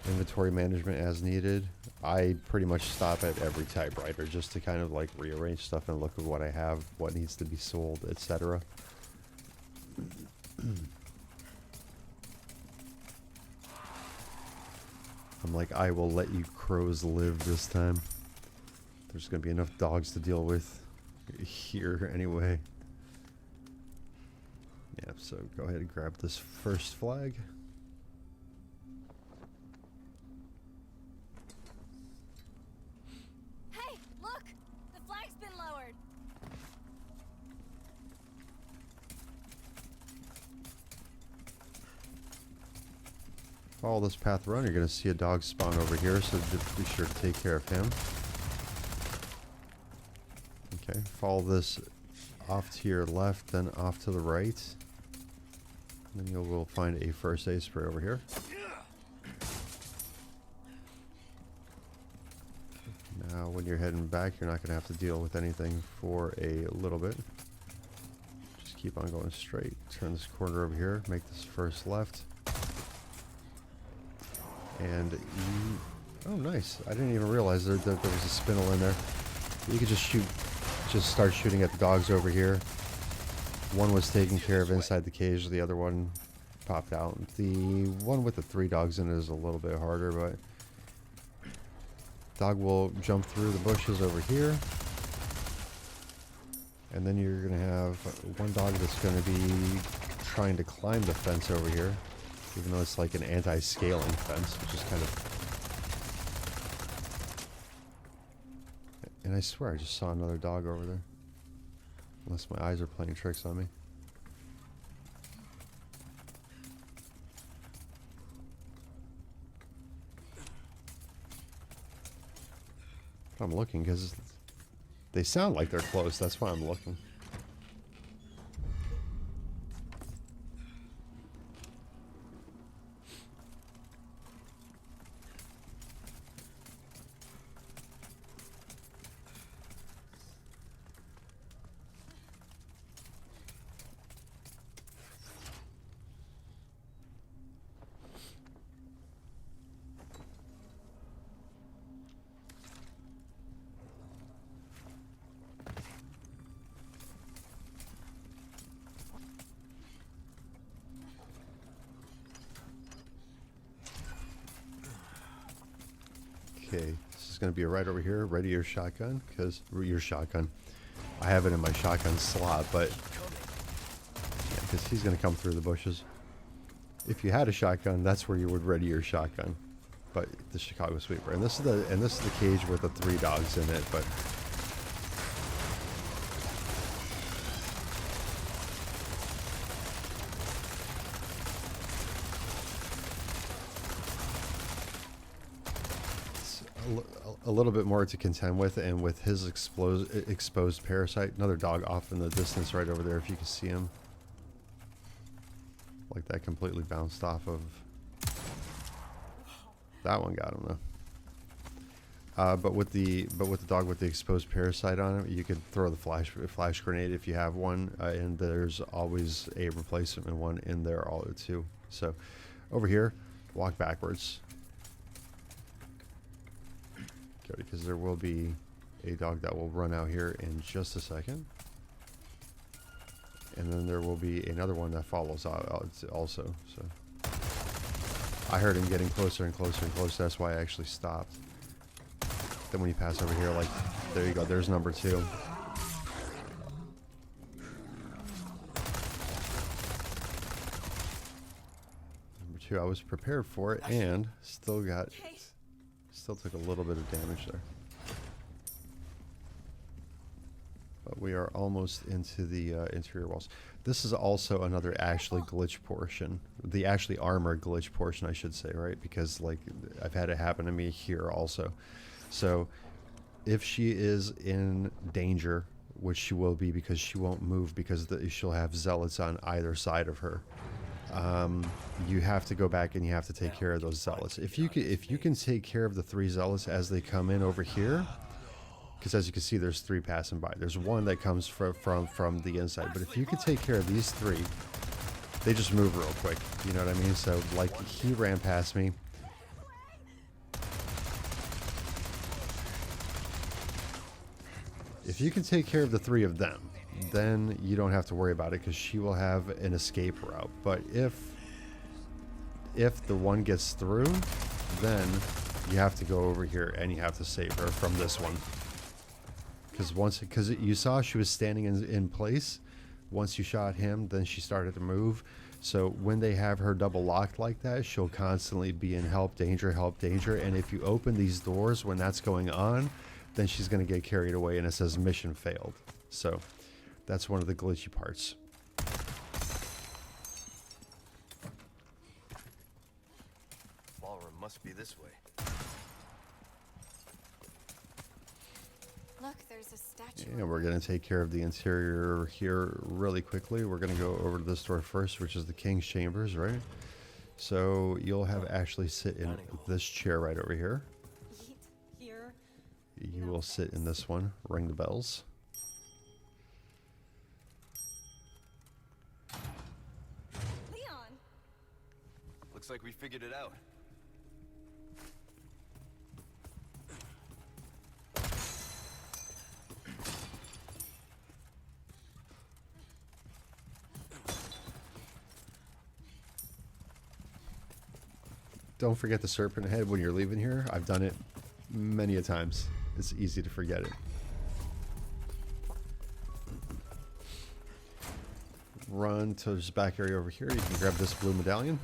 Inventory management as needed. I pretty much stop at every typewriter just to kind of like rearrange stuff and look at what I have, what needs to be sold, etc. I'm like, I will let you crows live this time. There's gonna be enough dogs to deal with here anyway. Yeah, so go ahead and grab this first flag. Hey, look! The flag's been lowered. Follow this path around, you're going to see a dog spawn over here, so just be sure to take care of him. Okay, follow this off to your left, then off to the right. Then you will find a first aid spray over here. Now when you're heading back, you're not going to have to deal with anything for a little bit. Just keep on going straight. Turn this corner over here, make this first left. And you... Oh, nice. I didn't even realize that there was a spindle in there. You could just shoot... Just start shooting at the dogs over here. One was taken care of inside the cage. The other one popped out. The one with the 3 dogs in it is a little bit harder, but... Dog will jump through the bushes over here. And then you're going to have one dog that's going to be trying to climb the fence over here. Even though it's like an anti-scaling fence, which is kind of... And I swear I just saw another dog over there. Unless my eyes are playing tricks on me. But I'm looking because they sound like they're close. That's why I'm looking. Okay, this is going to be right over here. Ready your shotgun, because your shotgun. I have it in my shotgun slot, but yeah, because he's going to come through the bushes. If you had a shotgun, that's where you would ready your shotgun. But the Chicago Sweeper, and this is the cage with the 3 dogs in it, but. A little bit more to contend with, and with his exposed parasite, another dog off in the distance right over there, if you can see him. Like that completely bounced off of... That one got him though. But with the dog with the exposed parasite on it, you could throw the flash grenade if you have one, and there's always a replacement one in there too. So over here, walk backwards. Because there will be a dog that will run out here in just a second. And then there will be another one that follows out also. So I heard him getting closer and closer and closer. That's why I actually stopped. Then when you pass over here, like, there you go. There's number 2. 2. I was prepared for it and still took a little bit of damage there. But we are almost into the interior walls. This is also another Ashley glitch portion. The Ashley armor glitch portion, I should say, right? Because, like, I've had it happen to me here also. So, if she is in danger, which she will be because she won't move because she'll have zealots on either side of her, you have to go back and you have to take care of those zealots. If you can take care of the 3 zealots as they come in over here, because as you can see, there's 3 passing by. There's one that comes from the inside. But if you can take care of these 3, they just move real quick. You know what I mean? So, like, he ran past me. If you can take care of the 3 of them, then you don't have to worry about it because she will have an escape route. But if the one gets through, then you have to go over here and you have to save her from this one. Because you saw she was standing in place. Once you shot him, then she started to move. So when they have her double locked like that, she'll constantly be in help, danger, and if you open these doors when that's going on, then she's going to get carried away and it says mission failed. So that's one of the glitchy parts. Ballroom must be this way. Look, there's a statue. And we're going to take care of the interior here really quickly. We're going to go over to this door first, which is the King's Chambers, right? So you'll have Ashley sit in this chair right over here. Here. You will sit in this one, ring the bells. Leon. Looks like we figured it out. Don't forget the serpent head when you're leaving here. I've done it many a times. It's easy to forget it. Run to this back area over here. You can grab this blue medallion.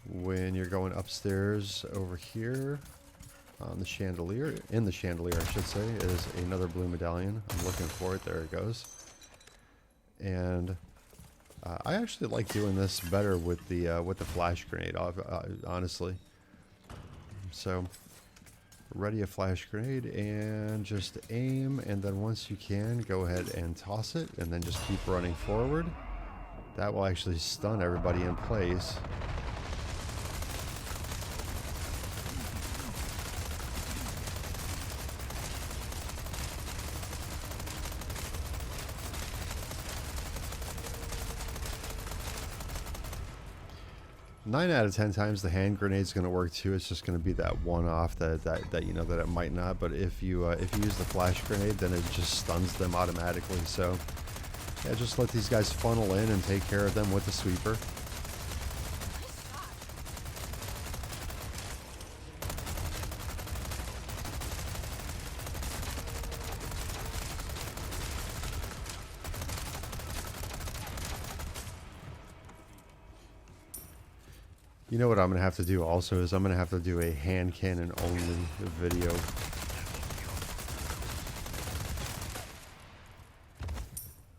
When you're going upstairs over here on the chandelier, in the chandelier I should say, is another blue medallion. I'm looking for it. There it goes. And I actually like doing this better with the flash grenade, honestly. So, ready a flash grenade and just aim, and then once you can, go ahead and toss it, and then just keep running forward. That will actually stun everybody in place. Nine out of 10 times the hand grenade's going to work too. It's just going to be that one off that you know that it might not. But if you use the flash grenade, then it just stuns them automatically. So yeah, just let these guys funnel in and take care of them with the sweeper. You know what I'm going to have to do also is I'm going to have to do a hand cannon only video.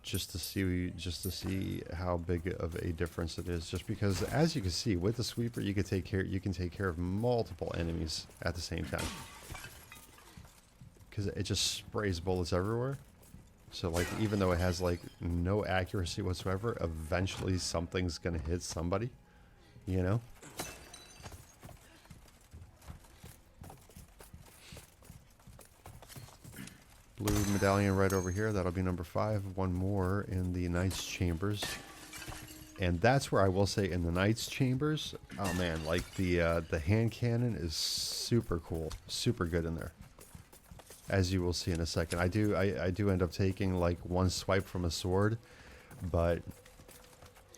Just to see how big of a difference it is. Just because, as you can see, with the sweeper, you can take care of multiple enemies at the same time. Because it just sprays bullets everywhere. So, like, even though it has like no accuracy whatsoever, eventually something's going to hit somebody. You know? Blue medallion right over here. That'll be number 5. One more in the Knight's Chambers. And that's where I will say in the Knight's Chambers, oh man, like the hand cannon is super cool. Super good in there. As you will see in a second. I do end up taking like one swipe from a sword, but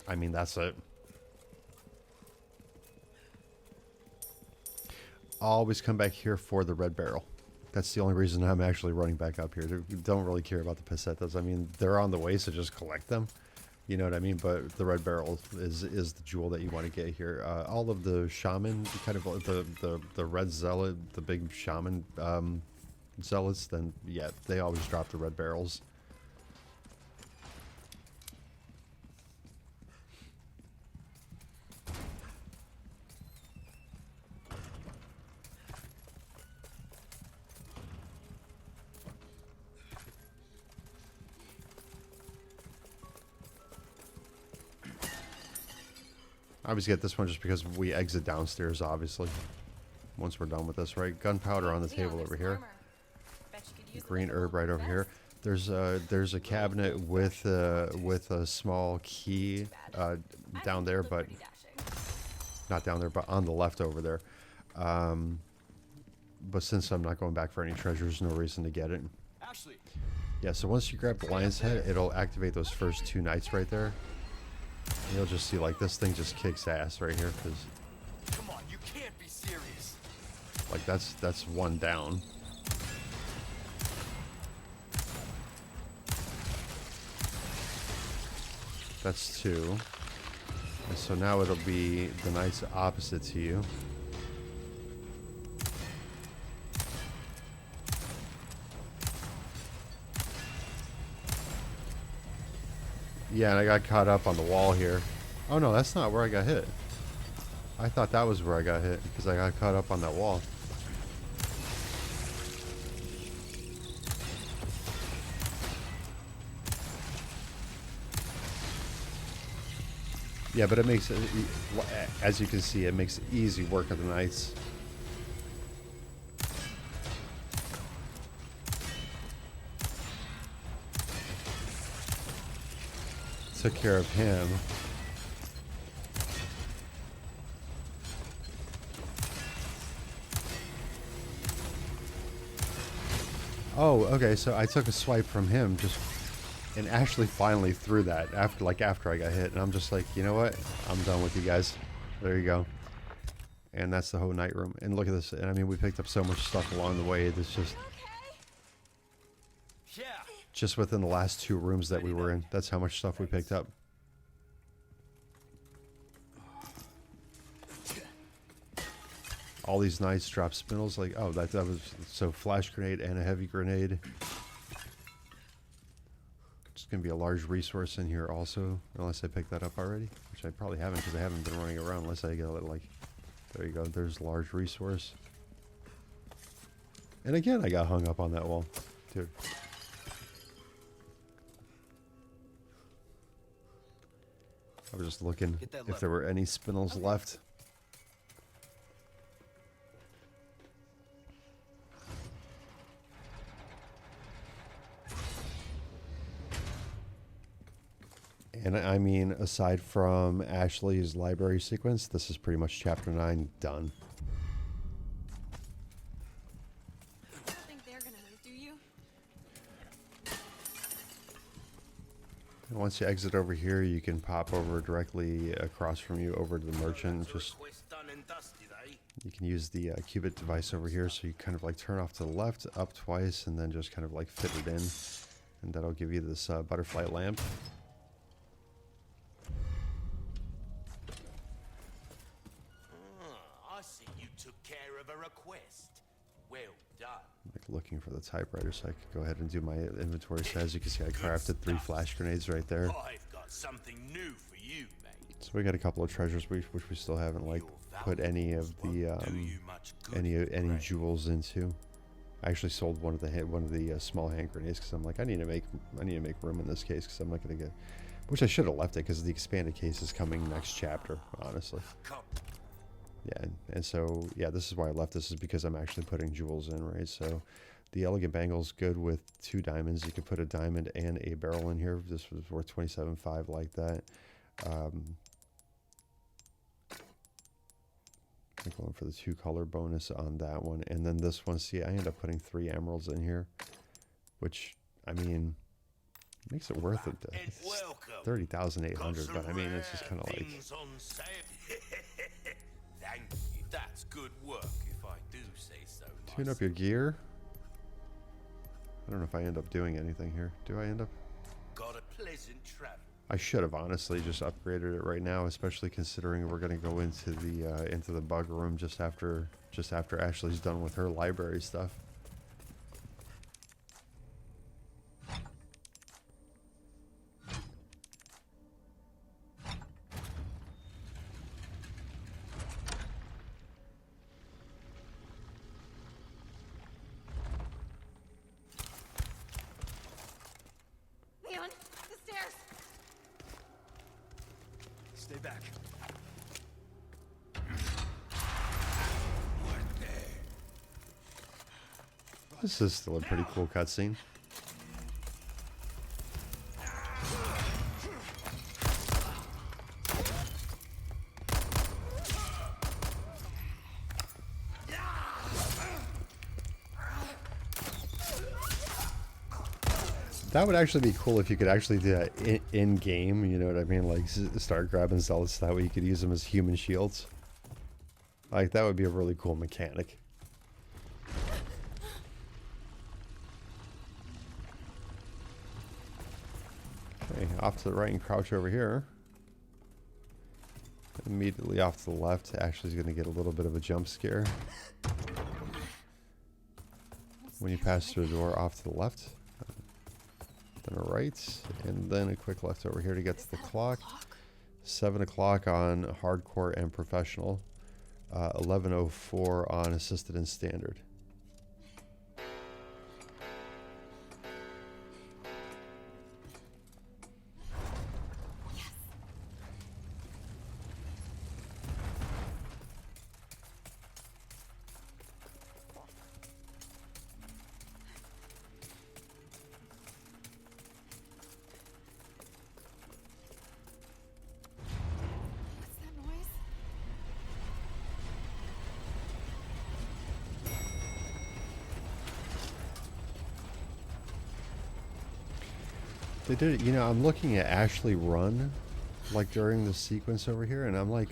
I mean that's it. Always come back here for the red barrel. That's the only reason I'm actually running back up here. Don't really care about the pesetas. I mean, they're on the way, so just collect them. You know what I mean? But the red barrel is the jewel that you want to get here. All of the shaman, kind of the red zealot, the big shaman zealots, then yeah, they always drop the red barrels. I always get this one just because we exit downstairs, obviously. Once we're done with this, right? Gunpowder on the table over here. Green herb right over here. There's a cabinet with a small key down there, but not down there, but on the left over there. But since I'm not going back for any treasures, no reason to get it. Ashley. Yeah, so once you grab the lion's head, it'll activate those first 2 knights right there. And you'll just see like this thing just kicks ass right here, because Come on, you can't be serious. like that's 1 down. That's 2. And so now it'll be the knights opposite to you. Yeah, and I got caught up on the wall here. Oh no, that's not where I got hit. I thought that was where I got hit because I got caught up on that wall. Yeah, but it makes it, as you can see, it makes easy work of the knights. Took care of him. Oh, okay, so I took a swipe from him just and Ashley finally threw that after I got hit, and I'm just like, you know what? I'm done with you guys. There you go. And that's the whole night room. And look at this. And I mean, we picked up so much stuff along the way. It's just within the last 2 rooms that we were in. That's how much stuff we picked up. All these knights drop spindles. Like, oh, that was so flash grenade and a heavy grenade. It's gonna be a large resource in here also, unless I picked that up already, which I probably haven't because I haven't been running around. Unless I get a little, like, there you go. There's large resource. And again, I got hung up on that wall, dude. I was just looking if there were any spindles left. And I mean, aside from Ashley's library sequence, this is pretty much chapter 9 done. I don't think they're gonna move, do you? And once you exit over here, you can pop over directly across from you over to the merchant. Just you can use the qubit device over here, so you kind of like turn off to the left, up twice, and then just kind of like fit it in, and that'll give you this butterfly lamp. Like looking for the typewriter, so I could go ahead and do my inventory. So as you can see, I crafted 3 flash grenades right there. I've got something new for you, mate. So we got a couple of treasures which we still haven't like put any of the any jewels into. I actually sold one of the small hand grenades because I'm like, I need to make room in this case because I'm not gonna get. Which I should have left it because the expanded case is coming next chapter, honestly. Yeah, and so, yeah, this is why I left this, is because I'm actually putting jewels in, right? So the elegant bangle's good with 2 diamonds. You can put a diamond and a barrel in here. This was worth 27.5 like that. I'm going for the 2 color bonus on that one. And then this one, see, I end up putting 3 emeralds in here, which, I mean, makes it worth it. It's 30,800, but I mean, it's just kind of like... Thank you. That's good work, if I do say so. Tune up your gear. I don't know if I end up doing anything here. Do I end up? Got a pleasant travel. I should have honestly just upgraded it right now, especially considering we're going to go into the bug room just after Ashley's done with her library stuff. Leon, the stairs. Stay back. This is still a pretty cool cutscene. That would actually be cool if you could actually do that in game, you know what I mean? Like, start grabbing zealots, that way you could use them as human shields. Like, that would be a really cool mechanic. Okay, off to the right and crouch over here. Immediately off to the left, Ashley's going to get a little bit of a jump scare. When you pass through the door off to the left. Then a right, and then a quick left over here to get to the clock. 7 o'clock on hardcore and professional. 11:04 on assisted and standard. What's that noise? They did it, you know, I'm looking at Ashley run, like during the sequence over here, and I'm like,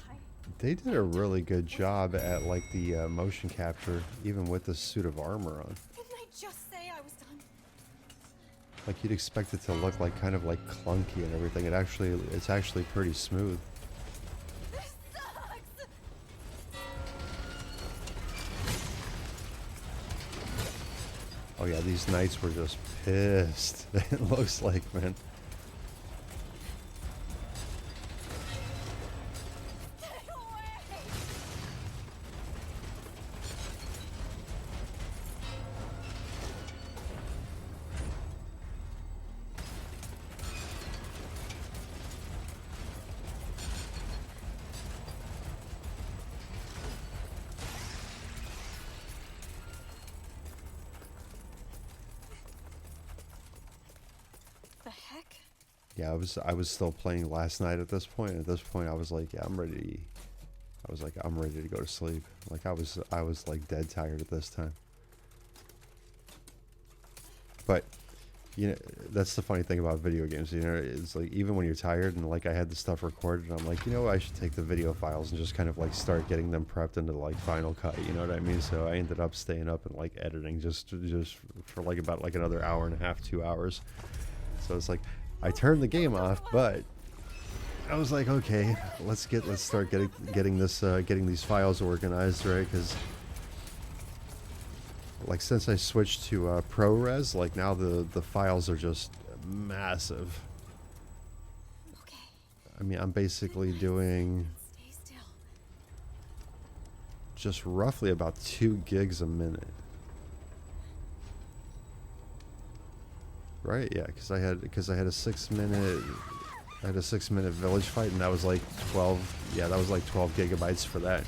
they did a really good job at like the motion capture, even with the suit of armor on. Didn't I just say I was done? Like you'd expect it to look like kind of like clunky and everything. It's actually pretty smooth. This sucks! Oh yeah, these knights were just pissed. It looks like, man. Get away! The heck? Yeah, I was still playing last night at this point. At this point, I was like, yeah, I'm ready. I was like, I'm ready to go to sleep. Like I was like dead tired at this time. But you know, that's the funny thing about video games. You know, it's like even when you're tired and like I had the stuff recorded, I'm like, you know what, I should take the video files and just kind of like start getting them prepped into like Final Cut. You know what I mean? So I ended up staying up and like editing just for like about like another hour and a half, 2 hours. So it's like I turned the game off, but I was like, okay, let's start getting these files organized, right? Because like since I switched to ProRes, like now the files are just massive. Okay. I mean, I'm basically doing Stay still. just roughly about 2 gigs a minute. Right? Yeah, because I had a 6 minute. I had a 6 minute village fight, and that was like 12. Yeah, that was like 12 gigabytes for that.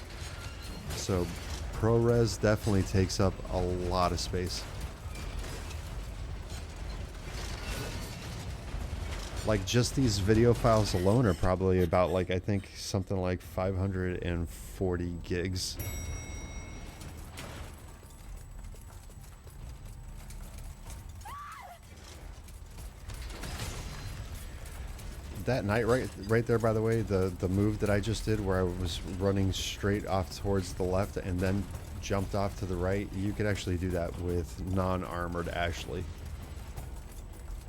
So ProRes definitely takes up a lot of space. Like just these video files alone are probably about like, I think something like 540 gigs. That night right there, by the way, the move that I just did where I was running straight off towards the left and then jumped off to the right, you could actually do that with non-armored Ashley.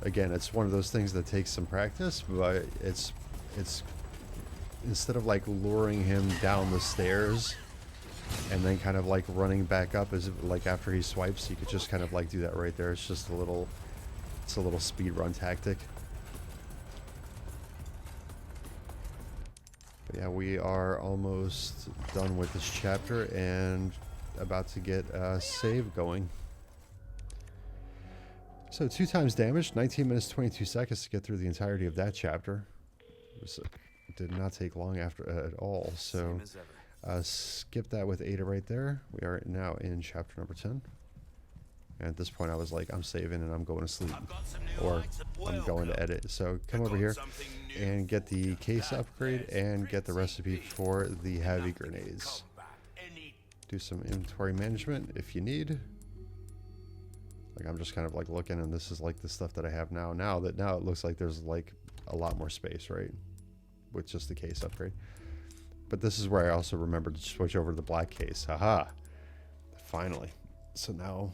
again, it's one of those things that takes some practice, but it's instead of like luring him down the stairs and then kind of like running back up as if, like after he swipes, you could just kind of like do that right there. It's just it's a little speed run tactic. But yeah, we are almost done with this chapter and about to get a save going. So 2 times damage, 19 minutes 22 seconds to get through the entirety of that chapter. It did not take long after at all. So skip that with Ada right there. We are now in chapter number 10. And at this point I was like, I'm saving and I'm going to sleep. Or I'm going to edit. So come over here and get the case upgrade and get the recipe for the heavy grenades. Do some inventory management if you need. Like I'm just kind of like looking, and this is like the stuff that I have now. Now it looks like there's like a lot more space, right? With just the case upgrade. But this is where I also remembered to switch over to the black case. Haha. Finally. So now,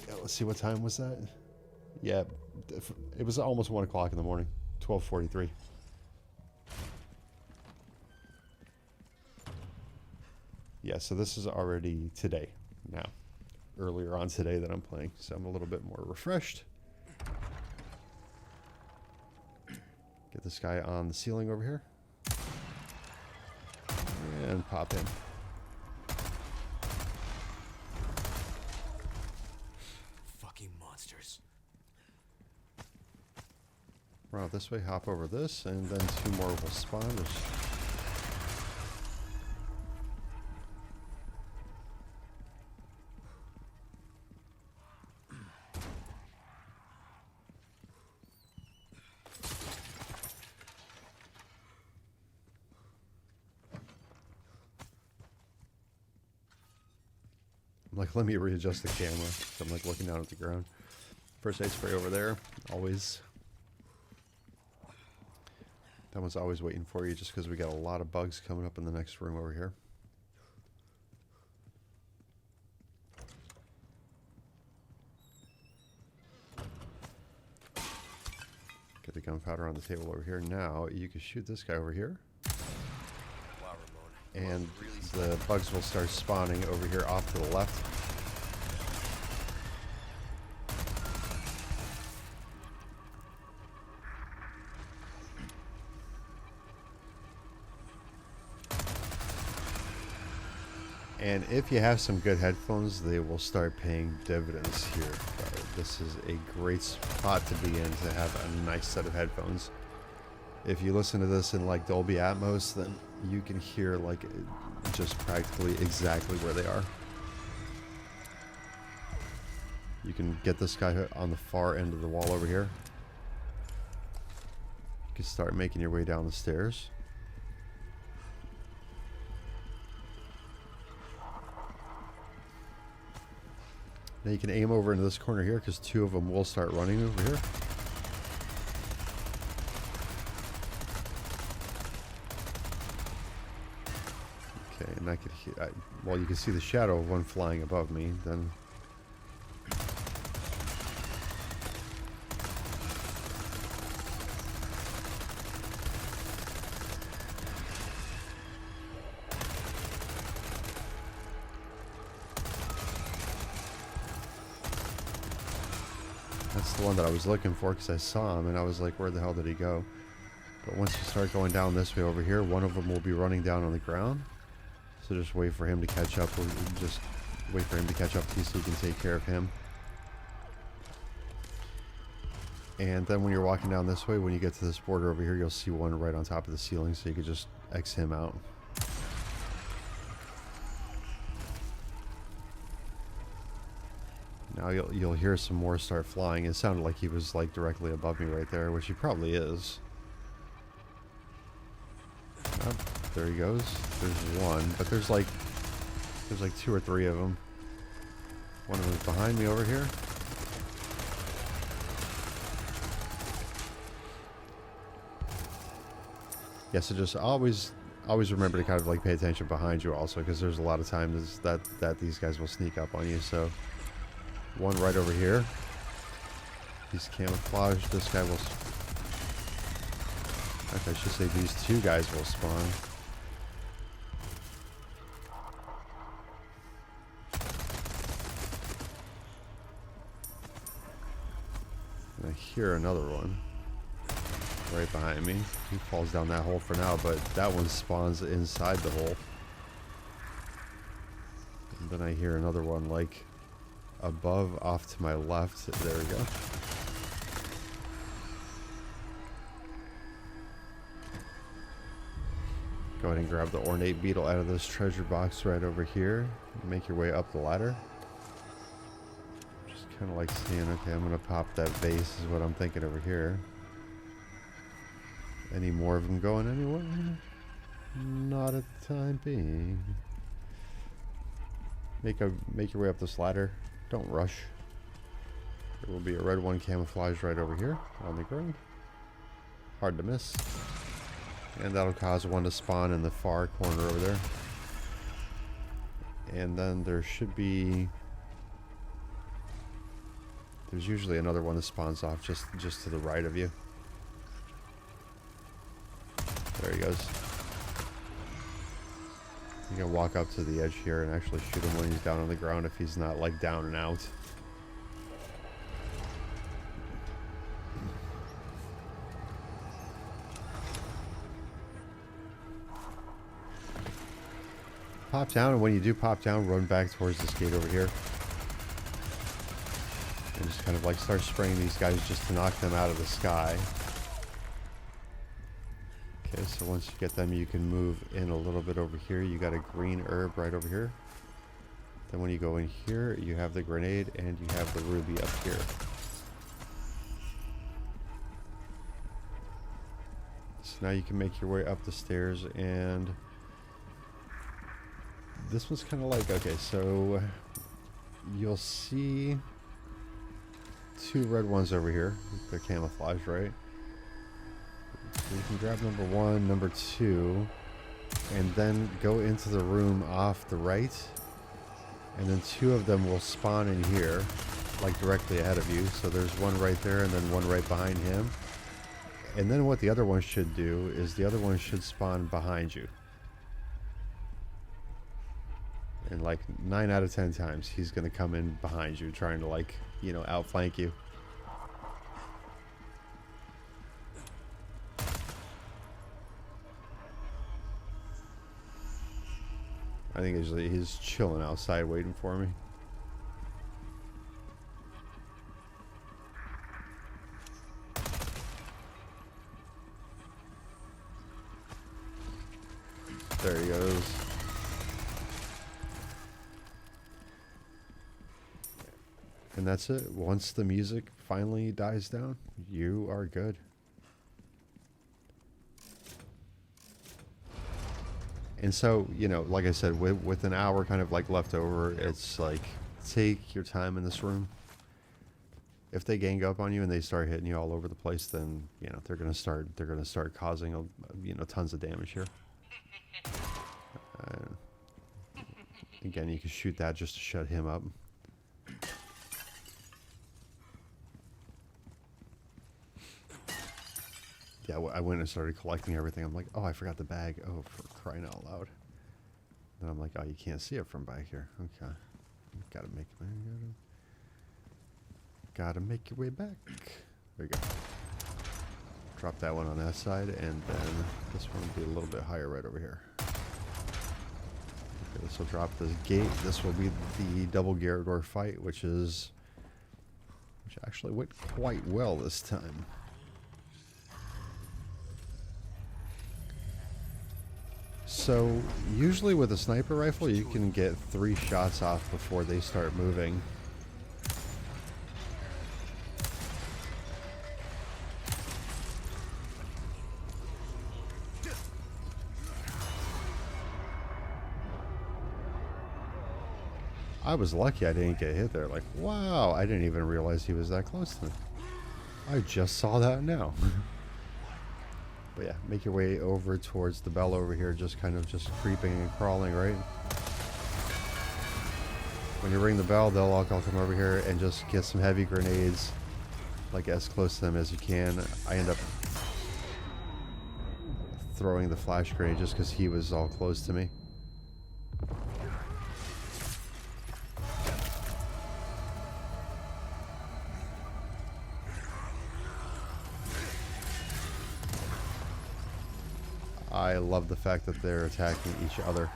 yeah, let's see, what time was that? Yeah, it was almost 1 o'clock in the morning. 12:43. Yeah, so this is already today now. Earlier on today that I'm playing, so I'm a little bit more refreshed. Get this guy on the ceiling over here and pop in. Fucking monsters. Run out this way, hop over this, and then 2 more will spawn. I'm like, let me readjust the camera. So I'm like looking down at the ground. First aid spray over there. Always. That one's always waiting for you just because we got a lot of bugs coming up in the next room over here. Get the gunpowder on the table over here. Now you can shoot this guy over here. And the bugs will start spawning over here off to the left. And if you have some good headphones, they will start paying dividends here. This is a great spot to be in to have a nice set of headphones. If you listen to this in like Dolby Atmos, then you can hear like just practically exactly where they are. You can get this guy on the far end of the wall over here. You can start making your way down the stairs. Now you can aim over into this corner here because 2 of them will start running over here. Okay, and I could hear, well, you can see the shadow of one flying above me. Then that's the one that I was looking for because I saw him and I was like, where the hell did he go? But once you start going down this way over here, one of them will be running down on the ground. So just wait for him to catch up. Just wait for him to catch up to you so you can take care of him. And then when you're walking down this way, when you get to this border over here, you'll see one right on top of the ceiling, so you can just X him out. Now you'll hear some more start flying. It sounded like he was like directly above me right there, which he probably is. Oh, there he goes. There's one, but there's like 2 or 3 of them. One of them's behind me over here. Yeah, so just always remember to kind of like pay attention behind you also, because there's a lot of times that these guys will sneak up on you. So one right over here. He's camouflaged. This guy will... Okay, I should say these two guys will spawn. And I hear another one right behind me. He falls down that hole for now, but that one spawns inside the hole. And then I hear another one like above off to my left. There we go. Go ahead and grab the ornate beetle out of this treasure box right over here. Make your way up the ladder. Just kind of like saying, okay, I'm going to pop that vase is what I'm thinking over here. Any more of them going anywhere? Not at the time being. Make your way up this ladder. Don't rush. There will be a red one camouflaged right over here on the ground. Hard to miss. And that'll cause one to spawn in the far corner over there. And then there should be... There's usually another one that spawns off just to the right of you. There he goes. You can walk up to the edge here and actually shoot him when he's down on the ground if he's not like down and out. Pop down, and when you do pop down, run back towards this gate over here. And just kind of like start spraying these guys just to knock them out of the sky. Okay, so once you get them, you can move in a little bit over here. You got a green herb right over here. Then when you go in here, you have the grenade and you have the ruby up here. So now you can make your way up the stairs, and this one's kind of like, okay, so you'll see two red ones over here. They're camouflaged, right? So you can grab number one, number two, and then go into the room off the right. And then two of them will spawn in here, like directly ahead of you. So there's one right there and then one right behind him. And then what the other one should do is the other one should spawn behind you. And like 9 out of 10 times, he's going to come in behind you, trying to, like, you know, outflank you. I think he's chilling outside waiting for me. There he goes. And that's it. Once the music finally dies down, you are good. And so, you know, like I said, with an hour kind of like left over, it's like, take your time in this room. If they gang up on you and they start hitting you all over the place, then, you know, they're gonna start causing, you know, tons of damage here. Again, you can shoot that just to shut him up. Yeah, I went and started collecting everything. I'm like, oh, I forgot the bag. Oh, for crying out loud. Then I'm like, oh, you can't see it from back here. Okay. Gotta make your way back. There you go. Drop that one on that side, and then this one will be a little bit higher right over here. Okay, this will drop this gate. This will be the double Garrador fight, which actually went quite well this time. So, usually with a sniper rifle, you can get 3 shots off before they start moving. I was lucky I didn't get hit there. Like, wow, I didn't even realize he was that close to me. I just saw that now. But yeah, make your way over towards the bell over here, just kind of just creeping and crawling, right? When you ring the bell, they'll all come over here and just get some heavy grenades like as close to them as you can. I end up throwing the flash grenade just because he was all close to me. I love the fact that they're attacking each other.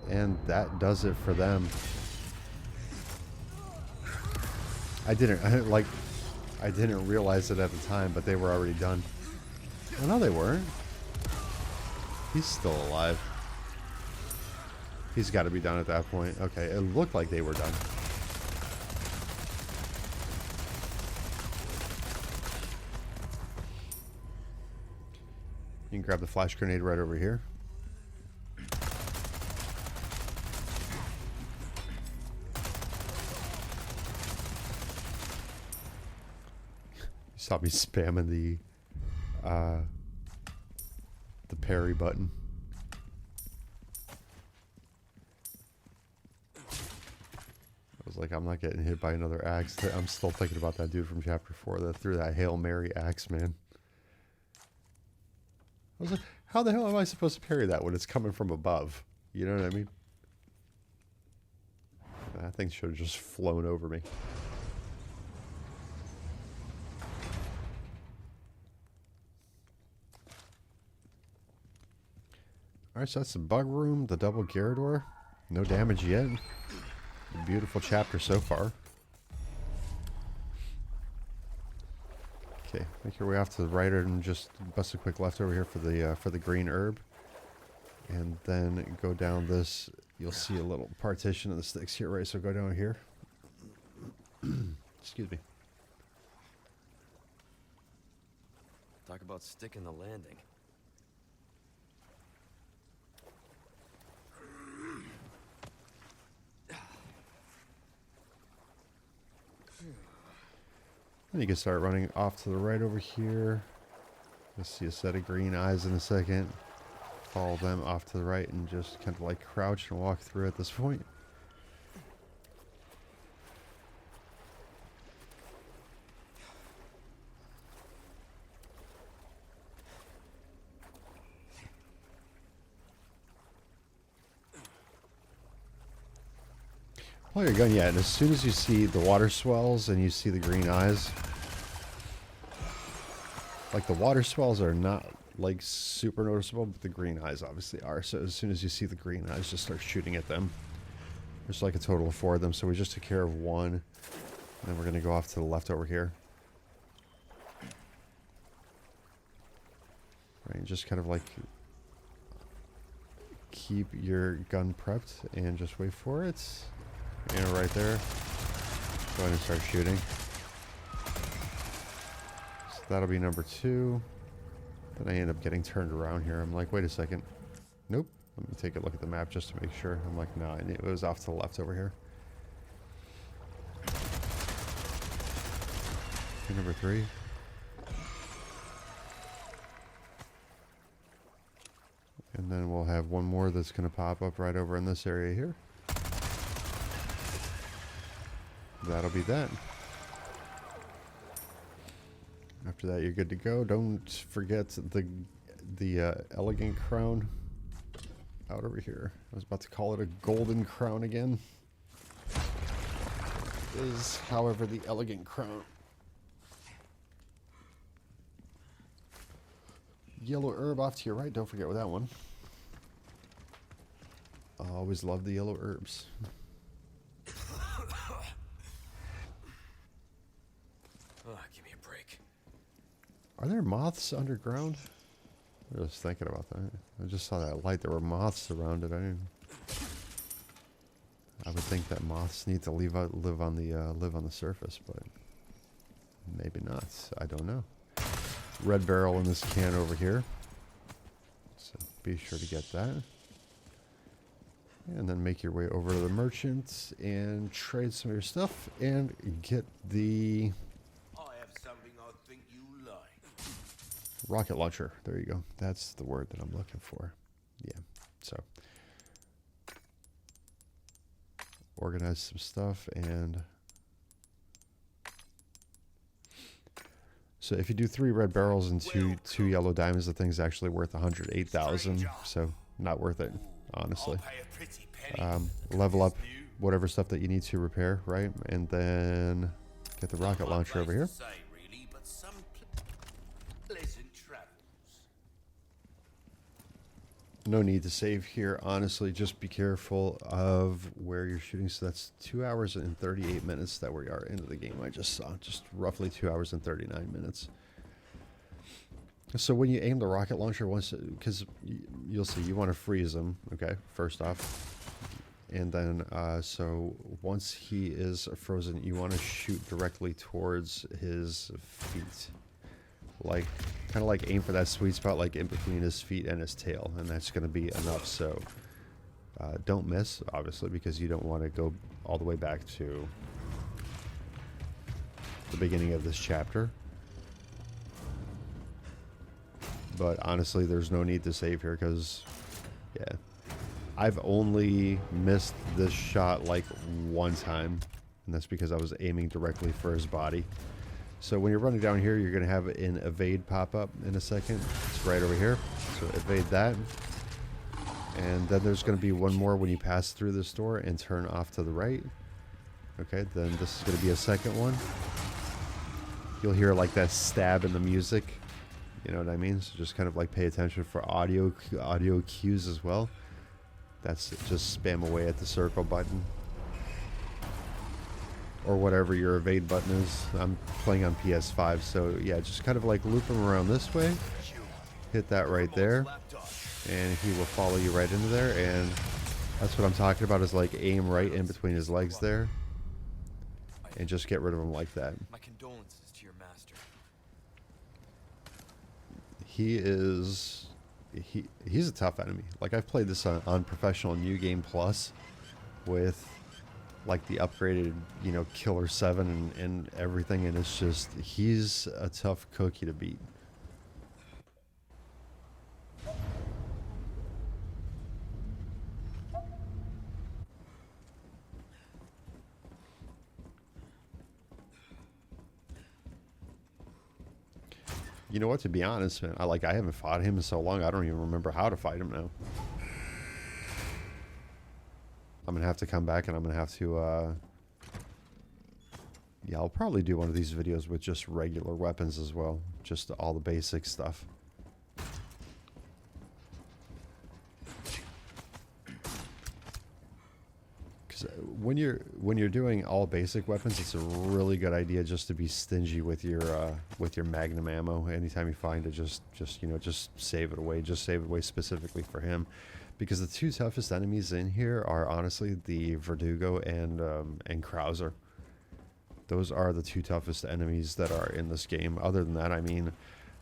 And that does it for them. I didn't realize it at the time, but they were already done. Oh, no, they weren't. He's still alive. He's got to be done at that point. Okay, it looked like they were done. You can grab the flash grenade right over here. You saw me spamming the parry button. I was like, I'm not getting hit by another axe. I'm still thinking about that dude from chapter 4 that threw that Hail Mary axe, man. I was like, how the hell am I supposed to parry that when it's coming from above? You know what I mean? That thing should have just flown over me. Alright, so that's the bug room, the double Garrador. No damage yet. Beautiful chapter so far. Okay, make your way off to the right and just bust a quick left over here for the green herb. And then go down this. You'll see a little partition of the sticks here, right? So go down here. Excuse me. Talk about sticking the landing. And you can start running off to the right over here. You'll see a set of green eyes in a second. Follow them off to the right and just kind of like crouch and walk through at this point. Pull your gun, yeah, and as soon as you see the water swells and you see the green eyes, like the water swells are not like super noticeable, but the green eyes obviously are. So as soon as you see the green eyes, just start shooting at them. There's like a total of 4 of them, so we just took care of one. And then we're gonna go off to the left over here. Right, just kind of like keep your gun prepped and just wait for it. And right there, go ahead and start shooting. So that'll be number 2. Then I end up getting turned around here. I'm like, wait a second. Nope. Let me take a look at the map just to make sure. I'm like, no, it was off to the left over here. Okay, number 3. And then we'll have one more that's going to pop up right over in this area here. That'll be that. After that, you're good to go. Don't forget the elegant crown out over here. I was about to call it a golden crown again. It is, however, the elegant crown. Yellow herb off to your right. Don't forget with that one. I always love the yellow herbs. Give me a break. Are there moths underground? I was thinking about that. I just saw that light. There were moths around it. I would think that moths need to live on the surface, but maybe not. I don't know. Red barrel in this can over here. So be sure to get that. And then make your way over to the merchant and trade some of your stuff and get the I have something I think you like. rocket launcher. There you go. That's the word that I'm looking for. Yeah. So organize some stuff and So if you do 3 red barrels and two yellow diamonds, the thing's actually worth 108,000. So not worth it, honestly. I'll pay a pretty penny. Level up whatever stuff that you need to repair, right? And then get the rocket launcher over here. Say, really, but some pleasant travels. No need to save here, honestly. Just be careful of where you're shooting. So that's 2 hours and 38 minutes that we are into the game. I just saw just roughly 2 hours and 39 minutes. So when you aim the rocket launcher, once, because you'll see, you want to freeze him, okay, first off. And then, so once he is frozen, you want to shoot directly towards his feet. Like, kind of like aim for that sweet spot, like in between his feet and his tail. And that's going to be enough. So don't miss, obviously, because you don't want to go all the way back to the beginning of this chapter. But honestly, there's no need to save here because, yeah. I've only missed this shot like one time, and that's because I was aiming directly for his body. So when you're running down here, you're going to have an evade pop up in a second. It's right over here. So evade that. And then there's going to be one more when you pass through this door and turn off to the right. Okay, then this is going to be a second one. You'll hear like that stab in the music. You know what I mean? So just kind of like pay attention for audio cues as well. That's it. Just spam away at the circle button. Or whatever your evade button is. I'm playing on PS5, so yeah, just kind of like loop him around this way. Hit that right there. And he will follow you right into there. And that's what I'm talking about, is like aim right in between his legs there. And just get rid of him like that. My condolences to your master. He is... He's a tough enemy. Like, I've played this on Professional New Game Plus with like the upgraded, you know, Killer 7 and everything, and it's just, he's a tough cookie to beat. You know what, to be honest, man, I haven't fought him in so long, I don't even remember how to fight him now. I'm gonna have to come back and I'm gonna have to, yeah, I'll probably do one of these videos with just regular weapons as well. Just all the basic stuff. Because when you're doing all basic weapons, it's a really good idea just to be stingy with your magnum ammo. Anytime you find it, just you know, just save it away. Just save it away specifically for him, because the two toughest enemies in here are honestly the Verdugo and Krauser. Those are the two toughest enemies that are in this game. Other than that, I mean,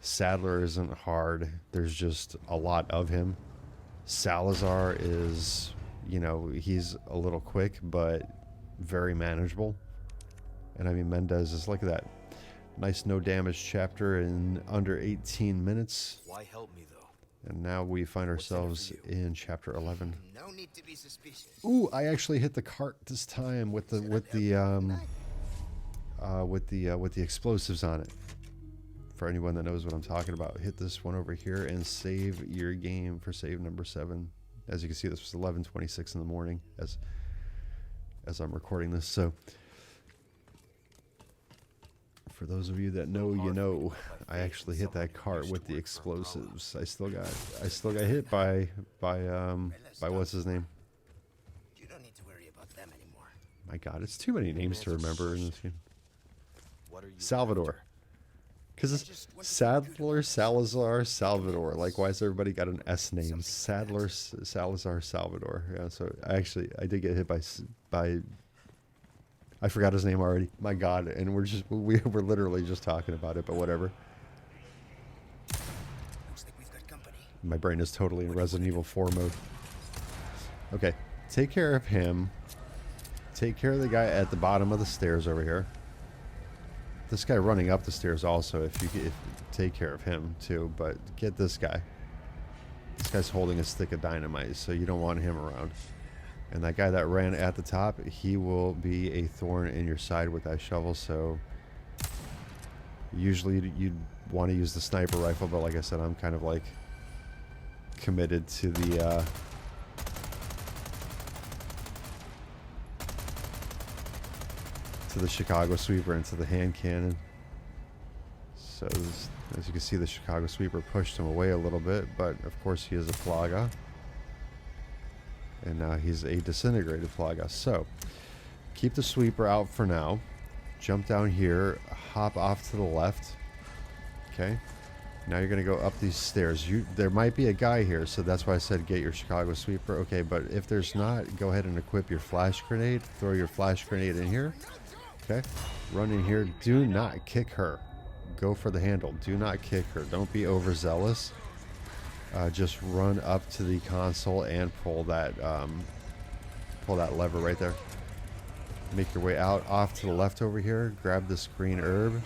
Saddler isn't hard. There's just a lot of him. Salazar is, you know, he's a little quick, but very manageable. And I mean, Mendes is, look at that. Nice no damage chapter in under 18 minutes. Why help me though? And now we find ourselves in chapter 11. No need to be suspicious. Ooh, I actually hit the cart this time with the explosives on it. For anyone that knows what I'm talking about, hit this one over here and save your game for save number 7. As you can see, this was 11:26 in the morning as I'm recording this. So for those of you that know, you know, I actually hit that cart with the explosives. I still got hit by what's his name? You don't need to worry about them anymore. My God, it's too many names to remember in this game. What are you Salvador. Because it's Sadler, Salazar, Salvador. Like, why has everybody got an S name? Sadler, Salazar, Salvador. Yeah, so I did get hit by I forgot his name already. My God, and we're literally just talking about it, but whatever. Looks like we've got company. My brain is totally in Resident Evil 4 mode. Okay, take care of him. Take care of the guy at the bottom of the stairs over here. This guy running up the stairs also, if take care of him too, but get this guy. This guy's holding a stick of dynamite, so you don't want him around. And that guy that ran at the top, he will be a thorn in your side with that shovel, so Usually you'd want to use the sniper rifle, but like I said, I'm kind of like committed to the Chicago sweeper and to the hand cannon. So as you can see, the Chicago sweeper pushed him away a little bit, but of course he is a Plaga. And now he's a disintegrated Plaga. So keep the sweeper out for now. Jump down here, hop off to the left. Okay. Now you're going to go up these stairs. There might be a guy here, so that's why I said get your Chicago sweeper. Okay, but if there's not, go ahead and equip your flash grenade. Throw your flash grenade in here. Okay. Run in here. Do not kick her. Go for the handle. Do not kick her. Don't be overzealous. Just run up to the console and pull that lever right there. Make your way out off to the left over here. Grab this green herb.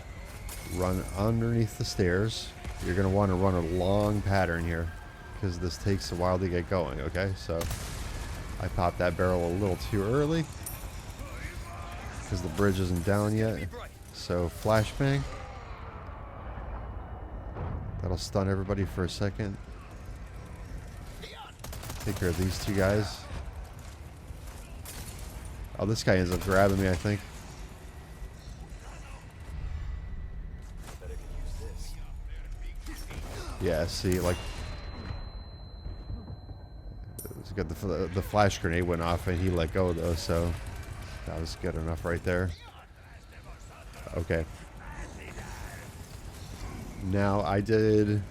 Run underneath the stairs. You're going to want to run a long pattern here because this takes a while to get going, okay? So I popped that barrel a little too early because the bridge isn't down yet. So flashbang. That'll stun everybody for a second. Take care of these two guys. Oh, this guy ends up grabbing me, I think. Yeah, see, like, the flash grenade went off and he let go though, so that was good enough right there. Okay. Now I did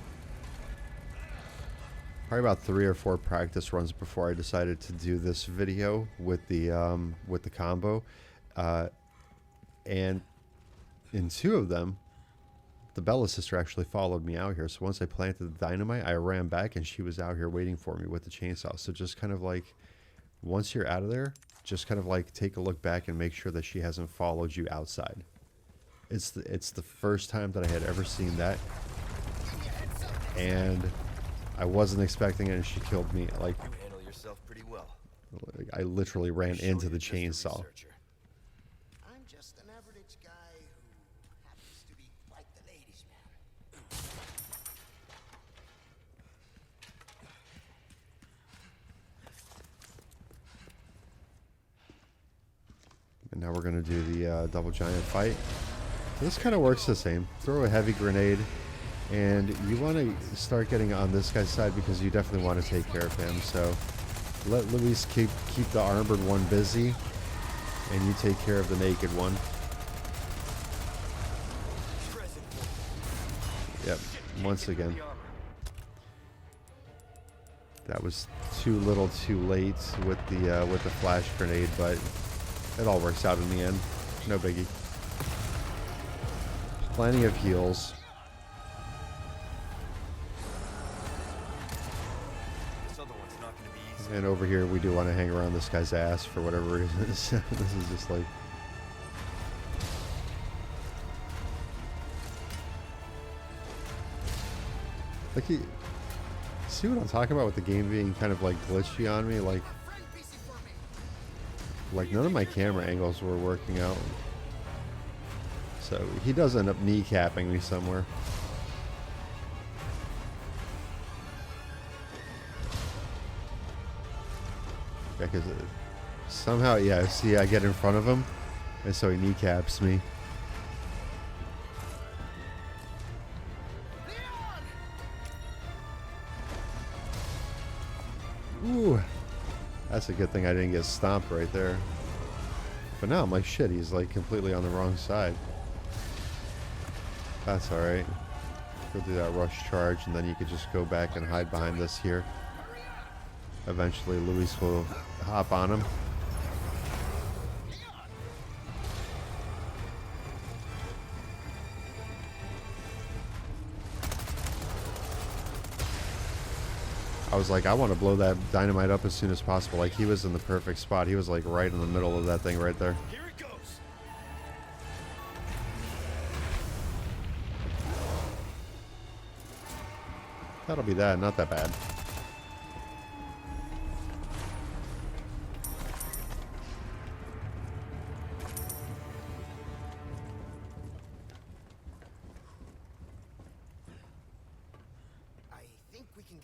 probably about 3 or 4 practice runs before I decided to do this video with the combo, and in 2 of them, the Bella sister actually followed me out here. So once I planted the dynamite, I ran back and she was out here waiting for me with the chainsaw. So just kind of like, once you're out of there, just kind of like take a look back and make sure that she hasn't followed you outside. It's the first time that I had ever seen that, and I wasn't expecting it, and she killed me. Like, You handle yourself pretty well. I literally ran into the chainsaw. I'm just an average guy who happens to be quite the ladies' man. And now we're gonna do the double giant fight. This kind of works the same. Throw a heavy grenade, and you want to start getting on this guy's side because you definitely want to take care of him. So let Luis keep the armored one busy, and you take care of the naked one. Yep. Once again, that was too little, too late with the flash grenade, but it all works out in the end. No biggie. Plenty of heals. This other one's not gonna be easy. And over here, we do want to hang around this guy's ass for whatever reason. This is just like... Like, see what I'm talking about with the game being kind of like glitchy on me? Like none of my camera angles were working out. So he does end up kneecapping me somewhere. Yeah, because somehow, yeah, see, I get in front of him, and so he kneecaps me. Ooh, that's a good thing I didn't get stomped right there. But now I'm like, shit, he's like completely on the wrong side. That's alright. Go do that rush charge, and then you could just go back and hide behind this here. Eventually, Luis will hop on him. I was like, I want to blow that dynamite up as soon as possible. Like, he was in the perfect spot. He was like right in the middle of that thing right there. Here it goes. That'll be that, not that bad.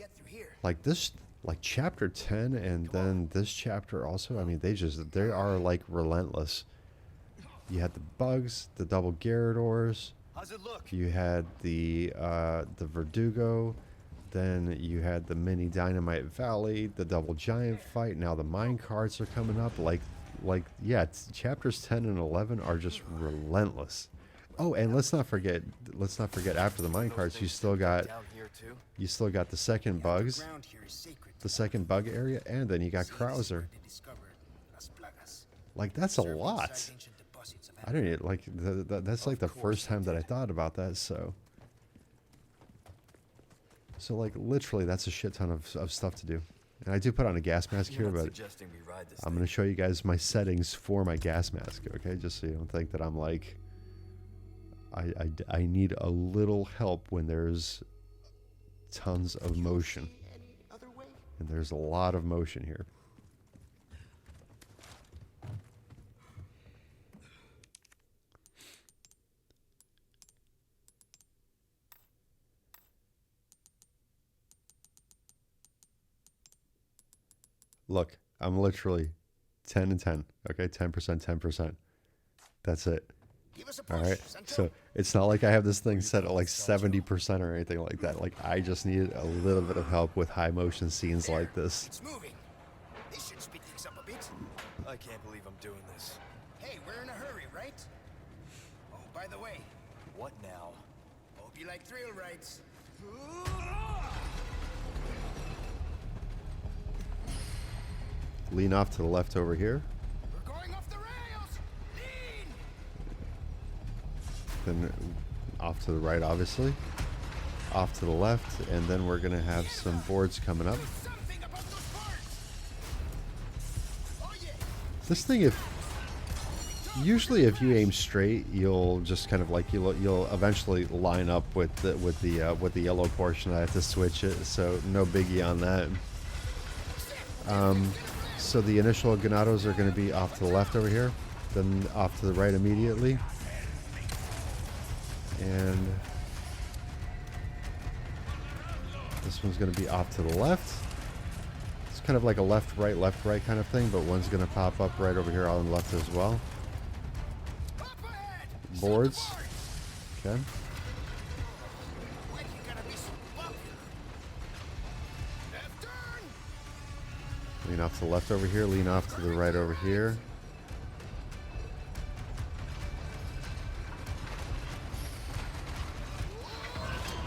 get through here. Like this, like chapter 10 and then this chapter also, I mean, they are like relentless. You had the bugs, the double Garradors, How's it look? you had the Verdugo, then you had the mini Dynamite Valley, the double giant fight, now the minecarts are coming up, like yeah, chapters 10 and 11 are just relentless. Oh, and let's not forget after the minecarts, you still got Down here too. the second bugs, Ground here is sacred. the second bug area, and then you got Krauser. To discover Las Plagas. Like that's a Serve lot. inside ancient deposits of I don't even, like that's like the first time that I thought about that. So like literally that's a shit ton of stuff to do. And I do put on a gas mask You're here, not but suggesting we ride this I'm thing. going to show you guys my settings for my gas mask, okay? Just so you don't think that I'm like, I need a little help when there's tons of motion. Any other way? And there's a lot of motion here. Look, I'm literally 10 and 10, okay? 10%, 10%. That's it. Give us a All push, right. Sancho. So it's not like I have this thing set at like 70% or anything like that. Like I just need a little bit of help with high motion scenes like this. It's moving. This should speed things up a bit. I can't believe I'm doing this. Hey, we're in a hurry, right? Oh, by the way, What now? hope you like thrill rides. Lean off to the left over here. We're going off the rails. Lean. Then off to the right, obviously. Off to the left. And then we're going to have some boards coming up. Do something about those parts. Oh yeah. This thing, usually if you aim straight, you'll just kind of like you'll eventually line up with the yellow portion. I have to switch it, so no biggie on that. So the initial ganados are going to be off to the left over here, then off to the right immediately, and this one's going to be off to the left. It's kind of like a left right kind of thing, but one's going to pop up right over here on the left as well. Up ahead. Boards. Okay. Why you gotta be so bumpy? Left turn. Lean off to the left over here, lean off to the right over here.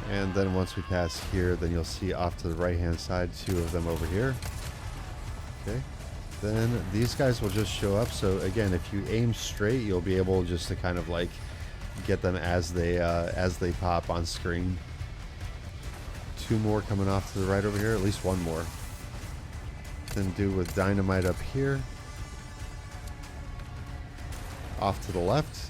And then once we pass here, then you'll see off to the right hand side, two of them over here. Okay. Then these guys will just show up. So again, if you aim straight, you'll be able just to kind of like get them as they pop on screen. Two more coming off to the right over here, at least one more. Then do with dynamite up here. Off to the left.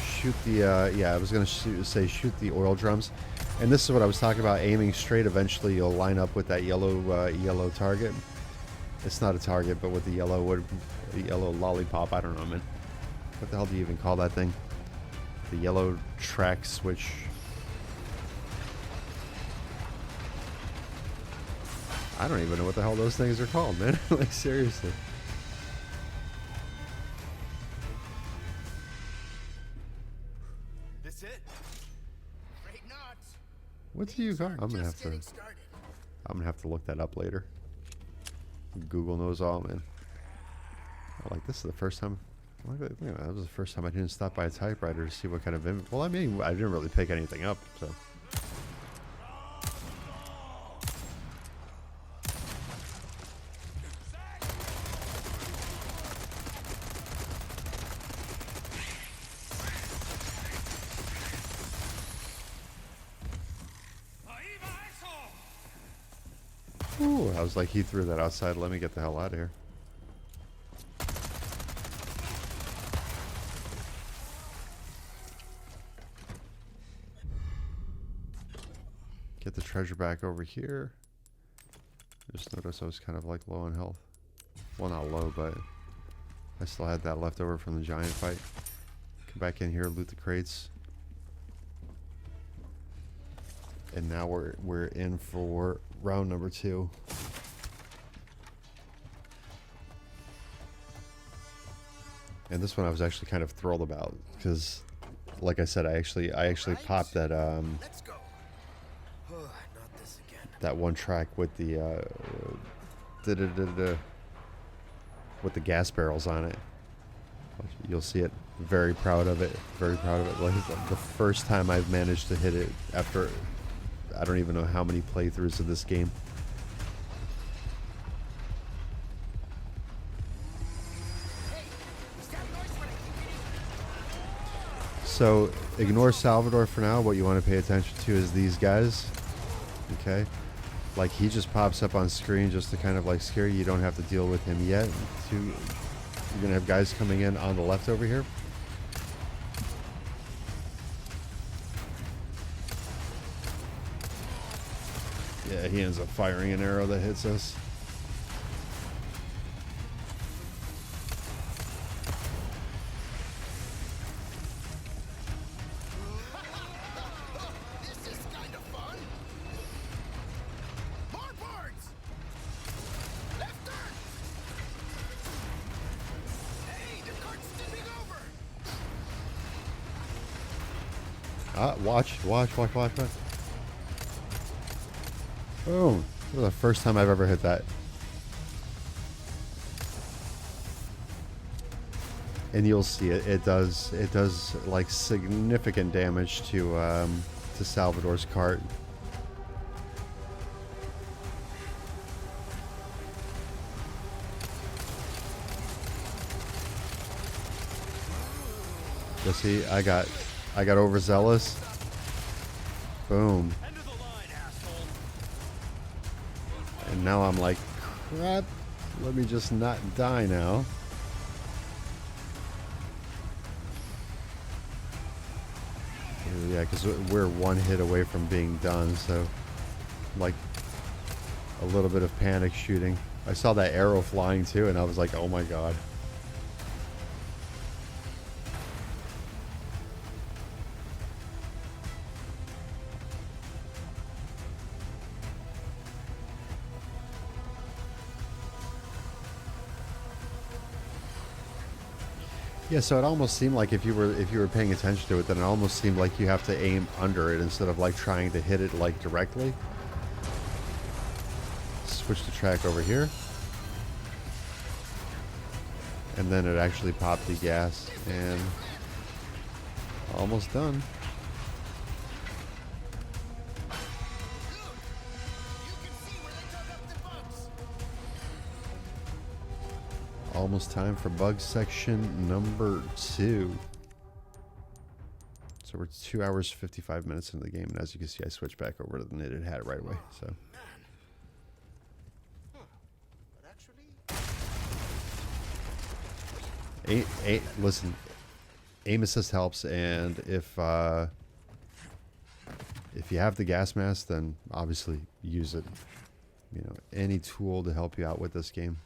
Shoot the, yeah, I was going to say shoot the oil drums. And this is what I was talking about, aiming straight. Eventually you'll line up with that yellow target. It's not a target, but with the yellow lollipop. I don't know, man. What the hell do you even call that thing? The yellow track switch. I don't even know what the hell those things are called, man. Like, seriously. This it? Afraid not. What do you call? Things are I'm gonna just have to. getting started. I'm gonna have to look that up later. Google knows all, man. Like, this is the first time. Look at that. That was the first time I didn't stop by a typewriter to see what kind of. Well, I mean, I didn't really pick anything up, so. Ooh, I was like, he threw that outside. Let me get the hell out of here. Get the treasure back over here. Just noticed I was kind of like low on health. Well, not low, but I still had that left over from the giant fight. Come back in here, loot the crates. And now we're in for round number 2. And this one I was actually kind of thrilled about because, like I said, I actually popped that Let's go. Not this again. that one track with the with the gas barrels on it. You'll see it. Very proud of it. Very proud of it. Like the first time I've managed to hit it after I don't even know how many playthroughs of this game. So ignore Salvador for now. What you want to pay attention to is these guys. Okay. Like he just pops up on screen just to kind of like scare you. You don't have to deal with him yet. You're going to have guys coming in on the left over here. Yeah, he ends up firing an arrow that hits us. This is kind of fun. More parts. Left turn. Hey, the cart's tipping over. Watch. Boom. This is the first time I've ever hit that. And you'll see it. It does like significant damage to Salvador's cart. You see, I got overzealous. Boom. End of the line, asshole. And now I'm like, crap. Let me just not die now. Yeah, because we're one hit away from being done, so like a little bit of panic shooting. I saw that arrow flying too, and I was like, oh my god. Yeah, so it almost seemed like if you were paying attention to it, then it almost seemed like you have to aim under it instead of like trying to hit it like directly. Switch the track over here. And then it actually popped the gas and almost done. Almost time for bug section number 2. So we're 2 hours 55 minutes into the game, and as you can see, I switched back over to the knitted hat right away. So listen, aim assist helps, and if you have the gas mask, then obviously use it. You know, any tool to help you out with this game.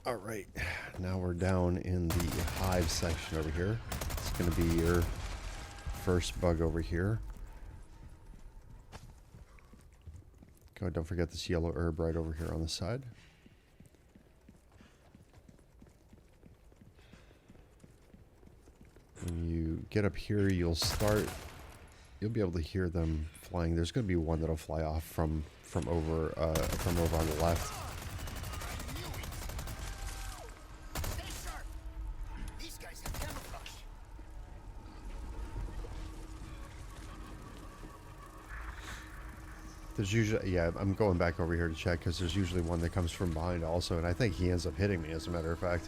All right, now we're down in the Hive section over here. It's going to be your first bug over here. Go, don't forget this yellow herb right over here on the side. When you get up here, you'll be able to hear them flying. There's going to be one that'll fly off from over on the left. There's usually, yeah, I'm going back over here to check because there's usually one that comes from behind also, and I think he ends up hitting me, as a matter of fact.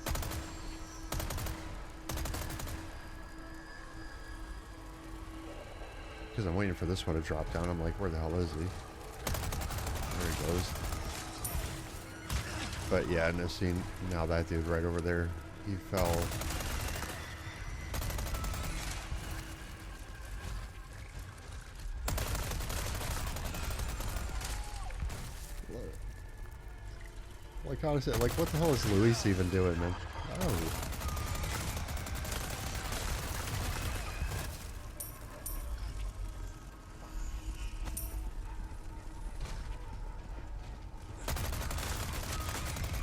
Because I'm waiting for this one to drop down. I'm like, where the hell is he? There he goes. But yeah, no, see, now that dude right over there, he fell. Like honestly, like what the hell is Luis even doing, man? Oh.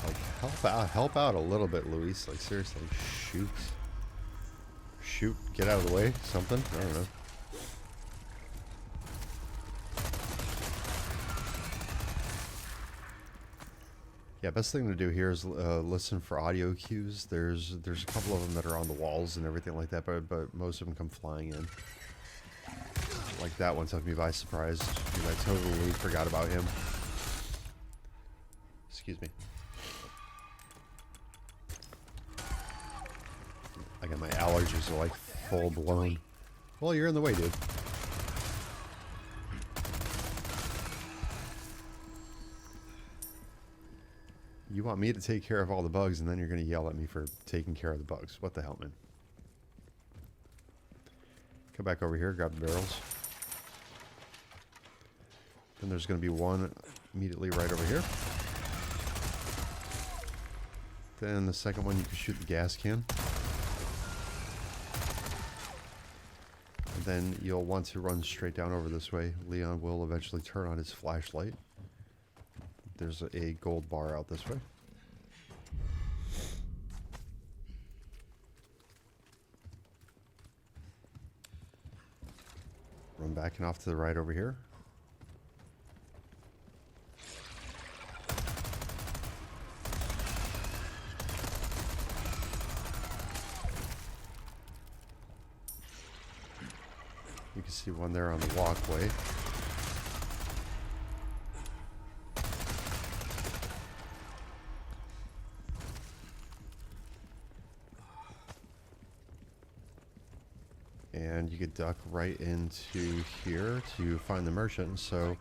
Like help out a little bit, Luis. Like seriously, shoot, get out of the way, something. I don't know. Yeah, best thing to do here is listen for audio cues. There's a couple of them that are on the walls and everything like that, but most of them come flying in. Like that one took me by surprise because I totally forgot about him. Excuse me. I got my allergies are like full blown. Well, you're in the way, dude. You want me to take care of all the bugs, and then you're going to yell at me for taking care of the bugs. What the hell, man? Come back over here, grab the barrels. Then there's going to be one immediately right over here. Then the second one, you can shoot the gas can. And then you'll want to run straight down over this way. Leon will eventually turn on his flashlight. There's a gold bar out this way. Run back and off to the right over here. You can see one there on the walkway. And you could duck right into here to find the merchant. So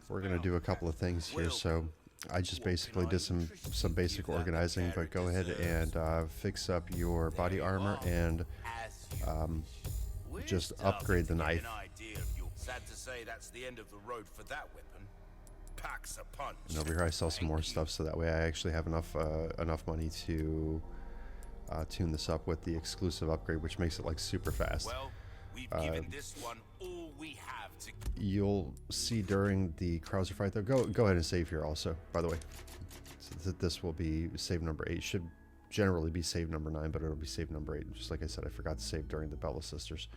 we're going to do a couple of things here. So I just basically did some basic organizing, but go ahead and fix up your body armor and just upgrade the knife. Sad to say that's the end of the road for that weapon. Packs a punch. And over here I sell some more stuff, so that way I actually have enough money to tune this up with the exclusive upgrade, which makes it like super fast. Well, we've given this one all we have to. You'll see during the Krauser fight though. Go ahead and save here also, by the way. So this will be save number 8. Should generally be save number 9, but it'll be save number 8. Just like I said, I forgot to save during the Bella Sisters.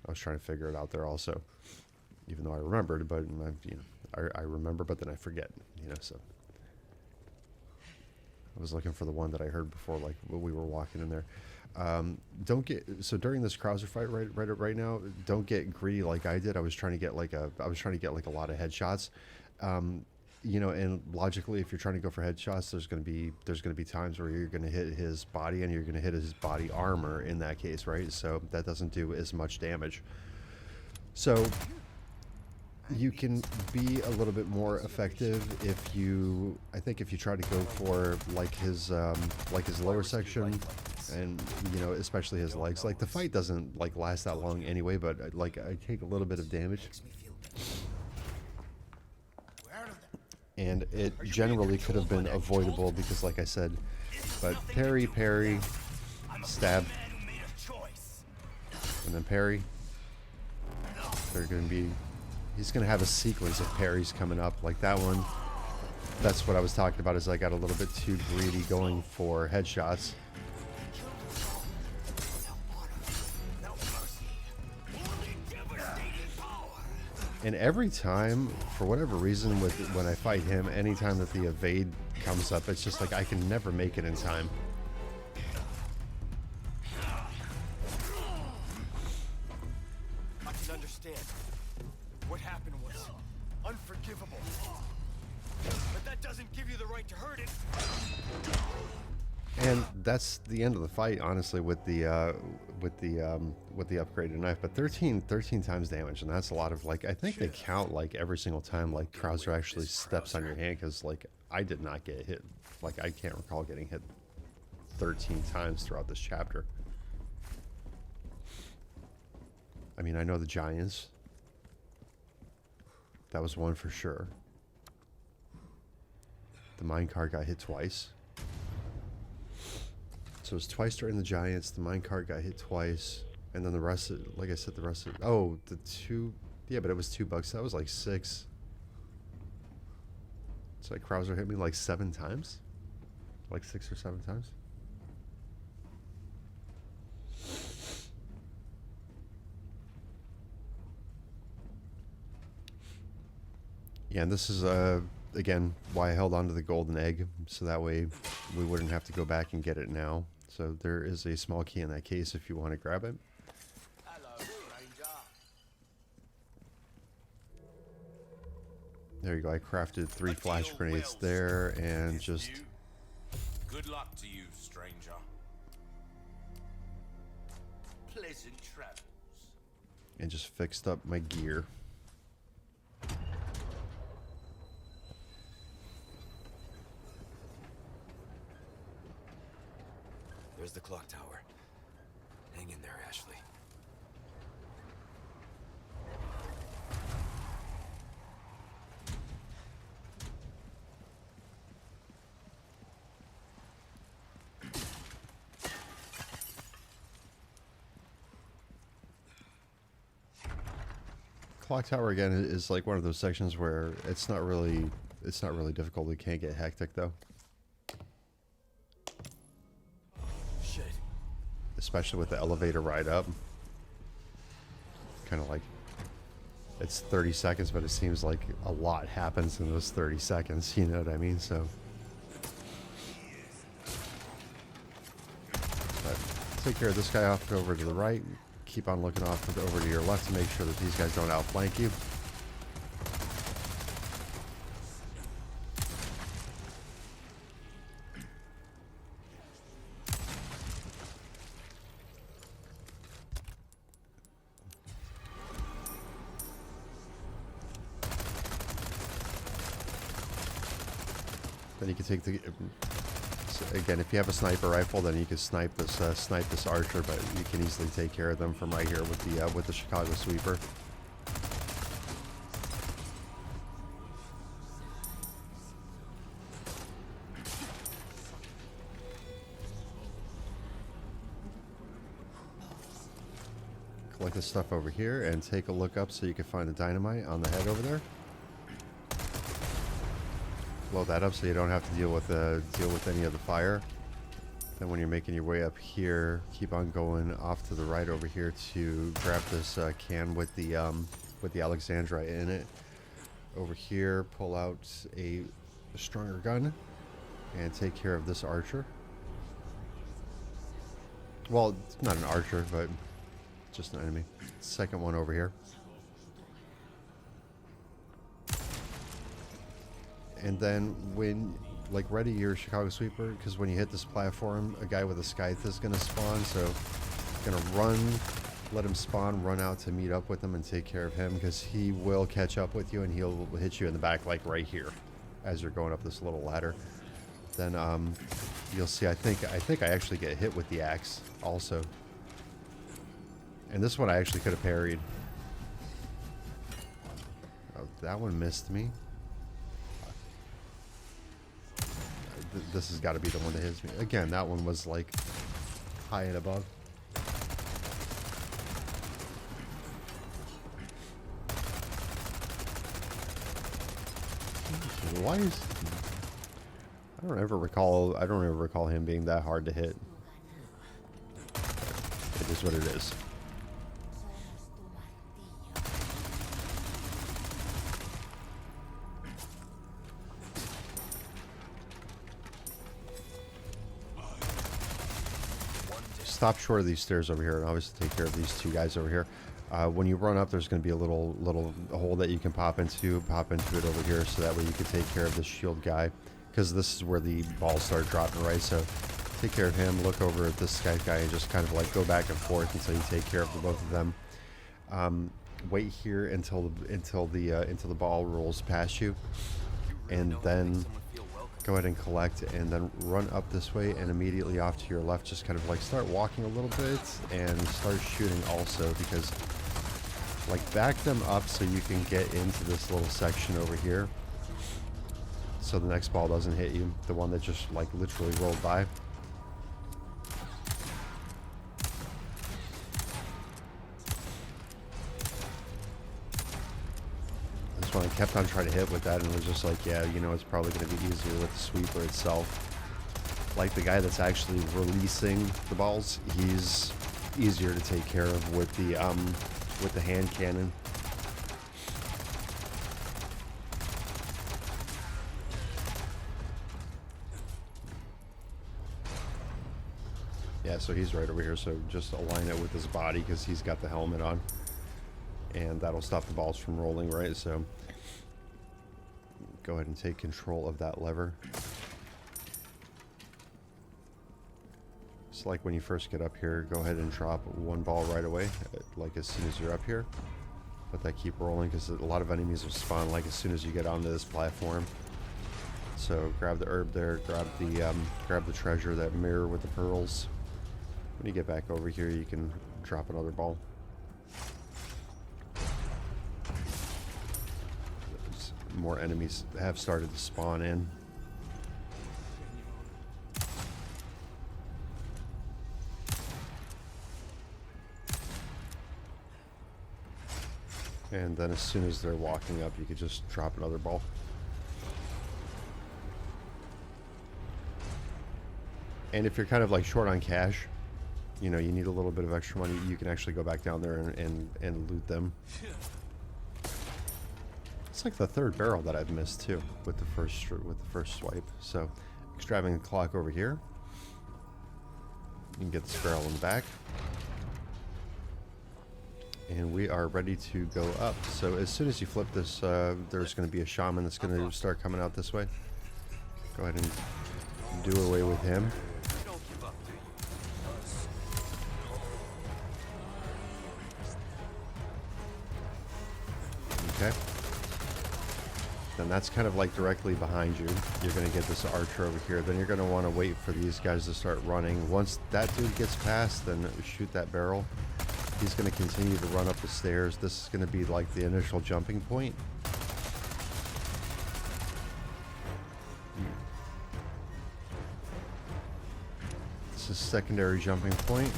I was trying to figure it out there also, even though I remembered, but I remember, but then I forget, so. I was looking for the one that I heard before, like when we were walking in there. So during this Krauser fight right now, don't get greedy like I did. I was trying to get like a lot of headshots. And logically, if you're trying to go for headshots, there's going to be times where you're going to hit his body and you're going to hit his body armor in that case, right? So that doesn't do as much damage. So you can be a little bit more effective if you try to go for like his lower section, and especially his legs. Like the fight doesn't like last that long anyway, but like I take a little bit of damage. And it generally could have been avoidable because, like I said, but parry, stab, and then parry. He's going to have a sequence of parries coming up, like that one. That's what I was talking about, is I got a little bit too greedy going for headshots. And every time, for whatever reason, when I fight him, anytime that the evade comes up, it's just like I can never make it in time. I can understand. What happened was unforgivable. But that doesn't give you the right to hurt it. And that's the end of the fight, honestly, with the upgraded knife. But 13 times damage, and that's a lot of, like, I think they count like every single time like Krauser actually steps on your hand, because like I did not get hit. Like I can't recall getting hit 13 times throughout this chapter. I mean, I know the giants. That was one for sure. The minecart got hit twice. So it was twice during the giants. The minecart got hit twice. And then the rest of, like I said, the rest of, oh, the two, yeah, but it was $2. That was like 6. So like Krauser hit me like 7 times? Like 6 or 7 times? Yeah, and this is, again, why I held on to the golden egg, so that way we wouldn't have to go back and get it now. So there is a small key in that case if you want to grab it. Hello, Ranger. There you go, I crafted 3 flash grenades there, and just... Good luck to you, stranger. Pleasant travels. and just fixed up my gear. There's the clock tower. Hang in there, Ashley. Clock tower again is like one of those sections where it's not really difficult. It can't get hectic though. Shit. Especially with the elevator ride up. Kind of like it's 30 seconds, but it seems like a lot happens in those 30 seconds. You know what I mean? So, but take care of this guy off over to the right. Keep on looking off over to your left to make sure that these guys don't outflank you. Then you can take the... Again, if you have a sniper rifle, then you can snipe this archer, but you can easily take care of them from right here with the Chicago sweeper. Collect this stuff over here and take a look up so you can find the dynamite on the head over there. Blow that up so you don't have to deal with any of the fire. Then when you're making your way up here, keep on going off to the right over here to grab this can with the Alexandrite in it. Over here, pull out a stronger gun and take care of this archer. Well, it's not an archer, but just an enemy. Second one over here. And then when, like, ready your Chicago sweeper, because when you hit this platform, a guy with a scythe is going to spawn, so going to run, let him spawn, run out to meet up with him and take care of him, because he will catch up with you and he'll hit you in the back, like right here, as you're going up this little ladder. Then you'll see, I think I actually get hit with the axe also. And this one I actually could have parried. Oh, that one missed me. This has got to be the one that hits me. Again, that one was like high and above. Why is... I don't ever recall him being that hard to hit. It is what it is. Stop short of these stairs over here and obviously take care of these two guys over here. When you run up, there's going to be a little hole that you can pop into it over here, so that way you can take care of this shield guy, because this is where the balls start dropping, right? So take care of him, look over at this guy and just kind of like go back and forth until you take care of the both of them. Wait here until the ball rolls past you, and then go ahead and collect, and then run up this way, and immediately off to your left just kind of like start walking a little bit and start shooting also, because like back them up so you can get into this little section over here. so the next ball doesn't hit you. The one that just like literally rolled by. This one I kept on trying to hit with that, and it was just like, yeah, you know, it's probably going to be easier with the sweeper itself. Like the guy that's actually releasing the balls, he's easier to take care of with the hand cannon. Yeah, so he's right over here, so just align it with his body because he's got the helmet on. And that'll stop the balls from rolling, right? So go ahead and take control of that lever. It's like when you first get up here, go ahead and drop one ball right away, like as soon as you're up here. Let that keep rolling because a lot of enemies will spawn like as soon as you get onto this platform. So grab the herb there, grab the treasure, that mirror with the pearls. When you get back over here, you can drop another ball. More enemies have started to spawn in. And then as soon as they're walking up, you could just drop another ball. And if you're kind of like short on cash, you know, you need a little bit of extra money, you can actually go back down there and loot them. It's like the third barrel that I've missed too with the first swipe. So extravagant clock over here. You can get this barrel in the back. And we are ready to go up. So as soon as you flip this, there's going to be a shaman that's going to start coming out this way. Go ahead and do away with him. Okay. Then that's kind of like directly behind you. You're going to get this archer over here. Then you're going to want to wait for these guys to start running. Once that dude gets past, then shoot that barrel. He's going to continue to run up the stairs. This is going to be like the initial jumping point. This is secondary jumping point.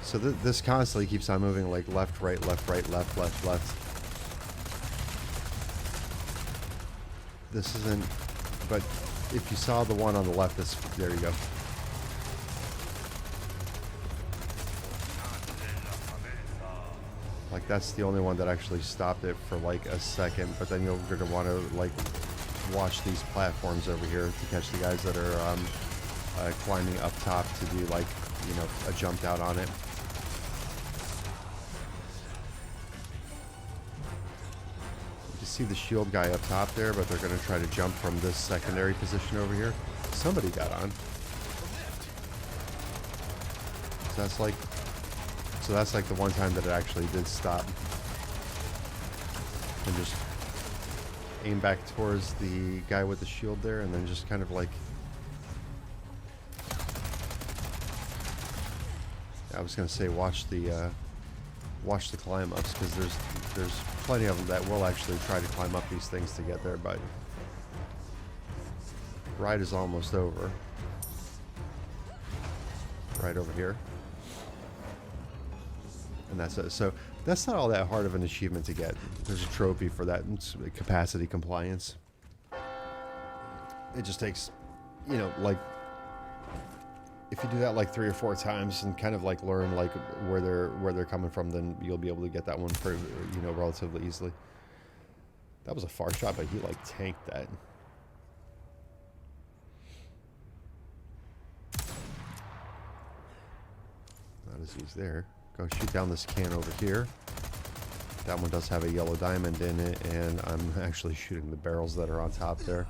So this constantly keeps on moving, like left, right, left, right, left, left, left. This isn't, but if you saw the one on the left, there you go. Like that's the only one that actually stopped it for like a second, but then you're going to want to like watch these platforms over here to catch the guys that are climbing up top to do like, you know, a jump out on it. See the shield guy up top there, but they're going to try to jump from this secondary position over here. Somebody got on. So that's like the one time that it actually did stop. And just aim back towards the guy with the shield there, and then just kind of like, I was going to say watch the climb ups, because there's plenty of them that will actually try to climb up these things to get there, but ride is almost over. Right over here. And that's it. So that's not all that hard of an achievement to get. There's a trophy for that. It's capacity compliance. It just takes, you know, like, if you do that like 3 or 4 times and kind of like learn like where they're coming from, then you'll be able to get that one for, you know, relatively easily. That was a far shot, but he like tanked that. Not as he's there. Go shoot down this can over here. That one does have a yellow diamond in it, and I'm actually shooting the barrels that are on top there.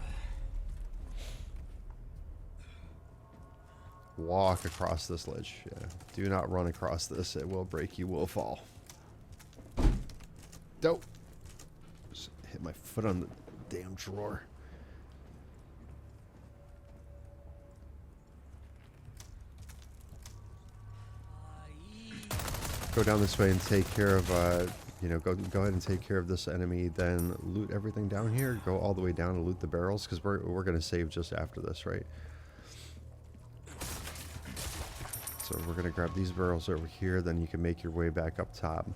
Walk across this ledge. Yeah. Do not run across this. It will break. You will fall. Dope. Just hit my foot on the damn drawer. Go down this way and take care of you know, go ahead and take care of this enemy, then loot everything down here, go all the way down and loot the barrels, because we're going to save just after this, right? So we're going to grab these barrels over here, then you can make your way back up top.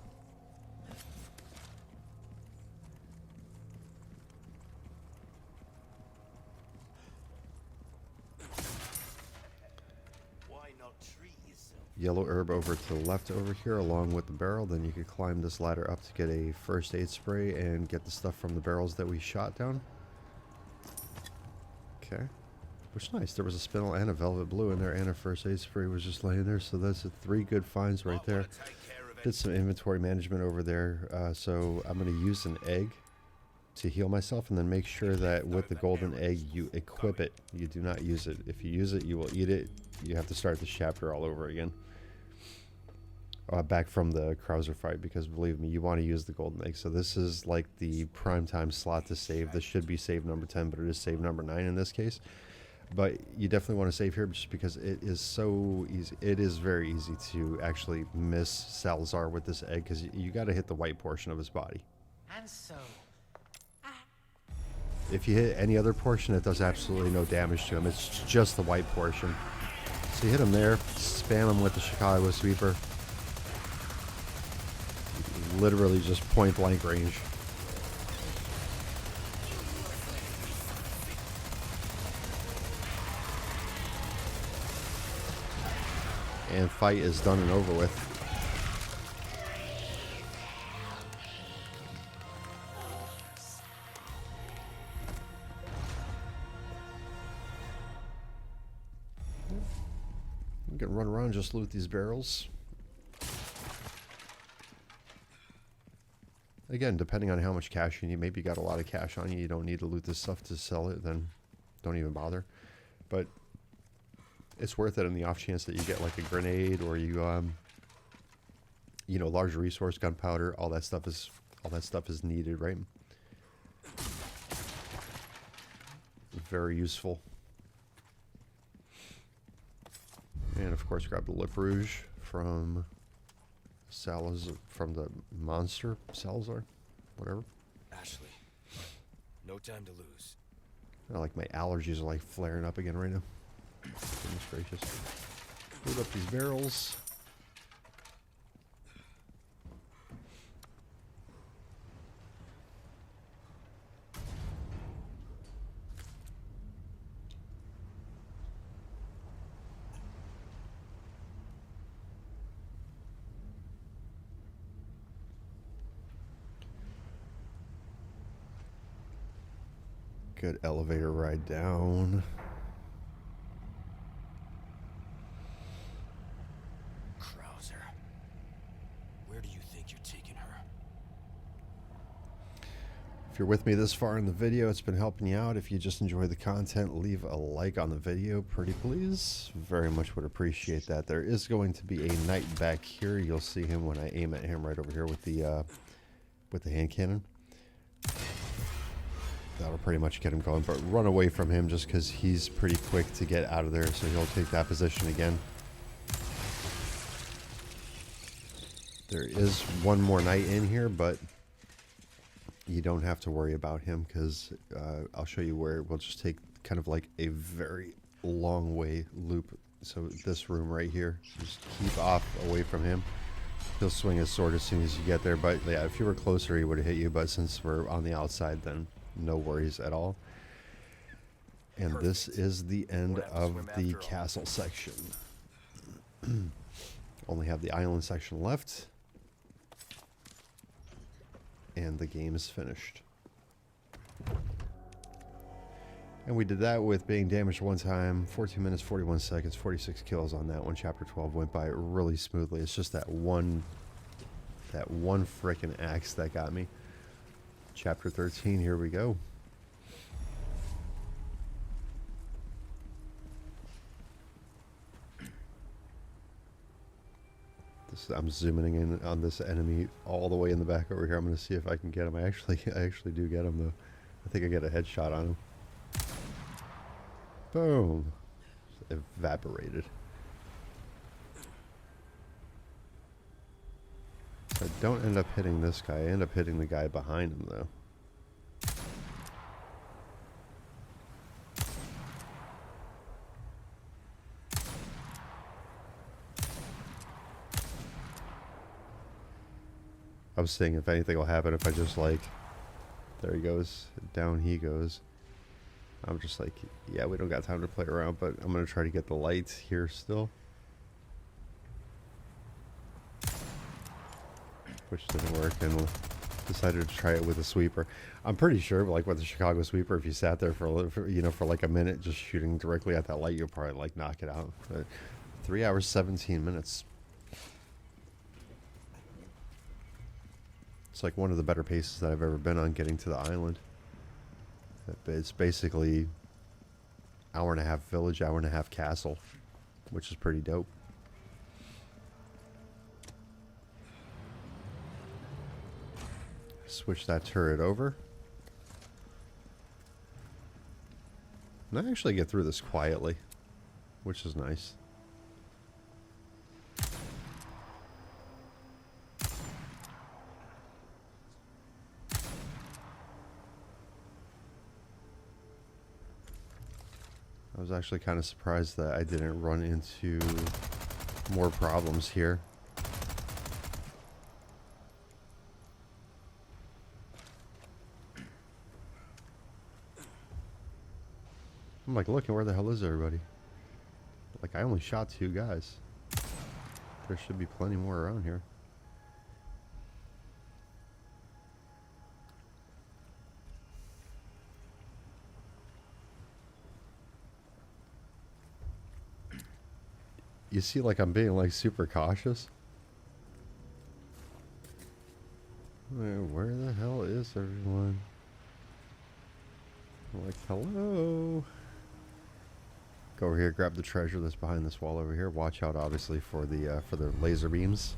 Why not treat yourself? Yellow herb over to the left over here along with the barrel, then you could climb this ladder up to get a first aid spray and get the stuff from the barrels that we shot down. Okay. Which is nice. There was a spindle and a velvet blue in there, and a first aid spray was just laying there, so that's 3 good finds right there. Did some inventory management over there, so I'm going to use an egg to heal myself, and then make sure that with the golden egg you equip it. You do not use it. If you use it, you will eat it. You have to start this chapter all over again. Back from the Krauser fight, because believe me, you want to use the golden egg. So this is like the prime time slot to save. This should be save number 10, but it is save number 9 in this case. But you definitely want to save here just because it is so easy. It is very easy to actually miss Salazar with this egg, because you got to hit the white portion of his body. And so, If you hit any other portion, it does absolutely no damage to him. It's just the white portion. So you hit him there, spam him with the Chicago Sweeper. Literally just point blank range. And fight is done and over with. You can run around and just loot these barrels. Again, depending on how much cash you need, maybe you got a lot of cash on you, you don't need to loot this stuff to sell it, then don't even bother. But it's worth it in the off chance that you get like a grenade, or you you know, large resource, gunpowder, all that stuff is needed, right? Very useful. And of course, grab the Lip Rouge from Salazar, from the monster Salazar, whatever. Ashley, no time to lose. Like my allergies are like flaring up again right now. Goodness gracious. Load up these barrels. Good elevator ride down. Krauser, where do you think you're taking her? If you're with me this far in the video, it's been helping you out. If you just enjoy the content, leave a like on the video, pretty please. Very much would appreciate that. There is going to be a knight back here. You'll see him when I aim at him right over here with the hand cannon. That'll pretty much get him going, but run away from him just because he's pretty quick to get out of there, so he'll take that position again. There is one more knight in here, but you don't have to worry about him, because I'll show you where we'll just take kind of like a very long way loop. So this room right here, just keep off away from him. He'll swing his sword as soon as you get there, but yeah, if you were closer he would have hit you, but since we're on the outside, then no worries at all. And Perfect. this is the end Won't have to of swim the after all. castle section. Only have the island section left. And the game is finished. And we did that with being damaged one time, 14 minutes, 41 seconds, 46 kills on that one. Chapter 12 went by really smoothly. It's just that one frickin' axe that got me. Chapter 13, here we go. I'm zooming in on this enemy all the way in the back over here. I'm going to see if I can get him. I actually do get him though. I think I get a headshot on him. Boom. Evaporated. I don't end up hitting this guy. I end up hitting the guy behind him, though. I was saying if anything will happen if I just like... There he goes. Down he goes. I'm just like, yeah, we don't got time to play around, but I'm going to try to get the lights here still. Which didn't work, and decided to try it with a sweeper. I'm pretty sure, like with the Chicago sweeper, if you sat there for a little, for like a minute, just shooting directly at that light, you'll probably like knock it out. But 3 hours 17 minutes. It's like one of the better paces that I've ever been on getting to the island. It's basically hour and a half village, hour and a half castle, which is pretty dope. Switch that turret over. And I actually get through this quietly, which is nice. I was actually kind of surprised that I didn't run into more problems here. I'm like, looking, where the hell is everybody? Like, I only shot 2 guys. There should be plenty more around here. You see, like, I'm being, like, super cautious. Where the hell is everyone? I'm like, hello? Go over here, grab the treasure that's behind this wall over here. Watch out, obviously, for the laser beams.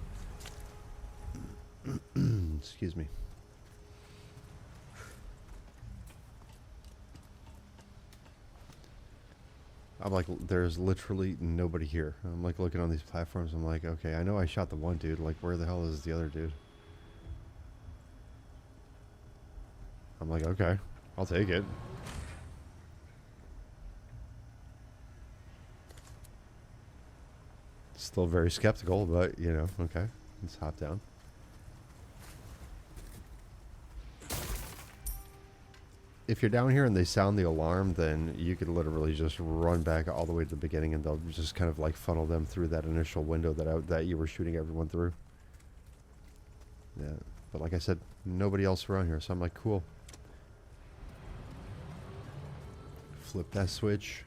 Excuse me. I'm like, there's literally nobody here. I'm like looking on these platforms. I'm like, okay, I know I shot the one dude. Like, where the hell is the other dude? I'm like, okay, I'll take it. Still very skeptical, but you know, okay, let's hop down. If you're down here and they sound the alarm, then you could literally just run back all the way to the beginning, and they'll just kind of like funnel them through that initial window that you were shooting everyone through. Yeah, but like I said, nobody else around here, so I'm like, cool. Flip that switch.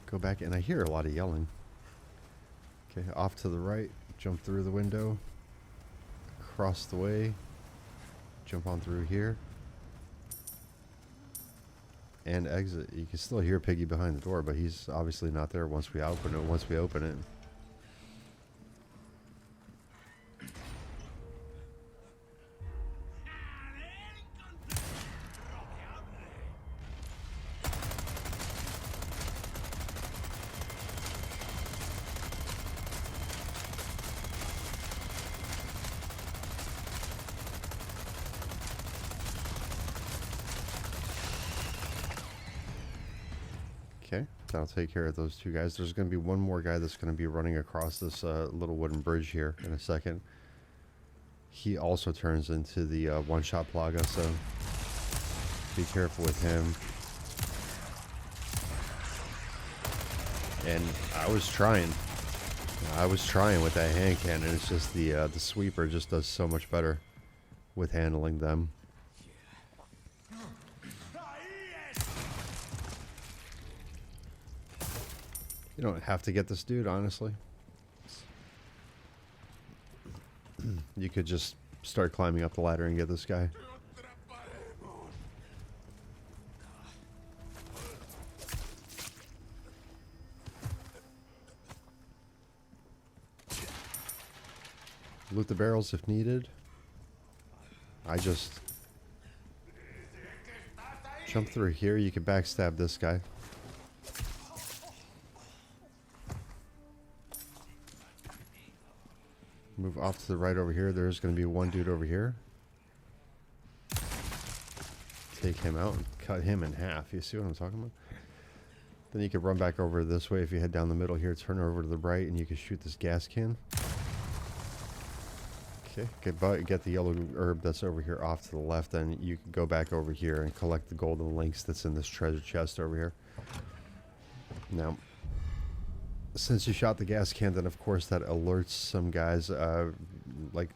Go back, and I hear a lot of yelling. Okay, off to the right, jump through the window, across the way, jump on through here. And exit. You can still hear Piggy behind the door, but he's obviously not there once we open it. Okay, that'll take care of those 2 guys. There's going to be one more guy that's going to be running across this little wooden bridge here in a second. He also turns into the one-shot plaga, so be careful with him. And I was trying with that hand cannon. It's just the sweeper just does so much better with handling them. You don't have to get this dude, honestly. You could just start climbing up the ladder and get this guy. Loot the barrels if needed. I just jump through here. You can backstab this guy. Move move off to the right over here, there's going to be one dude over here. Take him out and cut him in half. You see what I'm talking about? Then you can run back over this way if you head down the middle here, turn over to the right, and you can shoot this gas can. Okay, get the yellow herb that's over here off to the left, then you can go back over here and collect the golden links that's in this treasure chest over here. Now, since you shot the gas can, then of course that alerts some guys, like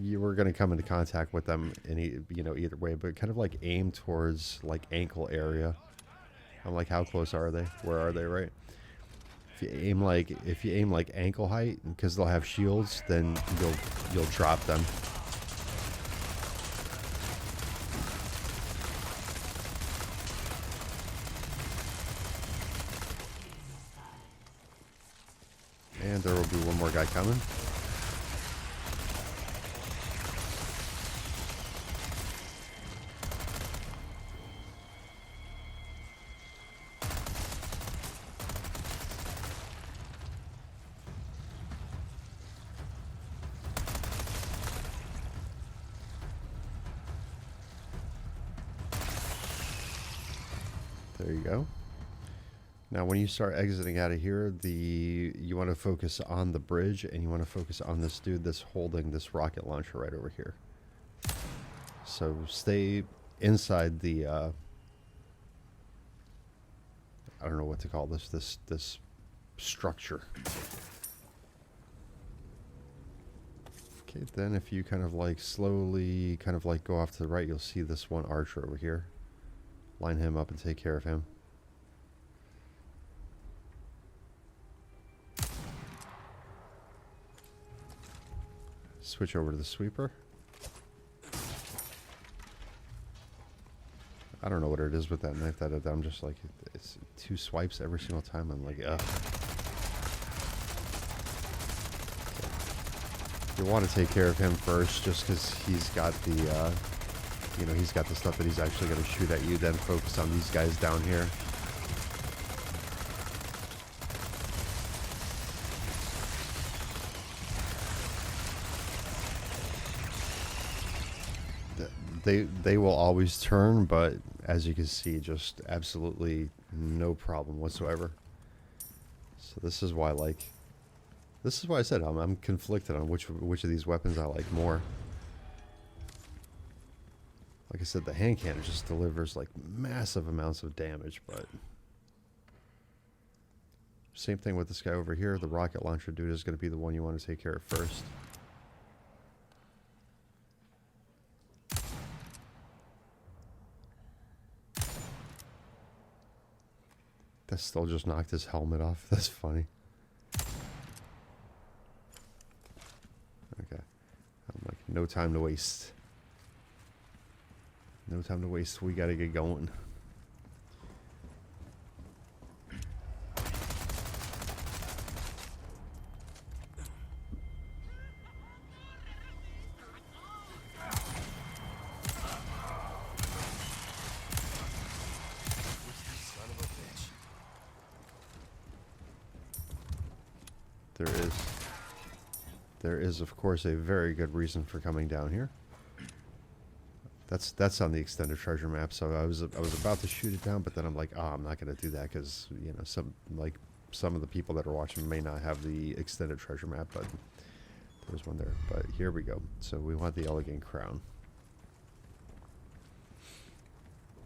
you were going to come into contact with them either way, but kind of like aim towards like ankle area. I'm like, how close are they? Where are they, right? If you aim like ankle height, because they'll have shields, then you'll drop them. And there will be one more guy coming. There you go. Now when you start exiting out of here, you want to focus on the bridge, and you want to focus on this dude that's holding this rocket launcher right over here. So stay inside the I don't know what to call this structure. Okay, then if you kind of like slowly kind of like go off to the right, you'll see this one archer over here. Line him up and take care of him. Switch over to the sweeper. I don't know what it is with that knife that I'm just like, it's 2 swipes every single time. I'm like, ugh. You want to take care of him first, just because he's got the, he's got the stuff that he's actually going to shoot at you. Then focus on these guys down here. They will always turn, but as you can see, just absolutely no problem whatsoever. So this is why, I said I'm conflicted on which of these weapons I like more. Like I said, the hand cannon just delivers like massive amounts of damage, but same thing with this guy over here. The rocket launcher dude is going to be the one you want to take care of first. That still just knocked his helmet off. That's funny. Okay. I'm like, no time to waste. No time to waste. We gotta get going. There is of course a very good reason for coming down here. That's on the extended treasure map. So I was about to shoot it down, but then I'm like, oh, I'm not going to do that because some of the people that are watching may not have the extended treasure map, but there's one there. But here we go. So we want the elegant crown.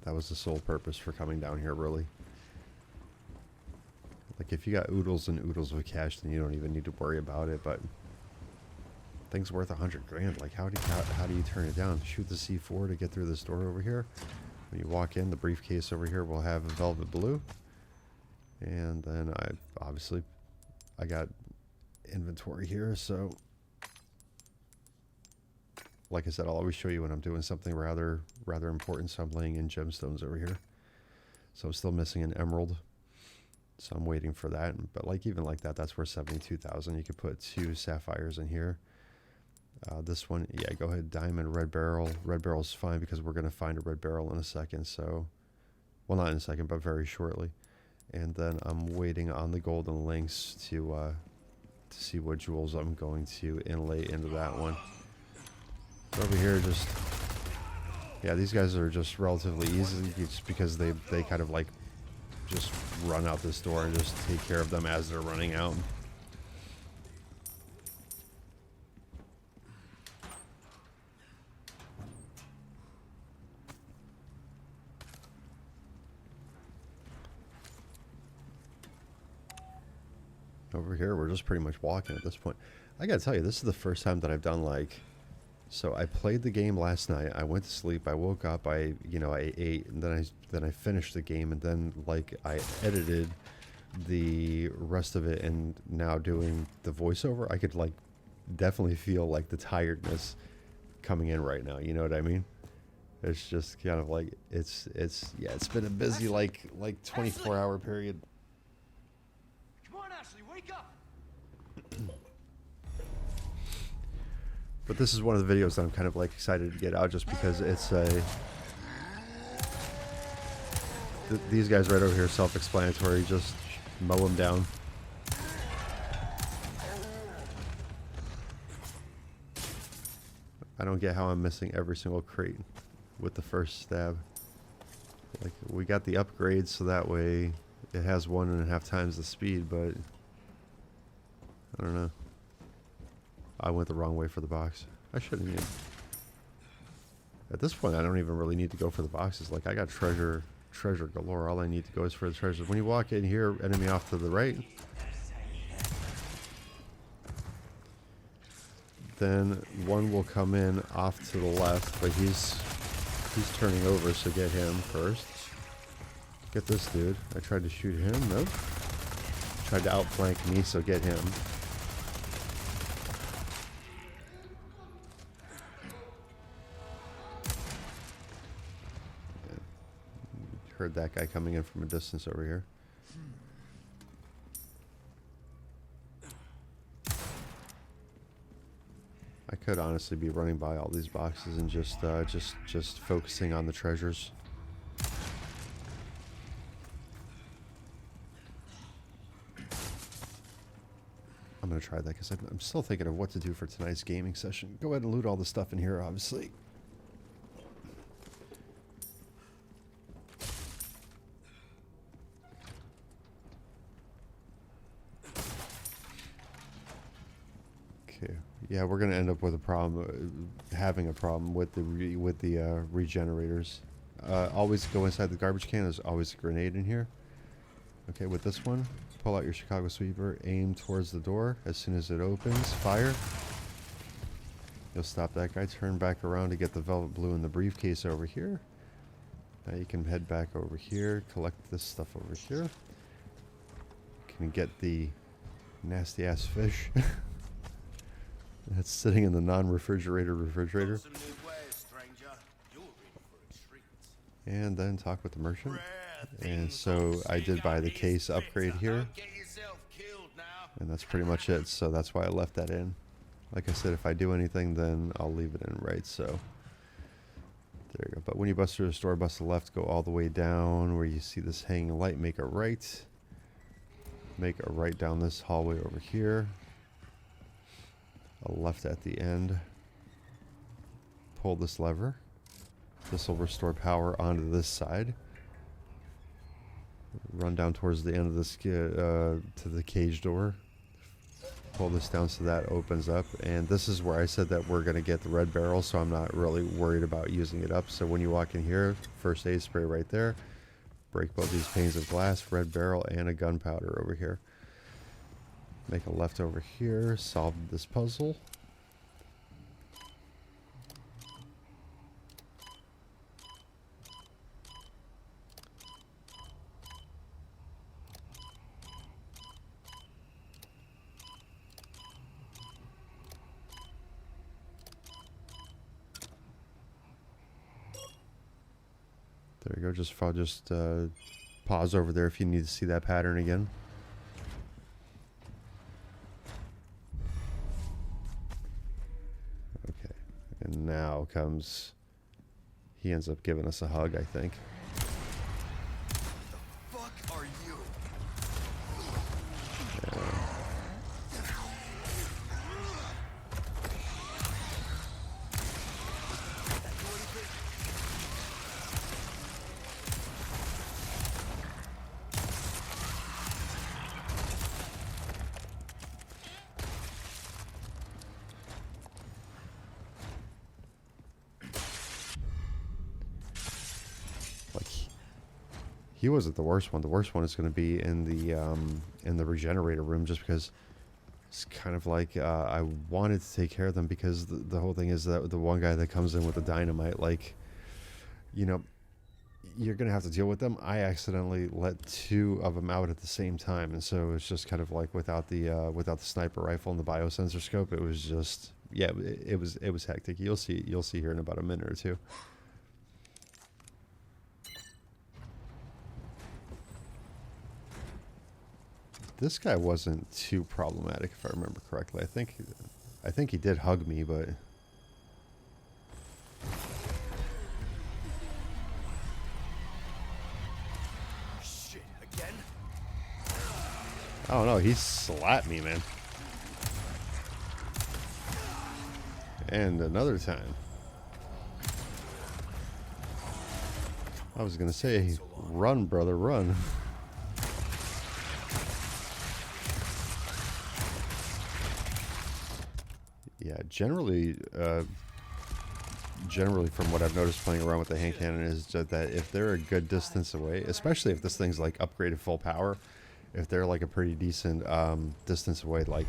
That was the sole purpose for coming down here, really. Like if you got oodles and oodles of cash, then you don't even need to worry about it. But thing's worth 100 grand. Like how do you turn it down? Shoot the C4 to get through this door over here. When you walk in, the briefcase over here will have a velvet blue. And then I got inventory here. So like I said, I'll always show you when I'm doing something rather important. So I'm laying in gemstones over here. So I'm still missing an emerald. So I'm waiting for that. But like even like that, that's worth 72,000. You could put 2 sapphires in here. This one, yeah, go ahead, diamond, red barrel. Red barrel's fine because we're going to find a red barrel in a second. So, well, not in a second, but very shortly. And then I'm waiting on the golden links to to see what jewels I'm going to inlay into that one. Over here, just yeah, these guys are just relatively easy, just because they kind of like just run out this door and just take care of them as they're running out. Over here, we're just pretty much walking at this point. I gotta tell you, this is the first time that I've done like, so I played the game last night. I went to sleep. I woke up. I ate, and then I finished the game, and then like I edited the rest of it, and now doing the voiceover, I could like definitely feel like the tiredness coming in right now. You know what I mean? It's just kind of like it's been a busy like 24-hour period. But this is one of the videos that I'm kind of like excited to get out, just because it's a these guys right over here, self-explanatory. Just mow them down. I don't get how I'm missing every single crate with the first stab. Like, we got the upgrades, so that way it has 1.5 times the speed, but I don't know. I went the wrong way for the box. I shouldn't even. At this point, I don't even really need to go for the boxes. Like, I got treasure galore. All I need to go is for the treasures. When you walk in here, enemy off to the right. Then one will come in off to the left, but he's turning over, so get him first. Get this dude. I tried to shoot him. Nope. Tried to outflank me, so get him. Heard that guy coming in from a distance over here. I could honestly be running by all these boxes and just focusing on the treasures. I'm gonna try that because I'm still thinking of what to do for tonight's gaming session. Go ahead and loot all the stuff in here, obviously. Yeah, we're gonna end up with a problem, having a problem with the regenerators. Always go inside the garbage can. There's always a grenade in here. Okay, with this one, pull out your Chicago sweeper, aim towards the door. As soon as it opens, fire. You'll stop that guy. Turn back around to get the velvet blue in the briefcase over here. Now you can head back over here, collect this stuff over here. Can get the nasty ass fish. That's sitting in the non-refrigerator refrigerator. And then talk with the merchant. And so I did buy the case upgrade here. And that's pretty much it. So that's why I left that in. Like I said, if I do anything, then I'll leave it in right. So there you go. But when you bust through the store, bust the left, go all the way down where you see this hanging light, make a right. Make a right down this hallway over here. A left at the end. Pull this lever. This will restore power onto this side. Run down towards the end of this to the cage door. Pull this down so that opens up. And this is where I said that we're going to get the red barrel, so I'm not really worried about using it up. So when you walk in here, first aid spray right there. Break both these panes of glass, red barrel, and a gunpowder over here. Make a left over here, solve this puzzle. There you go, just pause over there if you need to see that pattern again. And now comes, he ends up giving us a hug, I think. Fuck are you? he wasn't the worst one. The worst one is going to be in the regenerator room, just because it's kind of like I wanted to take care of them, because the whole thing is that the one guy that comes in with the dynamite, like, you know, you're going to have to deal with them. I accidentally let 2 of them out at the same time, and so it's just kind of like without the sniper rifle and the biosensor scope, it was just, yeah, it was hectic. You'll see here in about a minute or two. This guy wasn't too problematic, if I remember correctly. I think he did hug me, but Shit, again? I don't know. He slapped me, man. And another time. I was gonna say, run, brother, run. Yeah, generally from what I've noticed playing around with the hand cannon is that if they're a good distance away, especially if this thing's like upgraded full power, if they're like a pretty decent distance away, like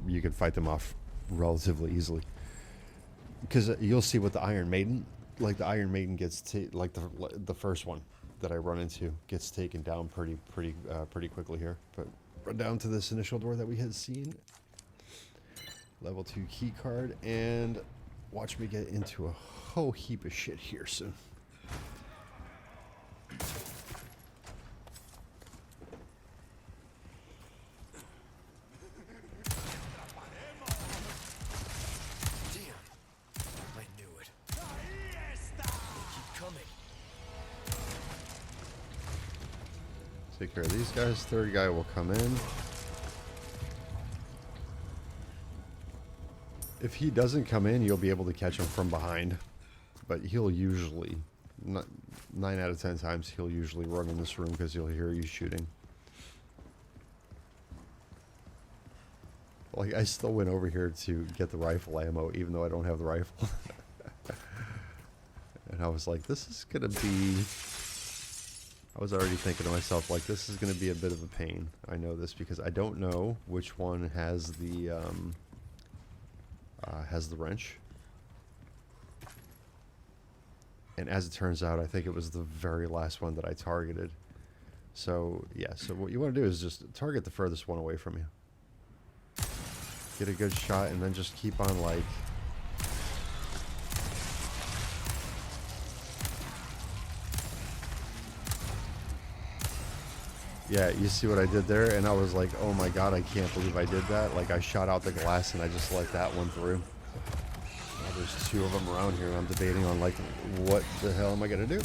you can fight them off relatively easily. Because you'll see with the Iron Maiden, like the Iron Maiden gets like the first one that I run into gets taken down pretty quickly here. But run down to this initial door that we had seen. Level 2 key card, and watch me get into a whole heap of shit here soon. Damn. I knew it. They keep coming. Take care of these guys. Third guy will come in. If he doesn't come in, you'll be able to catch him from behind. But he'll usually, 9 out of 10 times, he'll usually run in this room because he'll hear you shooting. Like, I still went over here to get the rifle ammo, even though I don't have the rifle. And I was like, this is going to be... I was already thinking to myself, like, this is going to be a bit of a pain. I know this because I don't know which one has the wrench. And as it turns out, I think it was the very last one that I targeted. So, yeah, so what you want to do is just target the furthest one away from you. Get a good shot and then just keep on, like... Yeah, you see what I did there? And I was like, oh my god, I can't believe I did that. Like, I shot out the glass and I just let that one through. Now there's 2 of them around here and I'm debating on, like, what the hell am I gonna do?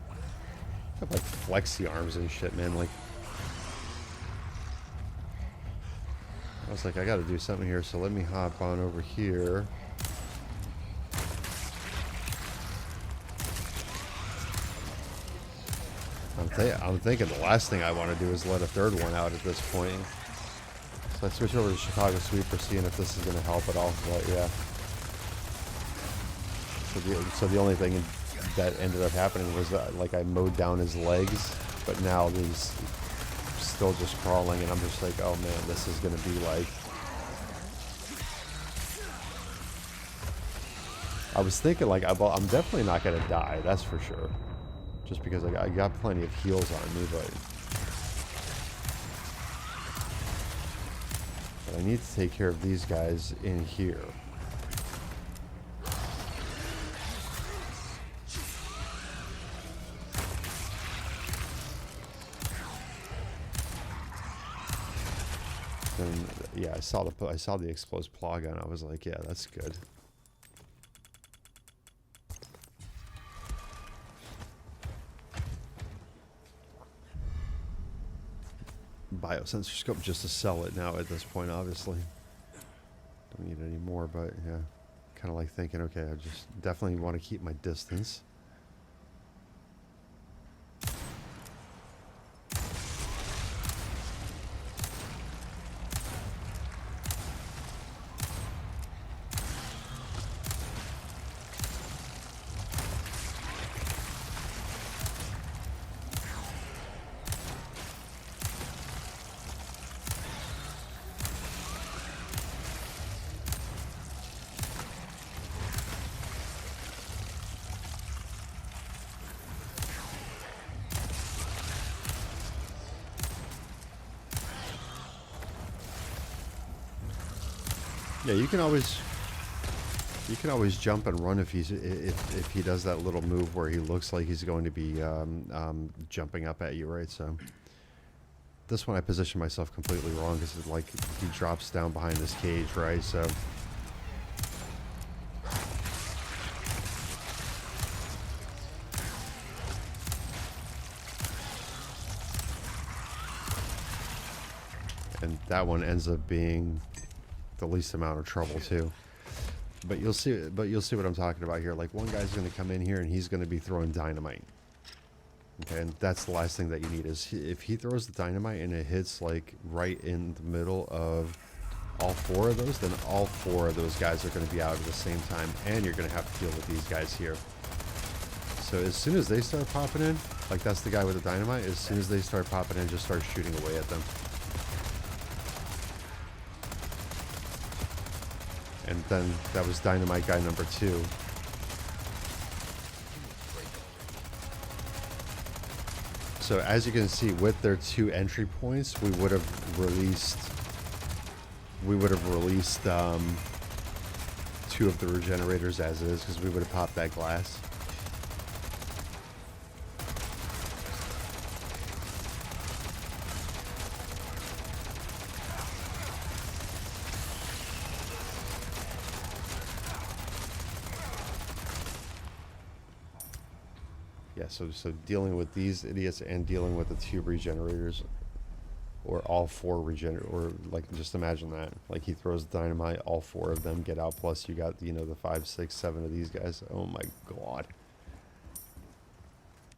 I have, like, flexi arms and shit, man. Like, I was like, I gotta do something here, so let me hop on over here. I'm thinking the last thing I want to do is let a third one out at this point. So I switch over to Chicago Sweeper, seeing if this is going to help at all. But yeah. So the only thing that ended up happening was that, like, I mowed down his legs, but now he's still just crawling, and I'm just like, oh man, this is going to be like... I was thinking, like, I'm definitely not going to die, that's for sure. Just because I got plenty of heals on me, but I need to take care of these guys in here. And yeah, I saw the explosive claw gun. I was like, yeah, that's good. Biosensor scope just to sell it now at this point, obviously. Don't need any more, but yeah. Kind of like thinking, okay, I just definitely want to keep my distance. Yeah, you can always jump and run if he does that little move where he looks like he's going to be jumping up at you, right? So this one I position myself completely wrong because it's like he drops down behind this cage, right? So and that one ends up being the least amount of trouble too. But you'll see what I'm talking about here. Like, one guy's going to come in here and he's going to be throwing dynamite. Okay, and that's the last thing that you need is if he throws the dynamite and it hits like right in the middle of all four of those, then all four of those guys are going to be out at the same time, and you're going to have to deal with these guys here. So as soon as they start popping in, like that's the guy with the dynamite, as soon as they start popping in, just start shooting away at them. And then that was dynamite guy number 2. So as you can see, with their 2 entry points, we would have released 2 of the regenerators as is, because we would have popped that glass. Yeah, so dealing with these idiots and dealing with the 2 regenerators, or all 4 or like, just imagine that. Like, he throws dynamite, all 4 of them get out, plus you got, you know, the 5, 6, 7 of these guys. Oh my god.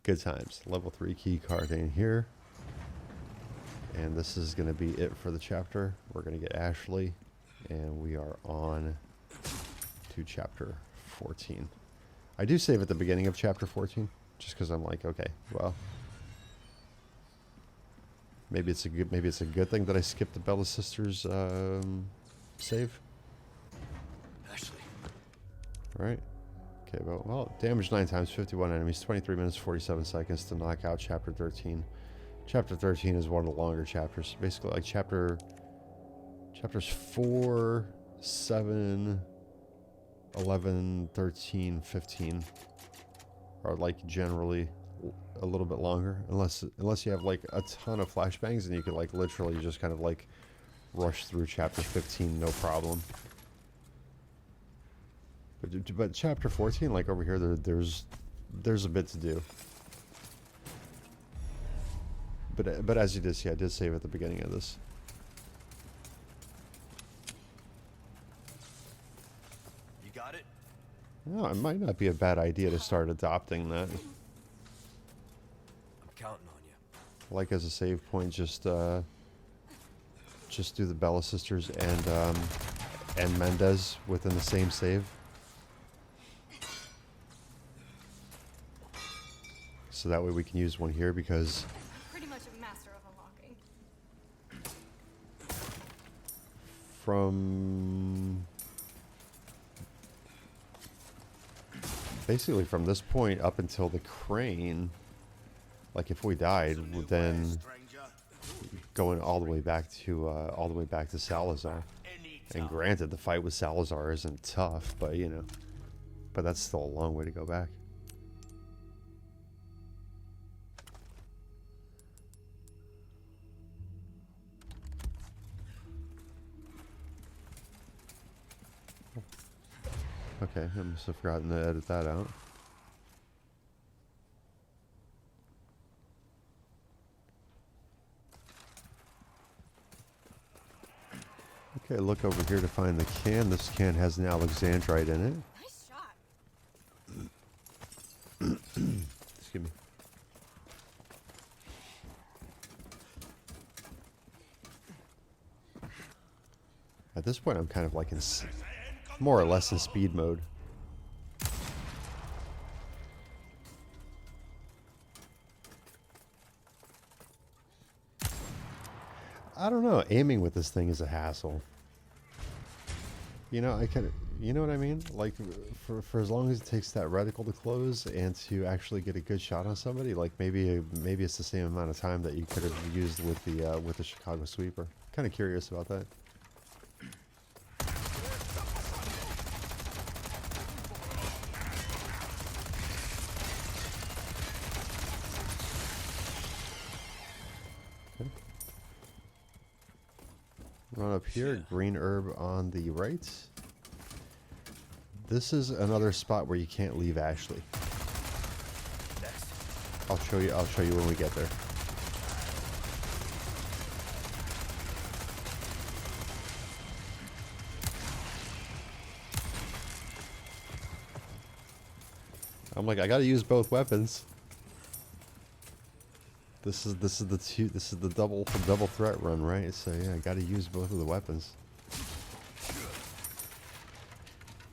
Good times. Level 3 key card in here. And this is going to be it for the chapter. We're going to get Ashley, and we are on to chapter 14. I do save at the beginning of chapter 14. Just because I'm like, okay, well, maybe it's a good thing that I skipped the Bella Sisters save. Ashley. All right. Okay. Well, damage 9 times, 51 enemies, 23 minutes, 47 seconds to knock out chapter 13. Chapter 13 is one of the longer chapters. Basically, like chapters 4, 7, 11, 13, 15. Are like generally a little bit longer, unless you have like a ton of flashbangs and you can like literally just kind of like rush through chapter 15 no problem. But chapter 14, like over here, there's a bit to do. But as you did see, I did save at the beginning of this. You got it? No, it might not be a bad idea to start adopting that. I'm counting on you. Like, as a save point, just do the Bella Sisters and Mendes within the same save. So that way we can use one here, because Pretty much a master of unlocking. from basically from this point up until the crane, like if we died, then Stranger. going all the way back to Salazar. And granted, the fight with Salazar isn't tough, but you know, but that's still a long way to go back. Okay, I must have forgotten to edit that out. Okay, look over here to find the can. This can has an alexandrite in it. Nice shot. Excuse me. At this point, I'm kind of like in more or less in speed mode. I don't know. Aiming with this thing is a hassle. You know, you know what I mean? Like, for as long as it takes that reticle to close and to actually get a good shot on somebody, like maybe it's the same amount of time that you could have used with the Chicago sweeper. Kind of curious about that. Run up here, green herb on the right. This is another spot where you can't leave Ashley. Next. I'll show you when we get there. I'm like, I gotta use both weapons. This is the double threat run, right? So yeah, I gotta use both of the weapons.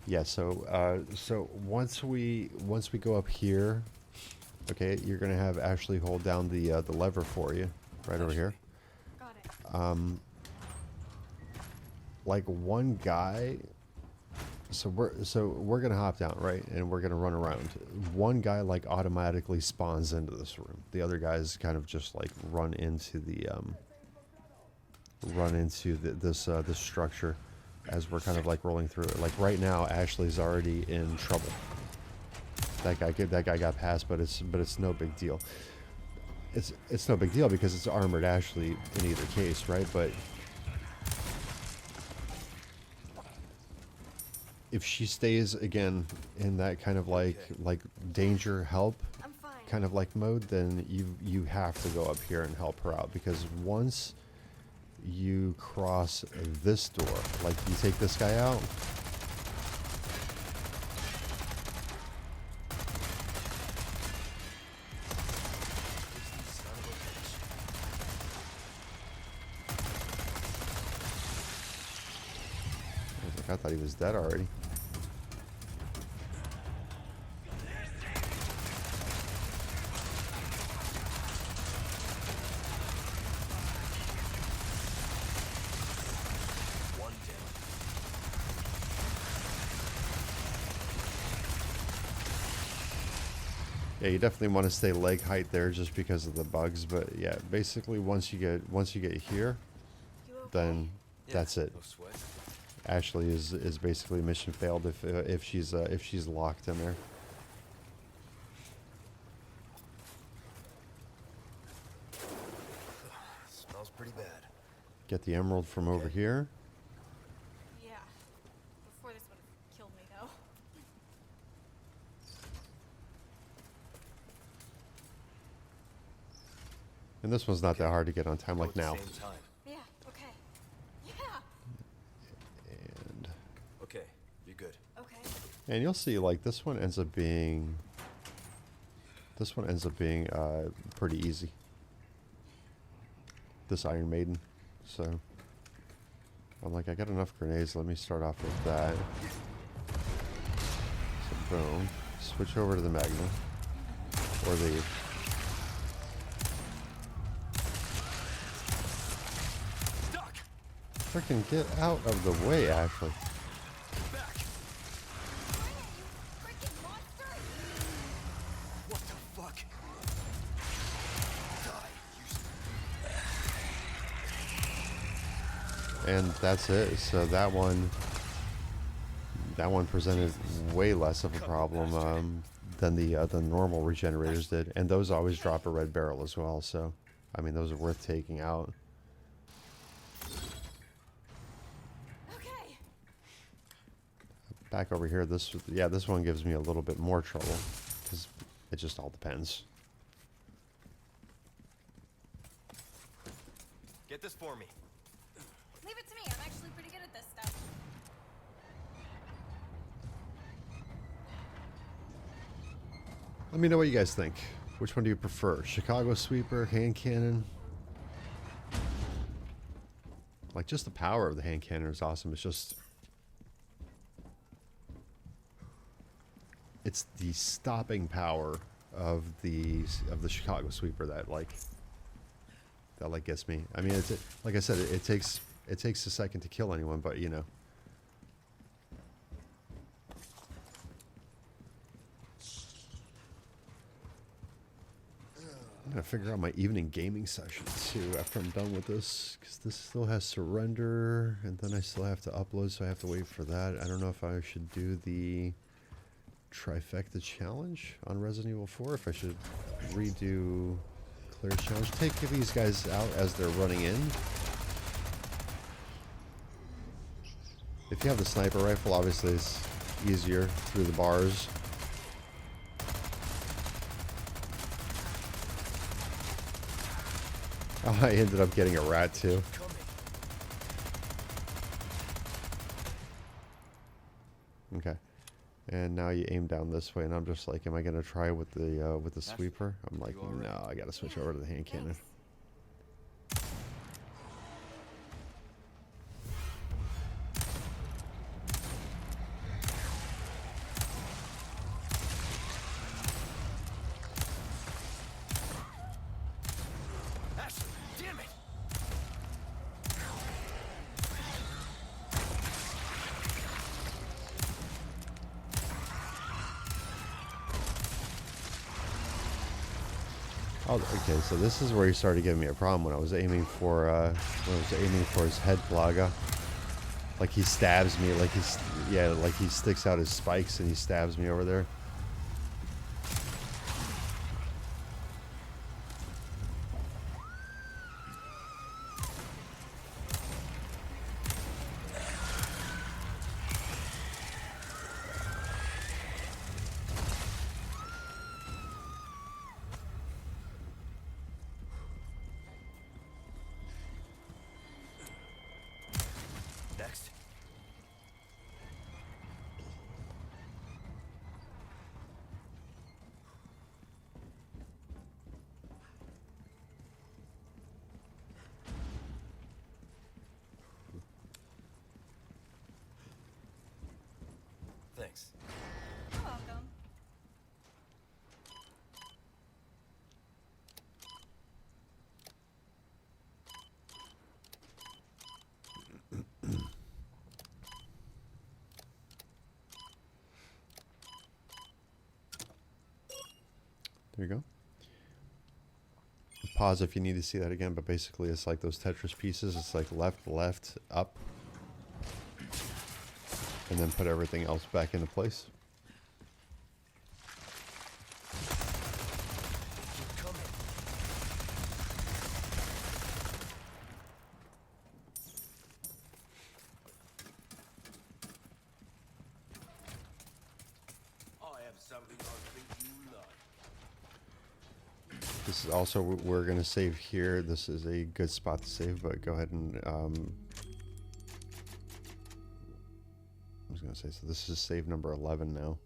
Yeah, so once we go up here, okay, you're gonna have Ashley hold down the lever for you, right over here. Got it. Like one guy. So we're gonna hop down, right, and we're gonna run around. One guy like automatically spawns into this room. The other guys kind of just like run into this structure as we're kind of like rolling through it. Like right now, Ashley's already in trouble. That guy got past, but it's no big deal. It's no big deal because it's armored Ashley in either case, right? But if she stays again in that kind of like danger help I'm fine. kind of like mode, then you have to go up here and help her out, because once you cross this door, like you take this guy out, I thought he was dead already. One down. Yeah, you definitely want to stay leg height there just because of the bugs, but yeah, basically once you get here, You okay? then that's it. No sweat. Ashley is basically mission failed if she's locked in there. Smells pretty bad. Get the emerald from over here. Yeah. Before this would have killed me, though. And this one's not that hard to get on time, Go like at the now. same time. Yeah. Okay. Yeah. And Okay, you're good. Okay. you'll see, like this one ends up being pretty easy. This Iron Maiden. So I'm like, I got enough grenades. Let me start off with that. So boom. Switch over to the Magnum. Or the Duck! freaking get out of the way, Ashley. Back! Freaking monster! What the fuck? Die, you And that's it. So that one presented way less of a problem than the normal regenerators did, and those always drop a red barrel as well. So, I mean, those are worth taking out. Okay. Back over here, this one gives me a little bit more trouble because it just all depends. Get this for me. Leave it to me. I'm actually pretty good at this stuff. Let me know what you guys think. Which one do you prefer? Chicago Sweeper, hand cannon? Like, just the power of the hand cannon is awesome. It's just... it's the stopping power of the Chicago Sweeper that gets me. I mean, it's like I said, it takes a second to kill anyone, but you know. I'm gonna figure out my evening gaming session too after I'm done with this, because this still has surrender, and then I still have to upload, so I have to wait for that. I don't know if I should do the trifecta challenge on Resident Evil 4, if I should redo Claire's challenge. Take these guys out as they're running in. If you have the sniper rifle, obviously it's easier through the bars. Oh, I ended up getting a rat too. Okay. And now you aim down this way, and I'm just like, am I gonna try with the sweeper? I'm like, no, I gotta switch over to the hand cannon. Damn it! Oh, okay, so this is where he started giving me a problem when I was aiming for his head plaga. Like he stabs me, like like he sticks out his spikes and he stabs me over there. Next. Thanks. You're welcome. There you go. Pause if you need to see that again, but basically it's like those Tetris pieces. It's like left, left, up, and then put everything else back into place. I have something I think you like. This is also, we're going to save here. This is a good spot to save, but go ahead and, I was going to say, so this is save number 11 now.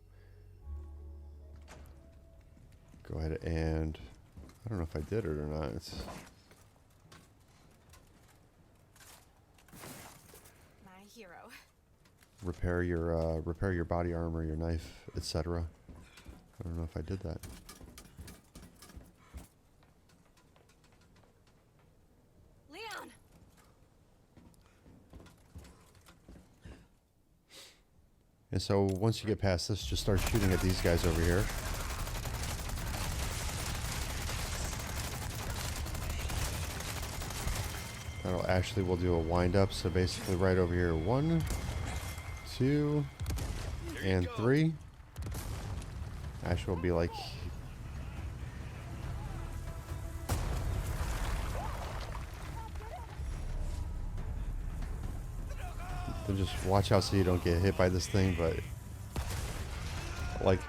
Go ahead and, I don't know if I did it or not. It's, My hero. repair your body armor, your knife, etc. I don't know if I did that. Leon! And so once you get past this, just start shooting at these guys over here. That'll actually, we'll do a wind up. So basically right over here, 1, 2, and 3. Actually will be like, then just watch out so you don't get hit by this thing, but like,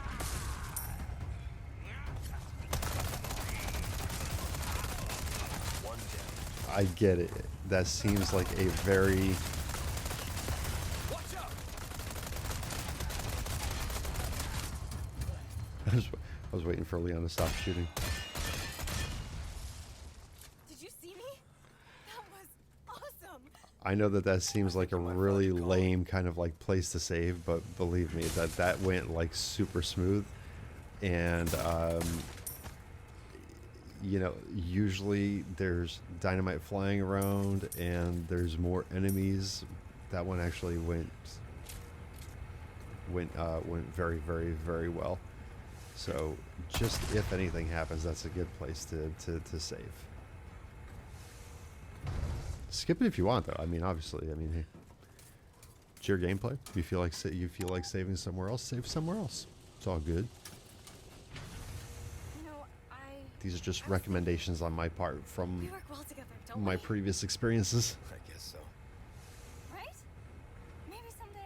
I get it. That seems like a very, I was waiting for Leon to stop shooting. Did you see me? That was awesome! I know that that seems like a really lame kind of like place to save, but believe me, that went like super smooth. And you know, usually there's dynamite flying around and there's more enemies. That one actually went very, very, very well. So just if anything happens, that's a good place to save. Skip it if you want, though. I mean, obviously, I mean, hey, it's your gameplay. If you feel like saving somewhere else, save somewhere else. It's all good. You know, These are just recommendations on my part from we work well together, don't my we? previous experiences. I guess so. Right? Maybe someday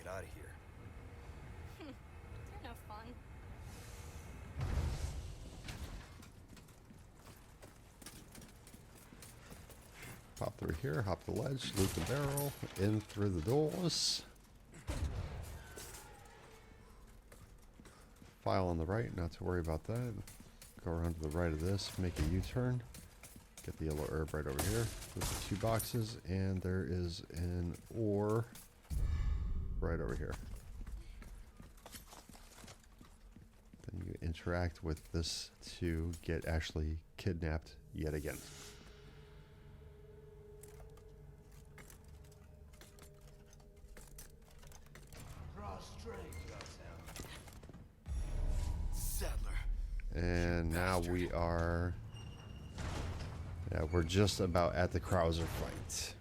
get out of here. You're no fun. Pop through here, hop the ledge, loot the barrel, in through the doors. File on the right, not to worry about that. Go around to the right of this, make a U-turn. Get the yellow herb right over here. There's the 2 boxes, and there is an ore right over here. Then you interact with this to get Ashley kidnapped yet again. Settler. And now we are... Yeah, we're just about at the Krauser fight.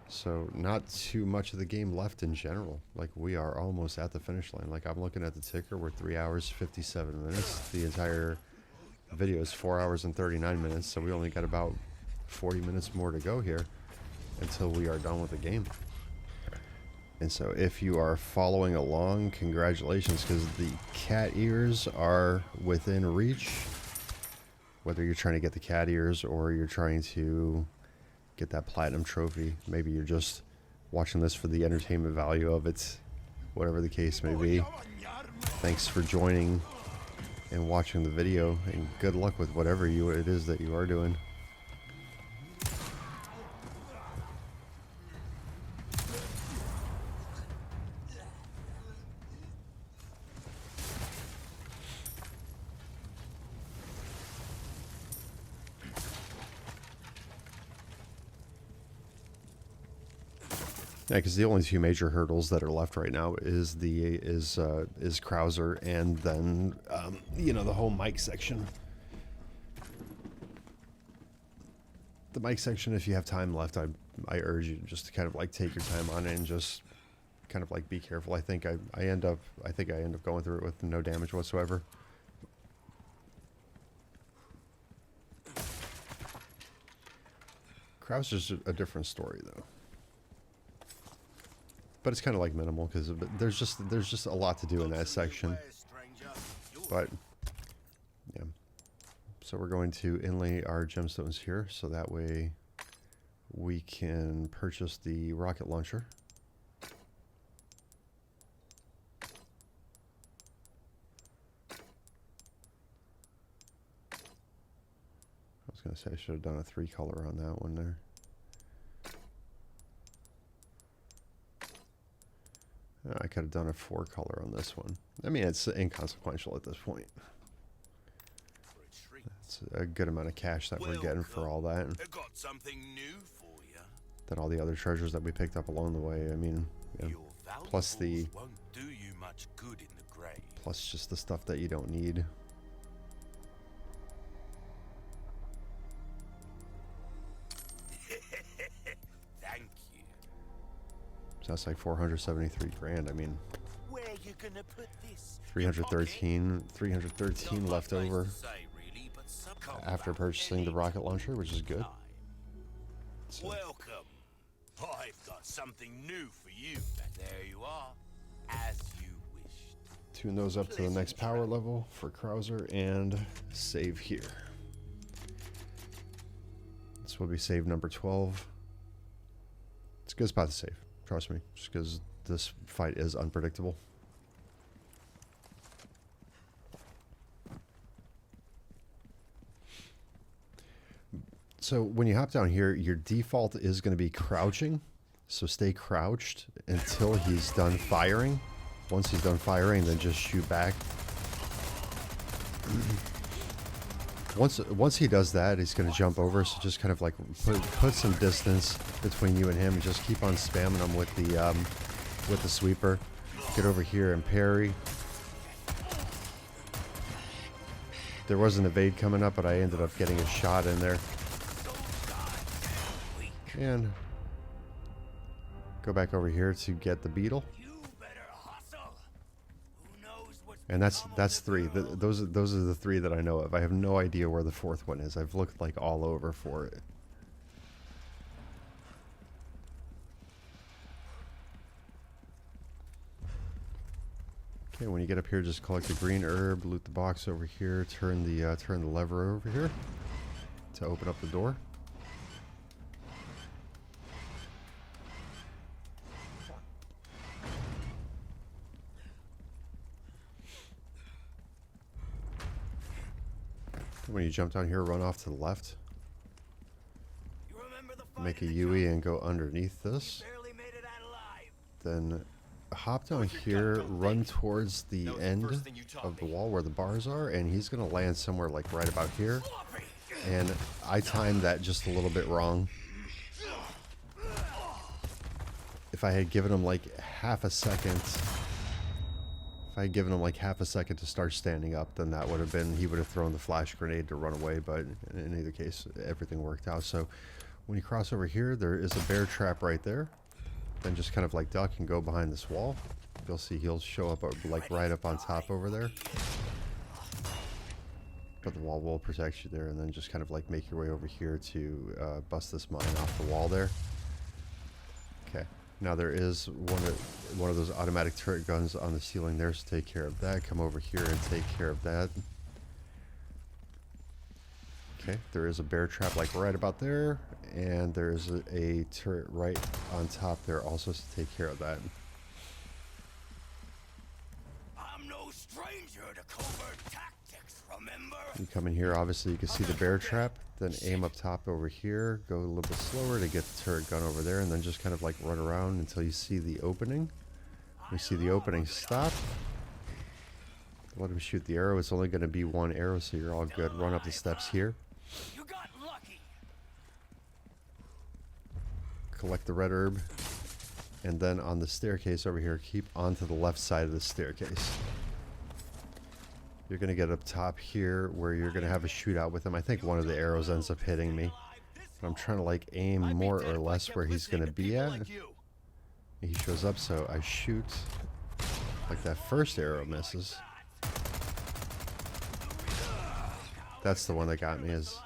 So not too much of the game left in general. Like, we are almost at the finish line. Like, I'm looking at the ticker. We're 3 hours, 57 minutes. The entire video is 4 hours and 39 minutes. So we only got about 40 minutes more to go here until we are done with the game. And so if you are following along, congratulations, because the cat ears are within reach. Whether you're trying to get the cat ears or you're trying to get that platinum trophy. Maybe you're just watching this for the entertainment value of it. Whatever the case may be. Thanks for joining and watching the video, and good luck with whatever it is that you are doing. Yeah, because the only 2 major hurdles that are left right now is Krauser, and then you know, the whole mic section. The mic section, if you have time left, I urge you just to kind of like take your time on it and just kind of like be careful. I think I end up going through it with no damage whatsoever. Krauser's a different story though. But it's kind of like minimal because there's just a lot to do in that section. But yeah, so we're going to inlay our gemstones here, so that way we can purchase the rocket launcher. I was gonna say I should have done a 3 color on that one there. I could have done a 4 color on this one. I mean, it's inconsequential at this point. It's a good amount of cash that we're getting for all that. I got something new for you. Then all the other treasures that we picked up along the way. I mean, yeah. Plus the won't do you much good in the grave. plus just the stuff that you don't need. Thank you. So that's like 473 grand. I mean, Where you gonna put this? 313 left over after purchasing the rocket launcher, which is good. So, Welcome. I've got something new for you. There you are, as you wished. tune those up to the next power level for Krauser and save here. This will be save number 12. It's a good spot to save, trust me, just because this fight is unpredictable. So when you hop down here, your default is going to be crouching. So stay crouched until he's done firing. Once he's done firing, then just shoot back. Once he does that, he's going to jump over. So just kind of like put some distance between you and him, and just keep on spamming him with the sweeper. Get over here and parry. There was an evade coming up, but I ended up getting a shot in there. And go back over here to get the Beetle. And that's 3. Those are the 3 that I know of. I have no idea where the 4th one is. I've looked like all over for it. Okay, when you get up here, just collect the green herb, loot the box over here, turn the lever over here to open up the door. When you jump down here, run off to the left. You remember the fight Make a in the UE jungle? and go underneath this. Barely made it out alive. Then hop down here, run towards the That was the end first thing you taught of the me. wall where the bars are, and he's going to land somewhere like right about here. Floppy. And I timed that just a little bit wrong. If I had given him like half a second, to start standing up, then that would have been, he would have thrown the flash grenade to run away, but in either case, everything worked out. So when you cross over here, there is a bear trap right there. Then just kind of like duck and go behind this wall. You'll see he'll show up like right up on top over there. But the wall will protect you there, and then just kind of like make your way over here to bust this mine off the wall there. Okay. Now there is one of those automatic turret guns on the ceiling there, so take care of that. Come over here and take care of that. Okay, there is a bear trap like right about there, and there is a turret right on top there also, so take care of that. I'm no stranger to covert tactics, remember? You come in here, obviously you can see the bear trap, then aim up top over here, go a little bit slower to get the turret gun over there, and then just kind of like run around until you see the opening. When you see the opening, stop. Let him shoot the arrow. It's only going to be one arrow, so you're all good. Run up the steps here. You got lucky. Collect the red herb. And then on the staircase over here, keep onto the left side of the staircase. You're going to get up top here where you're going to have a shootout with him. I think one of the arrows ends up hitting me. But I'm trying to like aim more or less where he's going to be at. He shows up, so I shoot. Like that first arrow misses. That's the one that got me. Is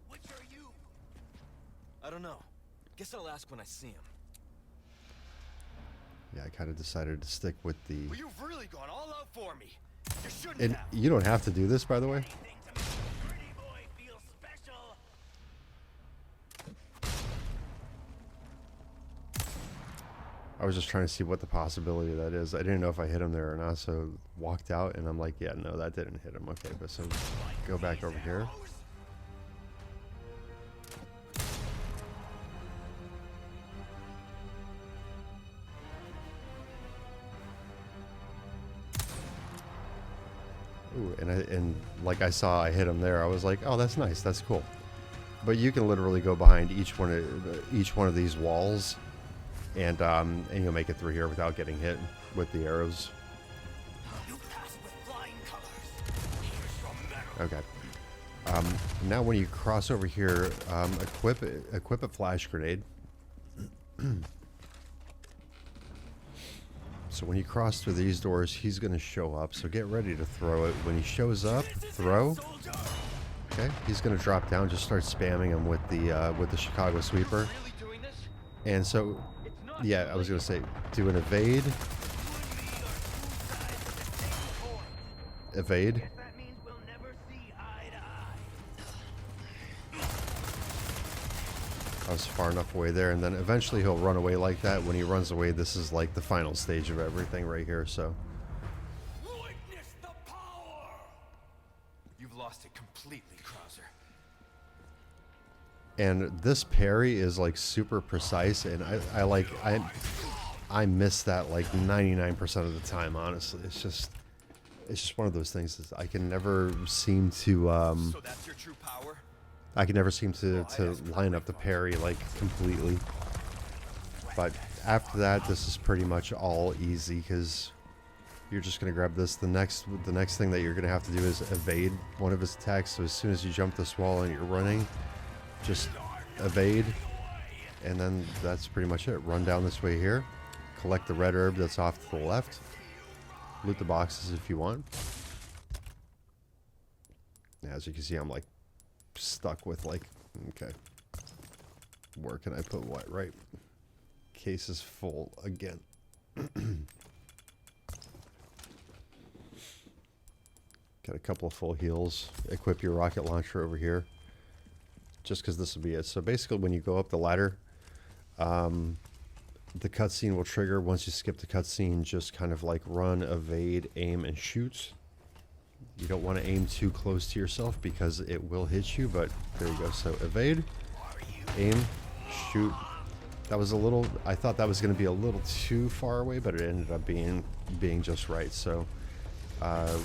Which are you? I don't know. Guess I'll ask when I see him. yeah, I kind of decided to stick with the. Well, you've really gone all out for me. You shouldn't And have. you don't have to do this, by the way. Anything to make a pretty boy feel special. I was just trying to see what the possibility of that is. I didn't know if I hit him there or not, so walked out and I'm like, yeah, no, that didn't hit him. Okay, but so go back over here. Ooh, and like I saw, I hit him there. I was like, oh, that's nice. That's cool. But you can literally go behind each one of these walls, and you'll make it through here without getting hit with the arrows. You pass with flying colors. Here's your medal. Okay. Now when you cross over here, equip a flash grenade. So when you cross through these doors, he's going to show up. So get ready to throw it. When he shows up, throw. Soldier. Okay. He's going to drop down. Just start spamming him with the Chicago sweeper. Really doing this? And so, It's not yeah, I was going to say, do an evade. Evade. Guess that means we'll never see eye to eye. I was far enough away there, and then eventually he'll run away like that. When he runs away, this is like the final stage of everything right here, so. Witness the power. You've lost it completely, Krauser. And this parry is like super precise, and I miss that like 99% of the time, honestly. It's just one of those things that I can never seem to, So that's your true power? I can never seem to line up the parry like completely. But after that, this is pretty much all easy because you're just gonna grab this. The next thing that you're gonna have to do is evade one of his attacks. So as soon as you jump this wall and you're running, just evade, and then that's pretty much it. Run down this way here, collect the red herb that's off to the left, loot the boxes if you want. As you can see, I'm like stuck with like, okay, where can I put what? Right, case is full again. Got a couple of full heals. Equip your rocket launcher over here. Just because this will be it. So basically when you go up the ladder, the cutscene will trigger. Once you skip the cutscene, just kind of like run, evade, aim, and shoot. You don't want to aim too close to yourself because it will hit you, but there you go. So evade, aim, shoot. That was a little, I thought that was going to be a little too far away, but it ended up being just right. So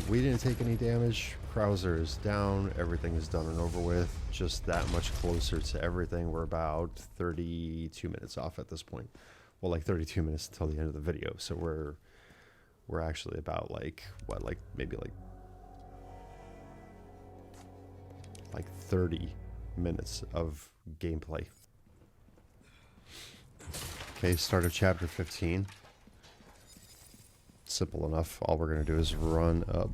we didn't take any damage. Krauser is down. Everything is done and over with. Just that much closer to everything. We're about 32 minutes off at this point. Well, like 32 minutes until the end of the video. So we're actually about like, what, like maybe like 30 minutes of gameplay. Okay, start of chapter 15. Simple enough. All we're going to do is run up.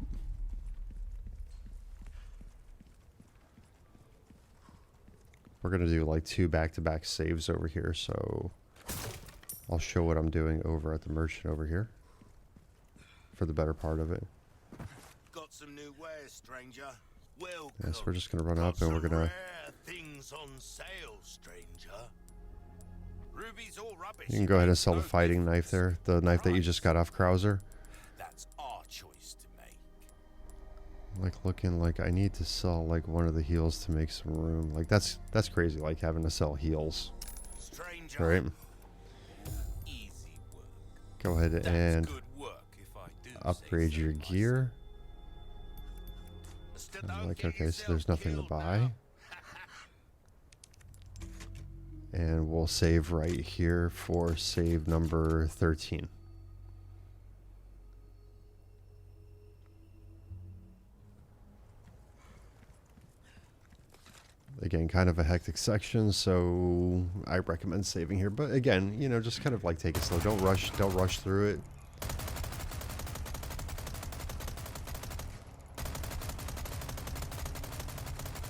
We're going to do like 2 back-to-back saves over here, so I'll show what I'm doing over at the merchant over here for the better part of it. Got some new wares, stranger. Welcome. Yes, we're just going to run up and we're going to... Rare things on sale, stranger. Ruby's all rubbish. You can go ahead and sell the fighting knife there. The knife that you just got off Krauser. That's our choice to make. Like looking like I need to sell like one of the heals to make some room. Like that's crazy, like having to sell heals. Stranger. All right. Easy work. Go ahead That's and good work if I do upgrade say your so gear. myself. I'm like, Don't get okay, so there's yourself nothing to killed buy. now. And we'll save right here for save number 13. Again, kind of a hectic section, so I recommend saving here. But again, you know, just kind of like take it slow. Don't rush through it.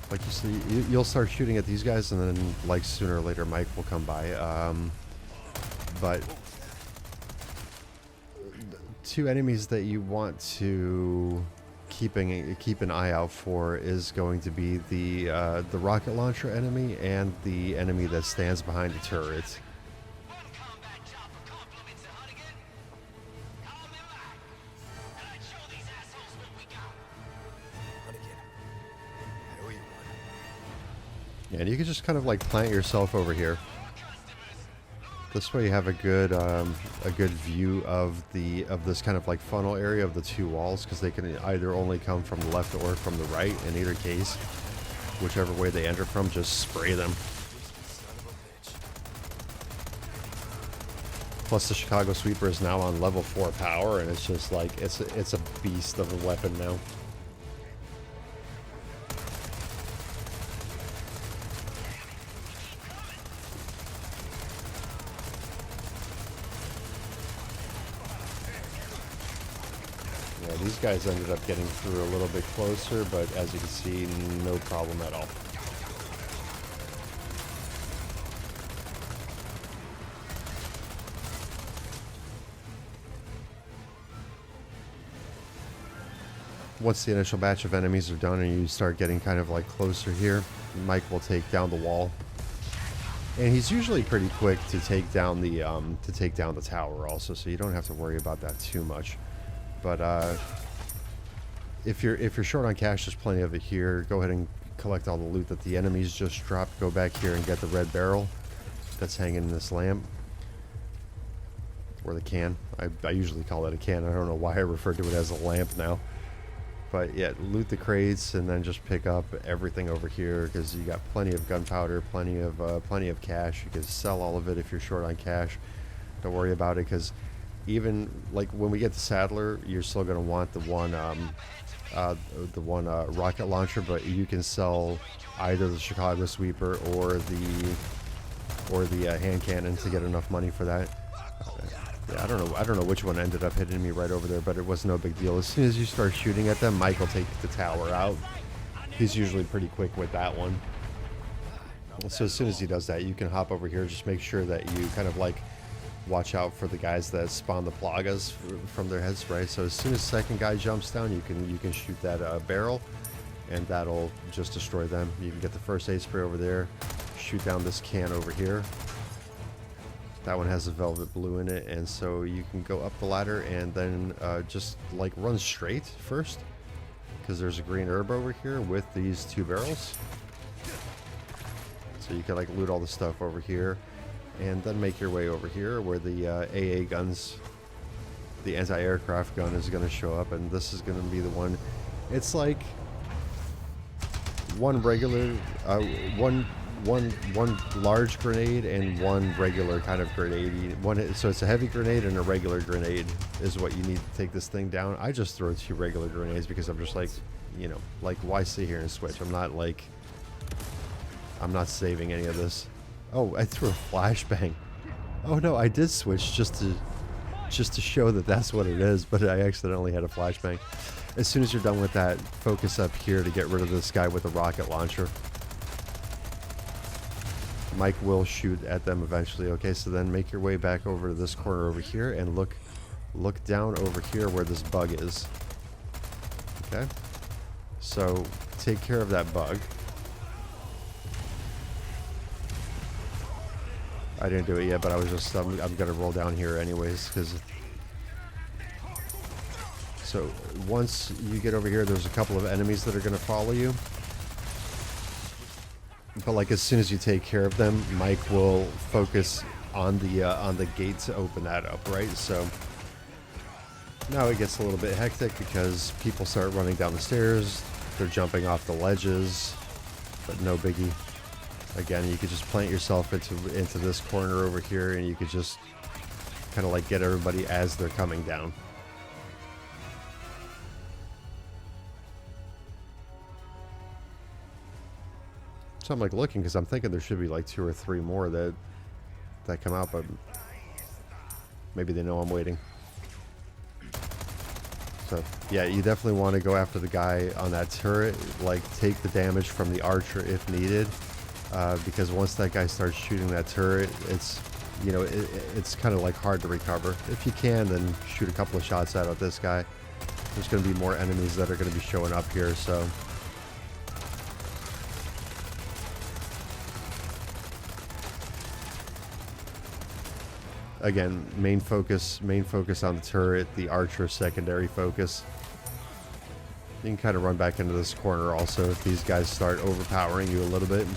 Like you see, you'll start shooting at these guys, and then like sooner or later, Mike will come by. But 2 enemies that you want to keep an eye out for is going to be the rocket launcher enemy and the enemy that stands behind the turret. One combat chopper compliments the Hunnigan. Call me Mike, and I'd show these assholes what we got. Hunnigan, I owe you one. Yeah, and you can just kind of like plant yourself over here. This way you have a good view of this kind of like funnel area of the 2 walls, because they can either only come from the left or from the right. In either case, whichever way they enter from, just spray them. Son of a bitch. Plus the Chicago Sweeper is now on level 4 power, and it's just like it's a beast of a weapon now. Yeah, these guys ended up getting through a little bit closer, but as you can see, no problem at all. Once the initial batch of enemies are done and you start getting kind of like closer here, Mike will take down the wall. And he's usually pretty quick to take down the tower also, so you don't have to worry about that too much. But if you're short on cash, there's plenty of it here. Go ahead and collect all the loot that the enemies just dropped. Go back here and get the red barrel that's hanging in this lamp. Or the can. I usually call it a can. I don't know why I refer to it as a lamp now. But yeah, loot the crates and then just pick up everything over here, because you got plenty of gunpowder, plenty of cash. You can sell all of it if you're short on cash. Don't worry about it, because even like when we get to Sadler, you're still going to want the one rocket launcher, but you can sell either the Chicago Sweeper or the hand cannon to get enough money for that. Yeah, I don't know which one ended up hitting me right over there, but it was no big deal. As soon as you start shooting at them, Mike will take the tower out. He's usually pretty quick with that one. So as soon as he does that, you can hop over here. Just make sure that you kind of like watch out for the guys that spawn the plagas from their heads, right? So as soon as the second guy jumps down, you can shoot that barrel, and that'll just destroy them. You can get the first aid spray over there, shoot down this can over here. That one has a velvet blue in it, and so you can go up the ladder and then just like run straight first, because there's a green herb over here with these 2 barrels. So you can like loot all the stuff over here, and then make your way over here where the AA guns, the anti-aircraft gun, is going to show up, and this is going to be the one. It's like one regular, one large grenade and one regular kind of grenade. So it's a heavy grenade and a regular grenade is what you need to take this thing down. I just throw 2 regular grenades because I'm just like, you know, like, why sit here and switch? I'm not saving any of this. Oh, I threw a flashbang. Oh no, I did switch just to show that that's what it is, but I accidentally had a flashbang. As soon as you're done with that, focus up here to get rid of this guy with a rocket launcher. Mike will shoot at them eventually. Okay, so then make your way back over to this corner over here and look down over here where this bug is. Okay, so take care of that bug. I didn't do it yet, but I was just I'm gonna roll down here anyways, because so once you get over here, there's a couple of enemies that are gonna follow you. But like as soon as you take care of them, Mike will focus on the gate to open that up, right? So now it gets a little bit hectic because people start running down the stairs, they're jumping off the ledges, but no biggie. Again, you could just plant yourself into this corner over here, and you could just kind of like get everybody as they're coming down. So I'm like looking because I'm thinking there should be like 2 or 3 more that come out, but maybe they know I'm waiting. So yeah, you definitely want to go after the guy on that turret, like take the damage from the archer if needed, because once that guy starts shooting that turret, it's, you know, it's kind of like hard to recover. If you can, then shoot a couple of shots out at this guy. There's going to be more enemies that are going to be showing up here, so. Again, main focus on the turret, the archer secondary focus. You can kind of run back into this corner also if these guys start overpowering you a little bit.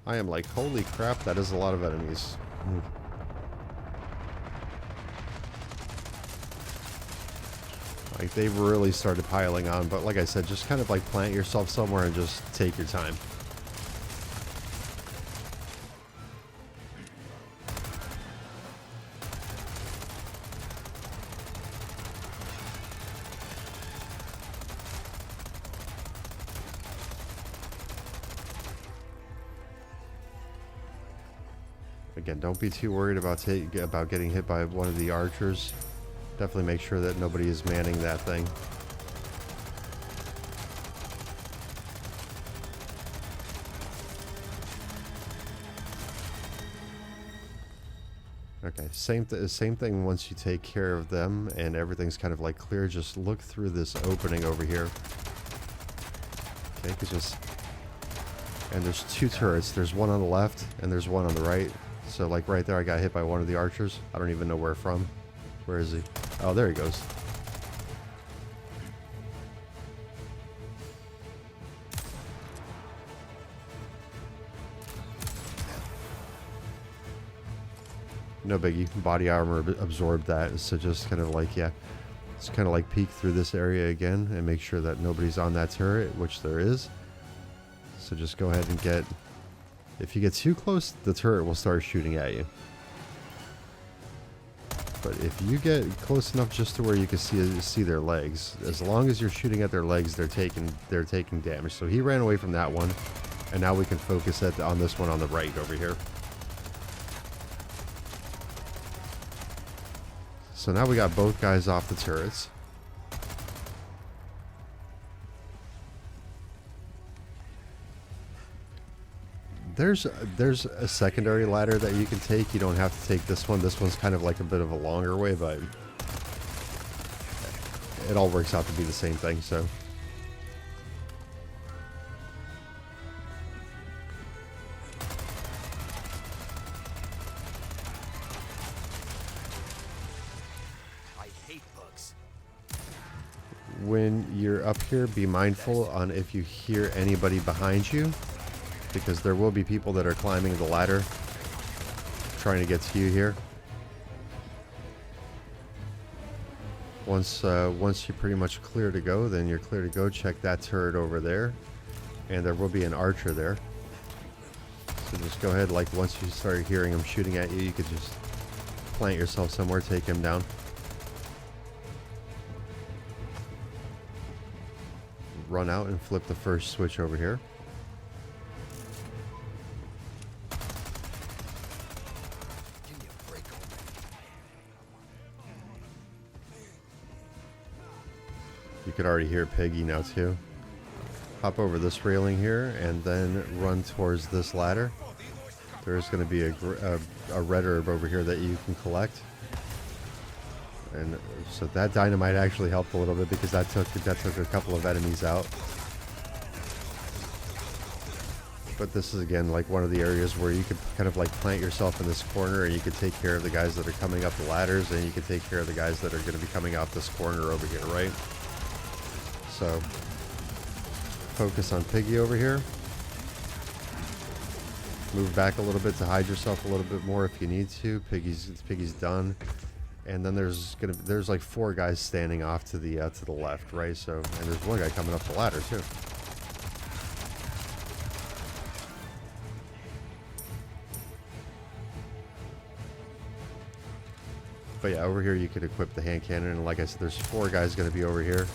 I am like, holy crap, that is a lot of enemies. Like, they really started piling on, but like I said, just kind of like plant yourself somewhere and just take your time. Again, don't be too worried about getting hit by one of the archers. Definitely make sure that nobody is manning that thing. Okay, same thing once you take care of them and everything's kind of like clear, just look through this opening over here. Okay, and there's 2 turrets. There's one on the left and there's one on the right. So like right there, I got hit by one of the archers. I don't even know where from. Where is he? Oh, there he goes. No biggie. Body armor absorbed that. So just kind of like, yeah. Just kind of like peek through this area again and make sure that nobody's on that turret, which there is. So just go ahead and get... If you get too close, the turret will start shooting at you. But if you get close enough just to where you can see their legs, as long as you're shooting at their legs, they're taking damage. So he ran away from that one, and now we can focus on this one on the right over here. So now we got both guys off the turrets. There's a secondary ladder that you can take. You don't have to take this one. This one's kind of like a bit of a longer way, but it all works out to be the same thing, so. I hate bugs. When you're up here, be mindful on if you hear anybody behind you, because there will be people that are climbing the ladder trying to get to you here. Once you're pretty much clear to go, then you're clear to go. Check that turret over there, and there will be an archer there. So just go ahead, like once you start hearing him shooting at you, you could just plant yourself somewhere, take him down. Run out and flip the first switch over here. You could already hear Piggy now too. Hop over this railing here and then run towards this ladder. There's going to be a red herb over here that you can collect. And so that dynamite actually helped a little bit because that took a couple of enemies out. But this is again like one of the areas where you could kind of like plant yourself in this corner and you could take care of the guys that are coming up the ladders, and you could take care of the guys that are going to be coming out this corner over here, right? So focus on Piggy over here. Move back a little bit to hide yourself a little bit more if you need to. Piggy's done. And then there's like 4 guys standing off to the left, right? So, and there's one guy coming up the ladder too. But yeah, over here you could equip the hand cannon, and like I said, there's 4 guys going to be over here.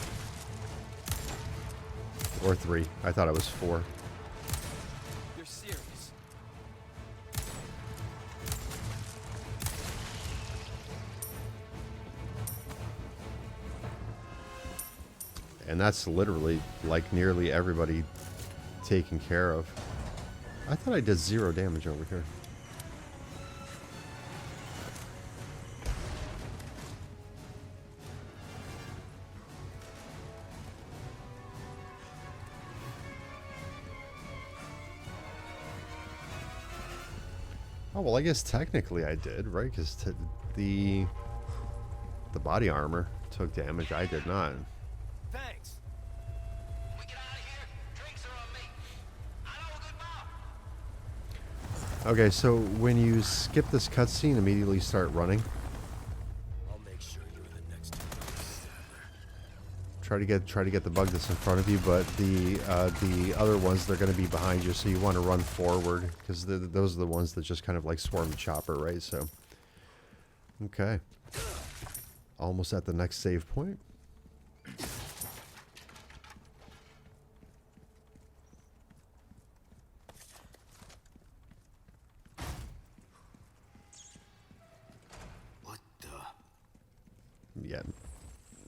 Or 3. I thought it was 4. You're serious? And that's literally like nearly everybody taken care of. I thought I did 0 damage over here. Oh, well, I guess technically I did, right? Because the body armor took damage. I did not. Thanks. We get out of here. Drinks are on me. I know a good bar. Okay, so when you skip this cutscene, immediately start running. I'll make sure you're the next one. Try to get the bug that's in front of you, but the other ones, they're going to be behind you, so you want to run forward because those are the ones that just kind of like swarm the chopper, right? So, okay, almost at the next save point. What the? Yeah,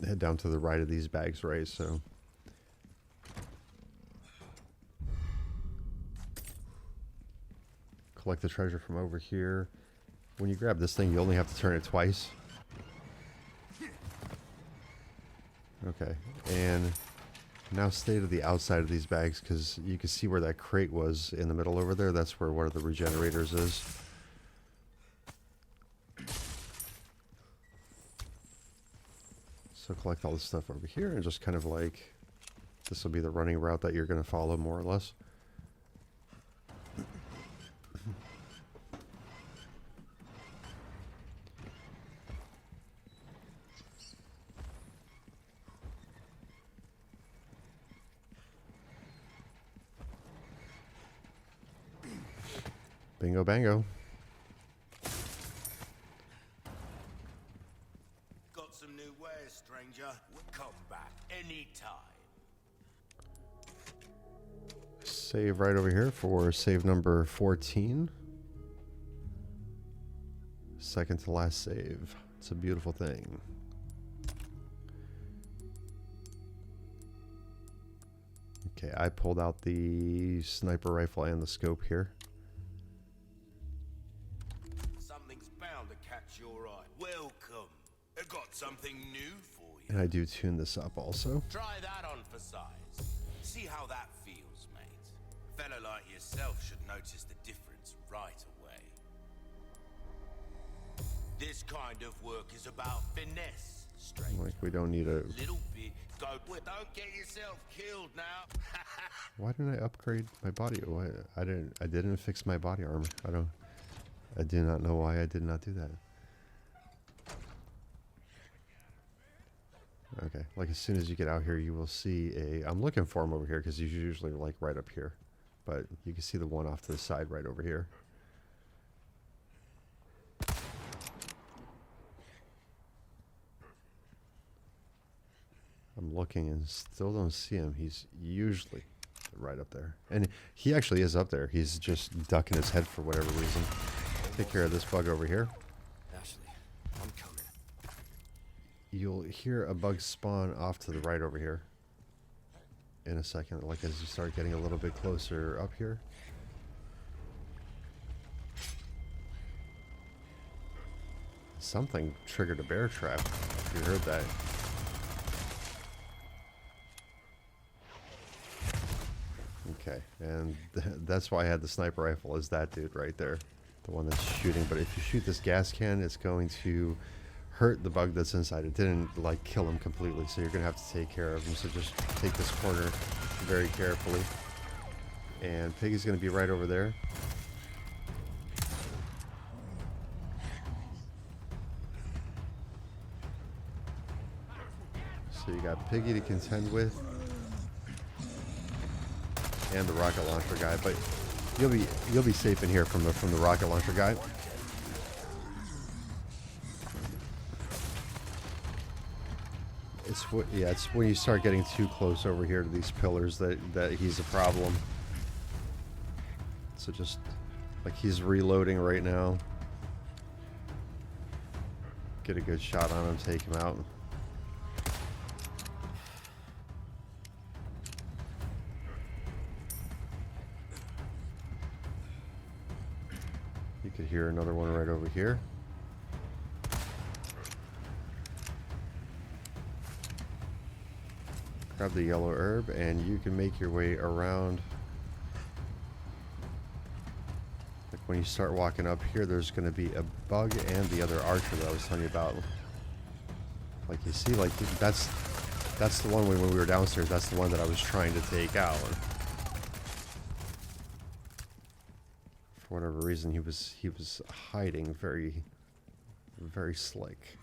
head down to the right of these bags, right? So. Collect the treasure from over here. When you grab this thing, you only have to turn it twice. Okay, and now stay to the outside of these bags because you can see where that crate was in the middle over there. That's where one of the regenerators is. So collect all this stuff over here and just kind of like, this will be the running route that you're going to follow more or less. Bingo bango. some new wares, stranger? Come back anytime. Save right over here for save number 14. Second to last save. It's a beautiful thing. Okay, I pulled out the sniper rifle and the scope here. Something's bound to catch your eye. Welcome. I got something new for you. And I do tune this up also. Try that on for size. See how that feels, mate. A fellow like yourself should notice the difference right away. This kind of work is about finesse, stranger. Like we don't need a... Little bit. Go. Well, don't get yourself killed now. Why didn't I upgrade my body? Why I didn't fix my body armor. I do not know why I did not do that. Okay, like as soon as you get out here, you will see a... I'm looking for him over here because he's usually like right up here. But you can see the one off to the side right over here. I'm looking and still don't see him. He's usually right up there. And he actually is up there. He's just ducking his head for whatever reason. Take care of this bug over here. Ashley, I'm coming. You'll hear a bug spawn off to the right over here in a second, like as you start getting a little bit closer up here. Something triggered a bear trap, if you heard that. Okay, and that's why I had the sniper rifle, is that dude right there, the one that's shooting. But if you shoot this gas can, it's going to hurt the bug that's inside. It didn't like kill him completely, so you're gonna have to take care of him. So just take this corner very carefully. And Piggy's gonna be right over there. So you got Piggy to contend with, and the rocket launcher guy, but you'll be safe in here from the rocket launcher guy. It's when you start getting too close over here to these pillars that he's a problem. So just like he's reloading right now. Get a good shot on him, take him out. You could hear another one right over here. Grab the yellow herb and you can make your way around. Like when you start walking up here, there's going to be a bug and the other archer that I was telling you about. Like you see, like that's the one when we were downstairs. That's the one that I was trying to take out. For whatever reason, he was hiding very, very slick.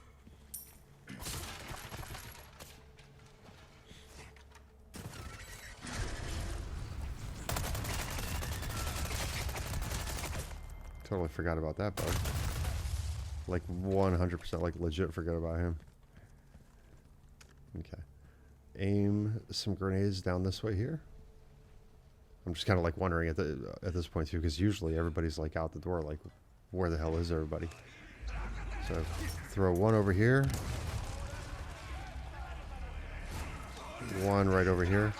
Totally forgot about that bug. Like 100%, like legit forgot about him. Okay. Aim some grenades down this way here. I'm just kind of like wondering at this point too, because usually everybody's like out the door, like where the hell is everybody? So throw one over here, one right over here,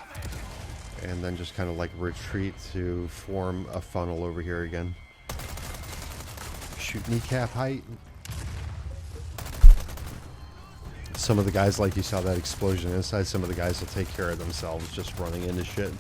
and then just kind of like retreat to form a funnel over here again. Shoot kneecap height. Some of the guys, like you saw that explosion inside, some of the guys will take care of themselves just running into shit.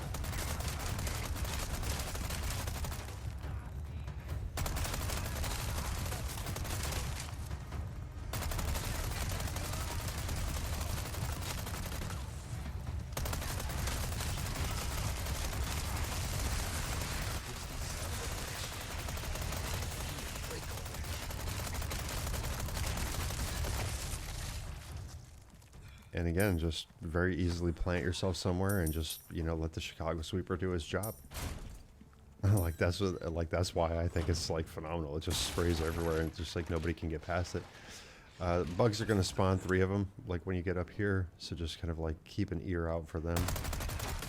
And again, just very easily plant yourself somewhere and just, you know, let the Chicago sweeper do his job. that's why I think it's like phenomenal. It just sprays everywhere and just like nobody can get past it. Bugs are going to spawn 3 of them, like when you get up here. So just kind of like keep an ear out for them.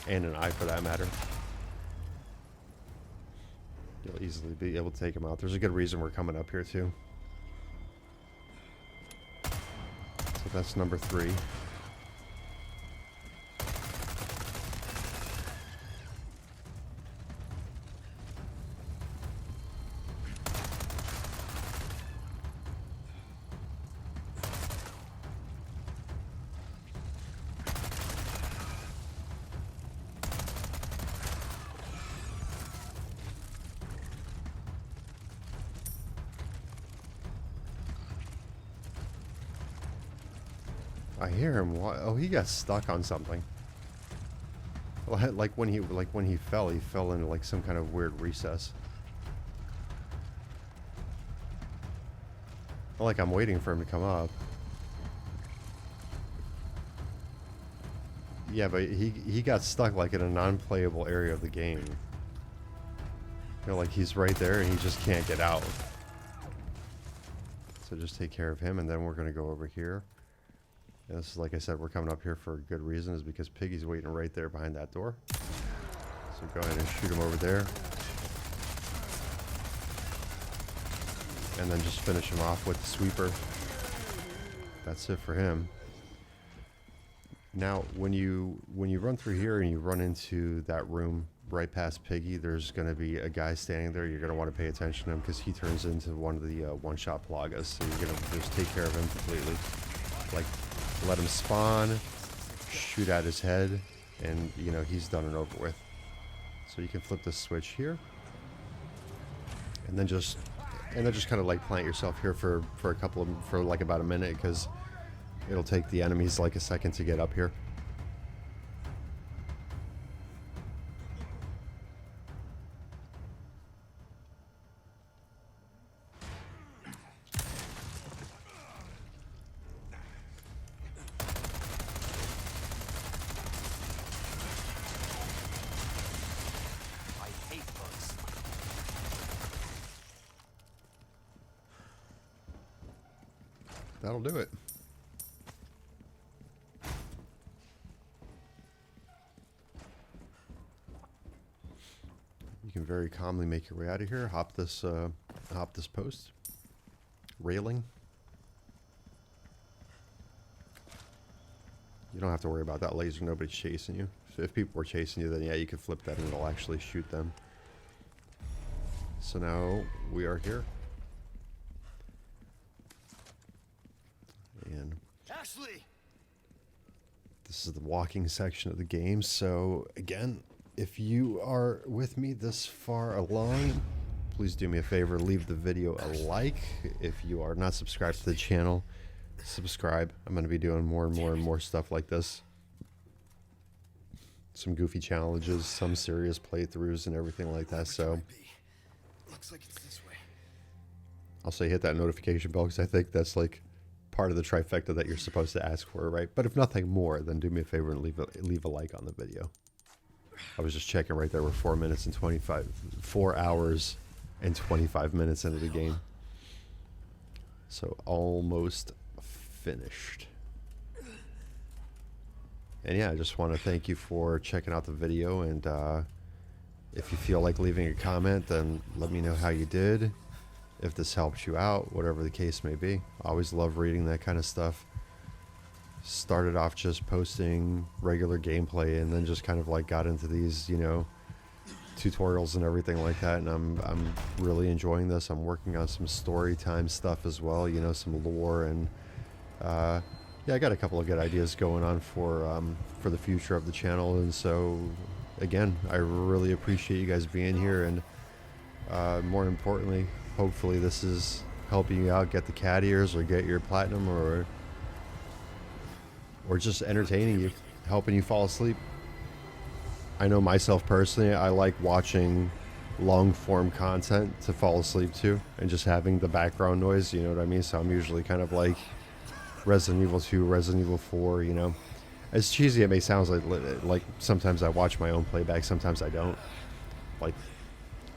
And an eye for that matter. You'll easily be able to take them out. There's a good reason we're coming up here too. So that's number 3. I hear him. Oh, he got stuck on something. Like when he fell into like some kind of weird recess. Like I'm waiting for him to come up. Yeah, but he got stuck like in a non-playable area of the game. You know, like he's right there and he just can't get out. So just take care of him, and then we're gonna go over here. And this is, like I said, we're coming up here for a good reason, is because Piggy's waiting right there behind that door. So go ahead and shoot him over there. And then just finish him off with the sweeper. That's it for him. Now, when you run through here and you run into that room right past Piggy, there's going to be a guy standing there. You're going to want to pay attention to him because he turns into one of the one-shot plagas. So you're going to just take care of him completely. Like, let him spawn, shoot at his head, and you know he's done and over with. So you can flip the switch here, and then just kind of like plant yourself here for like about a minute, because it'll take the enemies like a second to get up here. That'll do it. You can very calmly make your way out of here. Hop this post railing. You don't have to worry about that laser. Nobody's chasing you. So if people were chasing you, then yeah, you could flip that and it'll actually shoot them. So now we are here. And Ashley! This is the walking section of the game. So again, if you are with me this far along, please do me a favor, leave the video a like. If you are not subscribed to the channel, subscribe. I'm going to be doing more and more stuff like this. Some goofy challenges, some serious playthroughs and everything like that. So Looks like it's this way. I'll say hit that notification bell, because I think that's like part of the trifecta that you're supposed to ask for, right? But if nothing more, then do me a favor and leave a like on the video. I was just checking right there. We're 4 hours and 25 minutes into the game. So almost finished. And yeah, I just want to thank you for checking out the video. And if you feel like leaving a comment, then let me know how you did. If this helps you out, whatever the case may be. I always love reading that kind of stuff. Started off just posting regular gameplay, and then just kind of like got into these, you know, tutorials and everything like that. And I'm really enjoying this. I'm working on some story time stuff as well, you know, some lore, and yeah, I got a couple of good ideas going on for the future of the channel. And so again, I really appreciate you guys being here, and more importantly, hopefully this is helping you out get the cat ears or get your platinum, or just entertaining you, helping you fall asleep. I know myself personally, I like watching long form content to fall asleep to, and just having the background noise, you know what I mean? So I'm usually kind of like Resident Evil 2, Resident Evil 4, you know. As cheesy it may sound, like sometimes I watch my own playback, sometimes I don't. Like,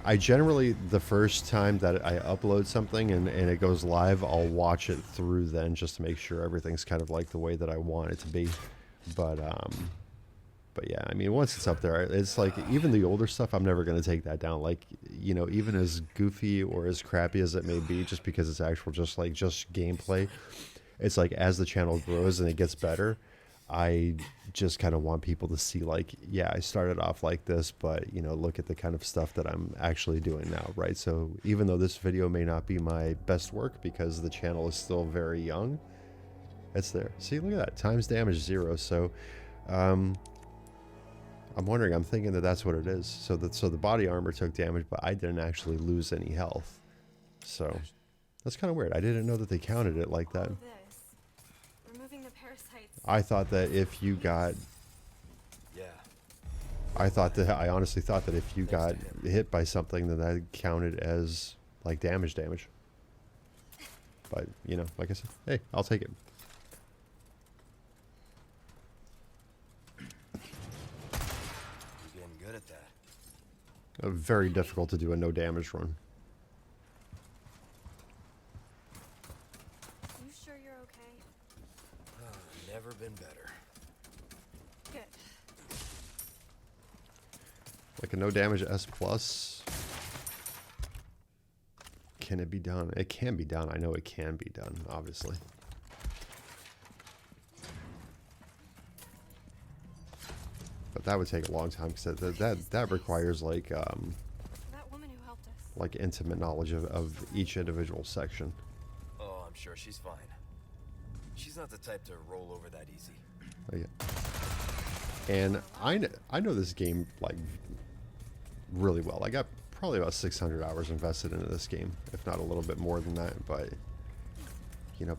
I generally, the first time that I upload something and it goes live, I'll watch it through then just to make sure everything's kind of like the way that I want it to be. But yeah, I mean, once it's up there, it's like even the older stuff, I'm never going to take that down. Like, you know, even as goofy or as crappy as it may be, just because it's actual, just gameplay, it's like as the channel grows and it gets better, I just kind of want people to see like, yeah, I started off like this, but you know, look at the kind of stuff that I'm actually doing now, right? So even though this video may not be my best work because the channel is still very young, it's there. See, look at that, times damage 0. So I'm wondering, I'm thinking that that's what it is. So the body armor took damage, but I didn't actually lose any health. So that's kind of weird. I didn't know that they counted it like that. Removing the parasites. I thought that if you got... Yeah. I honestly thought that if you got hit by something, then that counted as like damage. But, you know, like I said, hey, I'll take it. You're getting good at that. Very difficult to do a no damage run. You sure you're okay? Never been better. Good. Like a no damage S plus. Can it be done? It can be done. I know it can be done, obviously. But that would take a long time because that requires like That woman who helped us. like intimate knowledge of each individual section. Oh, I'm sure she's fine. She's not the type to roll over that easy. Oh, yeah. And I know this game like really well. I got probably about 600 hours invested into this game, if not a little bit more than that. But you know,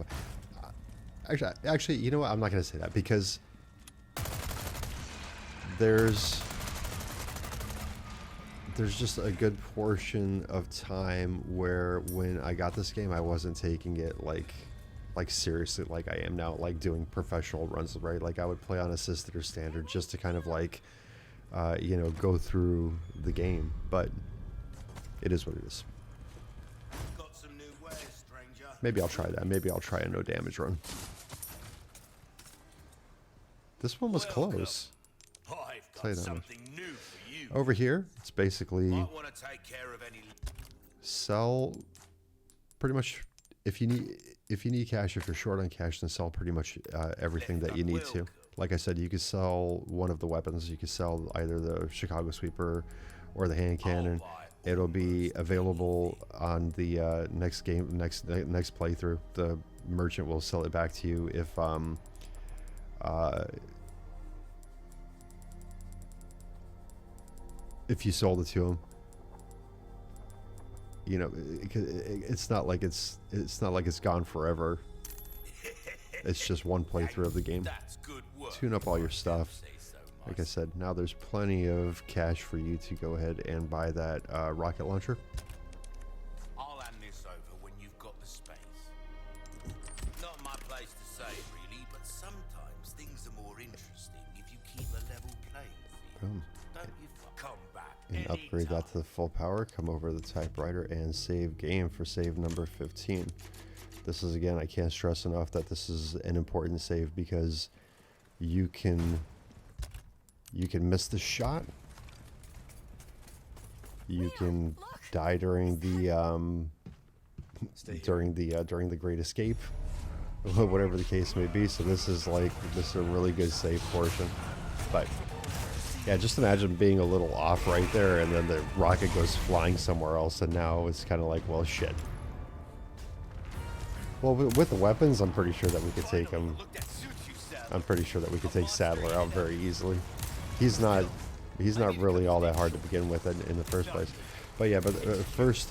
actually, you know what? I'm not going to say that because there's just a good portion of time where when I got this game, I wasn't taking it like seriously like I am now, like doing professional runs, right? Like I would play on assisted or standard just to kind of like, you know, go through the game. But it is what it is. Got some new wares, stranger. Maybe I'll try that. Maybe I'll try a no damage run. This one was close. I've Tell you got that much. something new for you. Over here, it's basically Might want to take care of any. sell pretty much if you need cash, if you're short on cash, then sell pretty much everything that you need to. Like I said, you could sell one of the weapons. You could sell either the Chicago Sweeper or the hand cannon. It'll be available on the next playthrough. The merchant will sell it back to you if you sold it to him. You know, it's not like it's gone forever. It's just one playthrough of the game. That's good work. Tune up all your stuff. Say so Like I said, now there's plenty of cash for you to go ahead and buy that rocket launcher. I'll hand this over when you've got the space. Not my place to say, really, but sometimes things are more interesting if you keep a level playing field. Boom. Don't you come back And upgrade that to the full power. Come over to the typewriter and save game for save number 15. This is, again, I can't stress enough that this is an important save because you can miss the shot. You can die during the during the Great Escape, whatever the case may be. So this is a really good save portion. But yeah, just imagine being a little off right there, and then the rocket goes flying somewhere else, and now it's kind of like, well, shit. Well, with the weapons, I'm pretty sure that we could take him. I'm pretty sure that we could take Sadler out very easily. He's not really all that hard to begin with in the first place. But yeah, first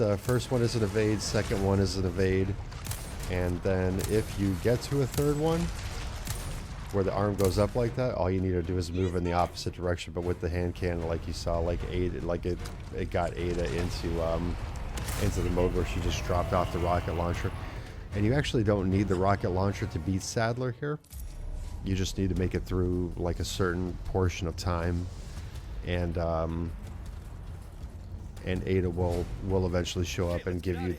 one is an evade, second one is an evade, and then if you get to a third one where the arm goes up like that, all you need to do is move in the opposite direction. But with the hand cannon, like you saw, like Ada, like it got Ada into the mode where she just dropped off the rocket launcher. And you actually don't need the rocket launcher to beat Sadler here. You just need to make it through like a certain portion of time, and and Ada will eventually show up and give you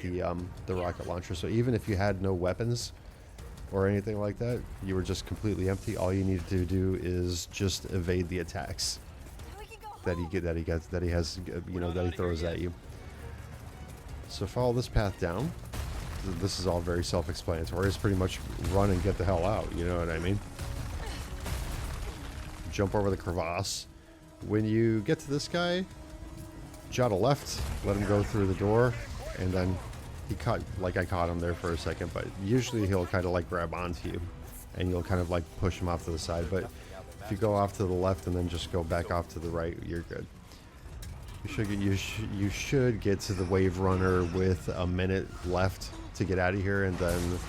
the rocket launcher. So even if you had no weapons or anything like that, you were just completely empty, all you needed to do is just evade the attacks Now we can go that he throws at you. So follow this path down. This is all very self-explanatory. It's pretty much run and get the hell out, you know what I mean? Jump over the crevasse. When you get to this guy, jot a left, let him go through the door, and then I caught him there for a second, but usually he'll kind of like grab onto you and you'll kind of like push him off to the side. But if you go off to the left and then just go back off to the right, you're good. You should get to the wave runner with a minute left to get out of here, and then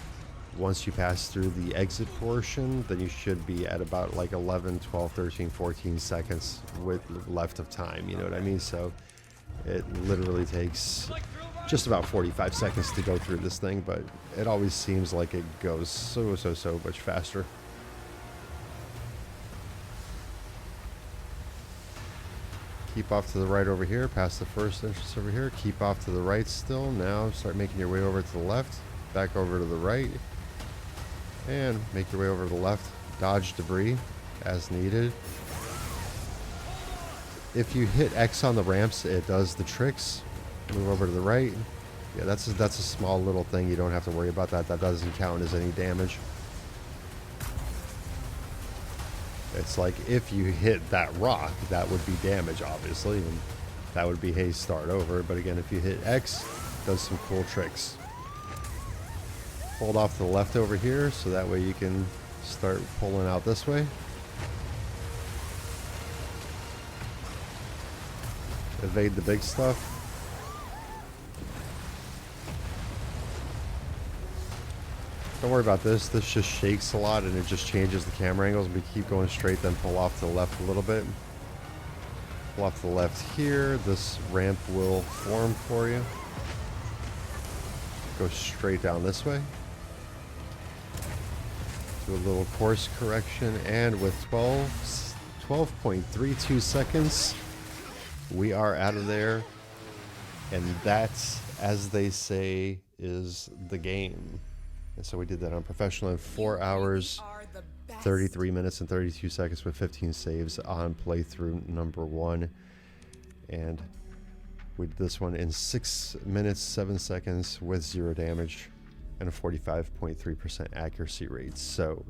once you pass through the exit portion, then you should be at about like 11, 12, 13, 14 seconds with left of time, you know what I mean? So it literally takes just about 45 seconds to go through this thing, but it always seems like it goes so much faster. Keep off to the right over here, past the first entrance over here. Keep off to the right still. Now start making your way over to the left, back over to the right, and make your way over to the left. Dodge debris as needed. If you hit X on the ramps, it does the tricks. Move over to the right. Yeah, that's a small little thing. You don't have to worry about that. That doesn't count as any damage. It's like if you hit that rock, that would be damage, obviously, and that would be, hey, start over. But again, if you hit X, it does some cool tricks. Hold off to the left over here, so that way you can start pulling out this way. Evade the big stuff. Don't worry about this. This just shakes a lot and it just changes the camera angles. We keep going straight, then pull off to the left a little bit. Pull off to the left here. This ramp will form for you. Go straight down this way. Do a little course correction, and with 12.32 seconds, we are out of there. And that, as they say, is the game. And so we did that on professional in 4 hours, 33 minutes and 32 seconds with 15 saves on playthrough number 1. And we did this one in 6 minutes, 7 seconds with 0 damage and a 45.3% accuracy rate. So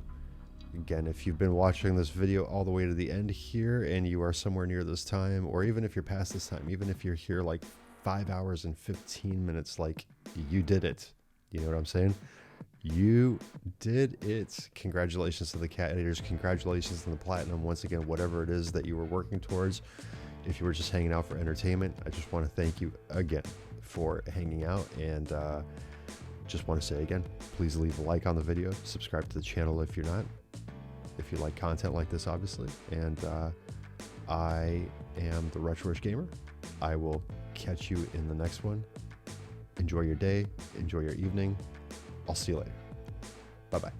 again, if you've been watching this video all the way to the end here and you are somewhere near this time, or even if you're past this time, even if you're here like 5 hours and 15 minutes, like, you did it. You know what I'm saying? You did it. Congratulations to the cat editors. Congratulations to the platinum. Once again, whatever it is that you were working towards. If you were just hanging out for entertainment, I just want to thank you again for hanging out. And just want to say again, please leave a like on the video. Subscribe to the channel if you're not. If you like content like this, obviously. And I am the Retro-ish Gamer. I will catch you in the next one. Enjoy your day. Enjoy your evening. I'll see you later. Bye-bye.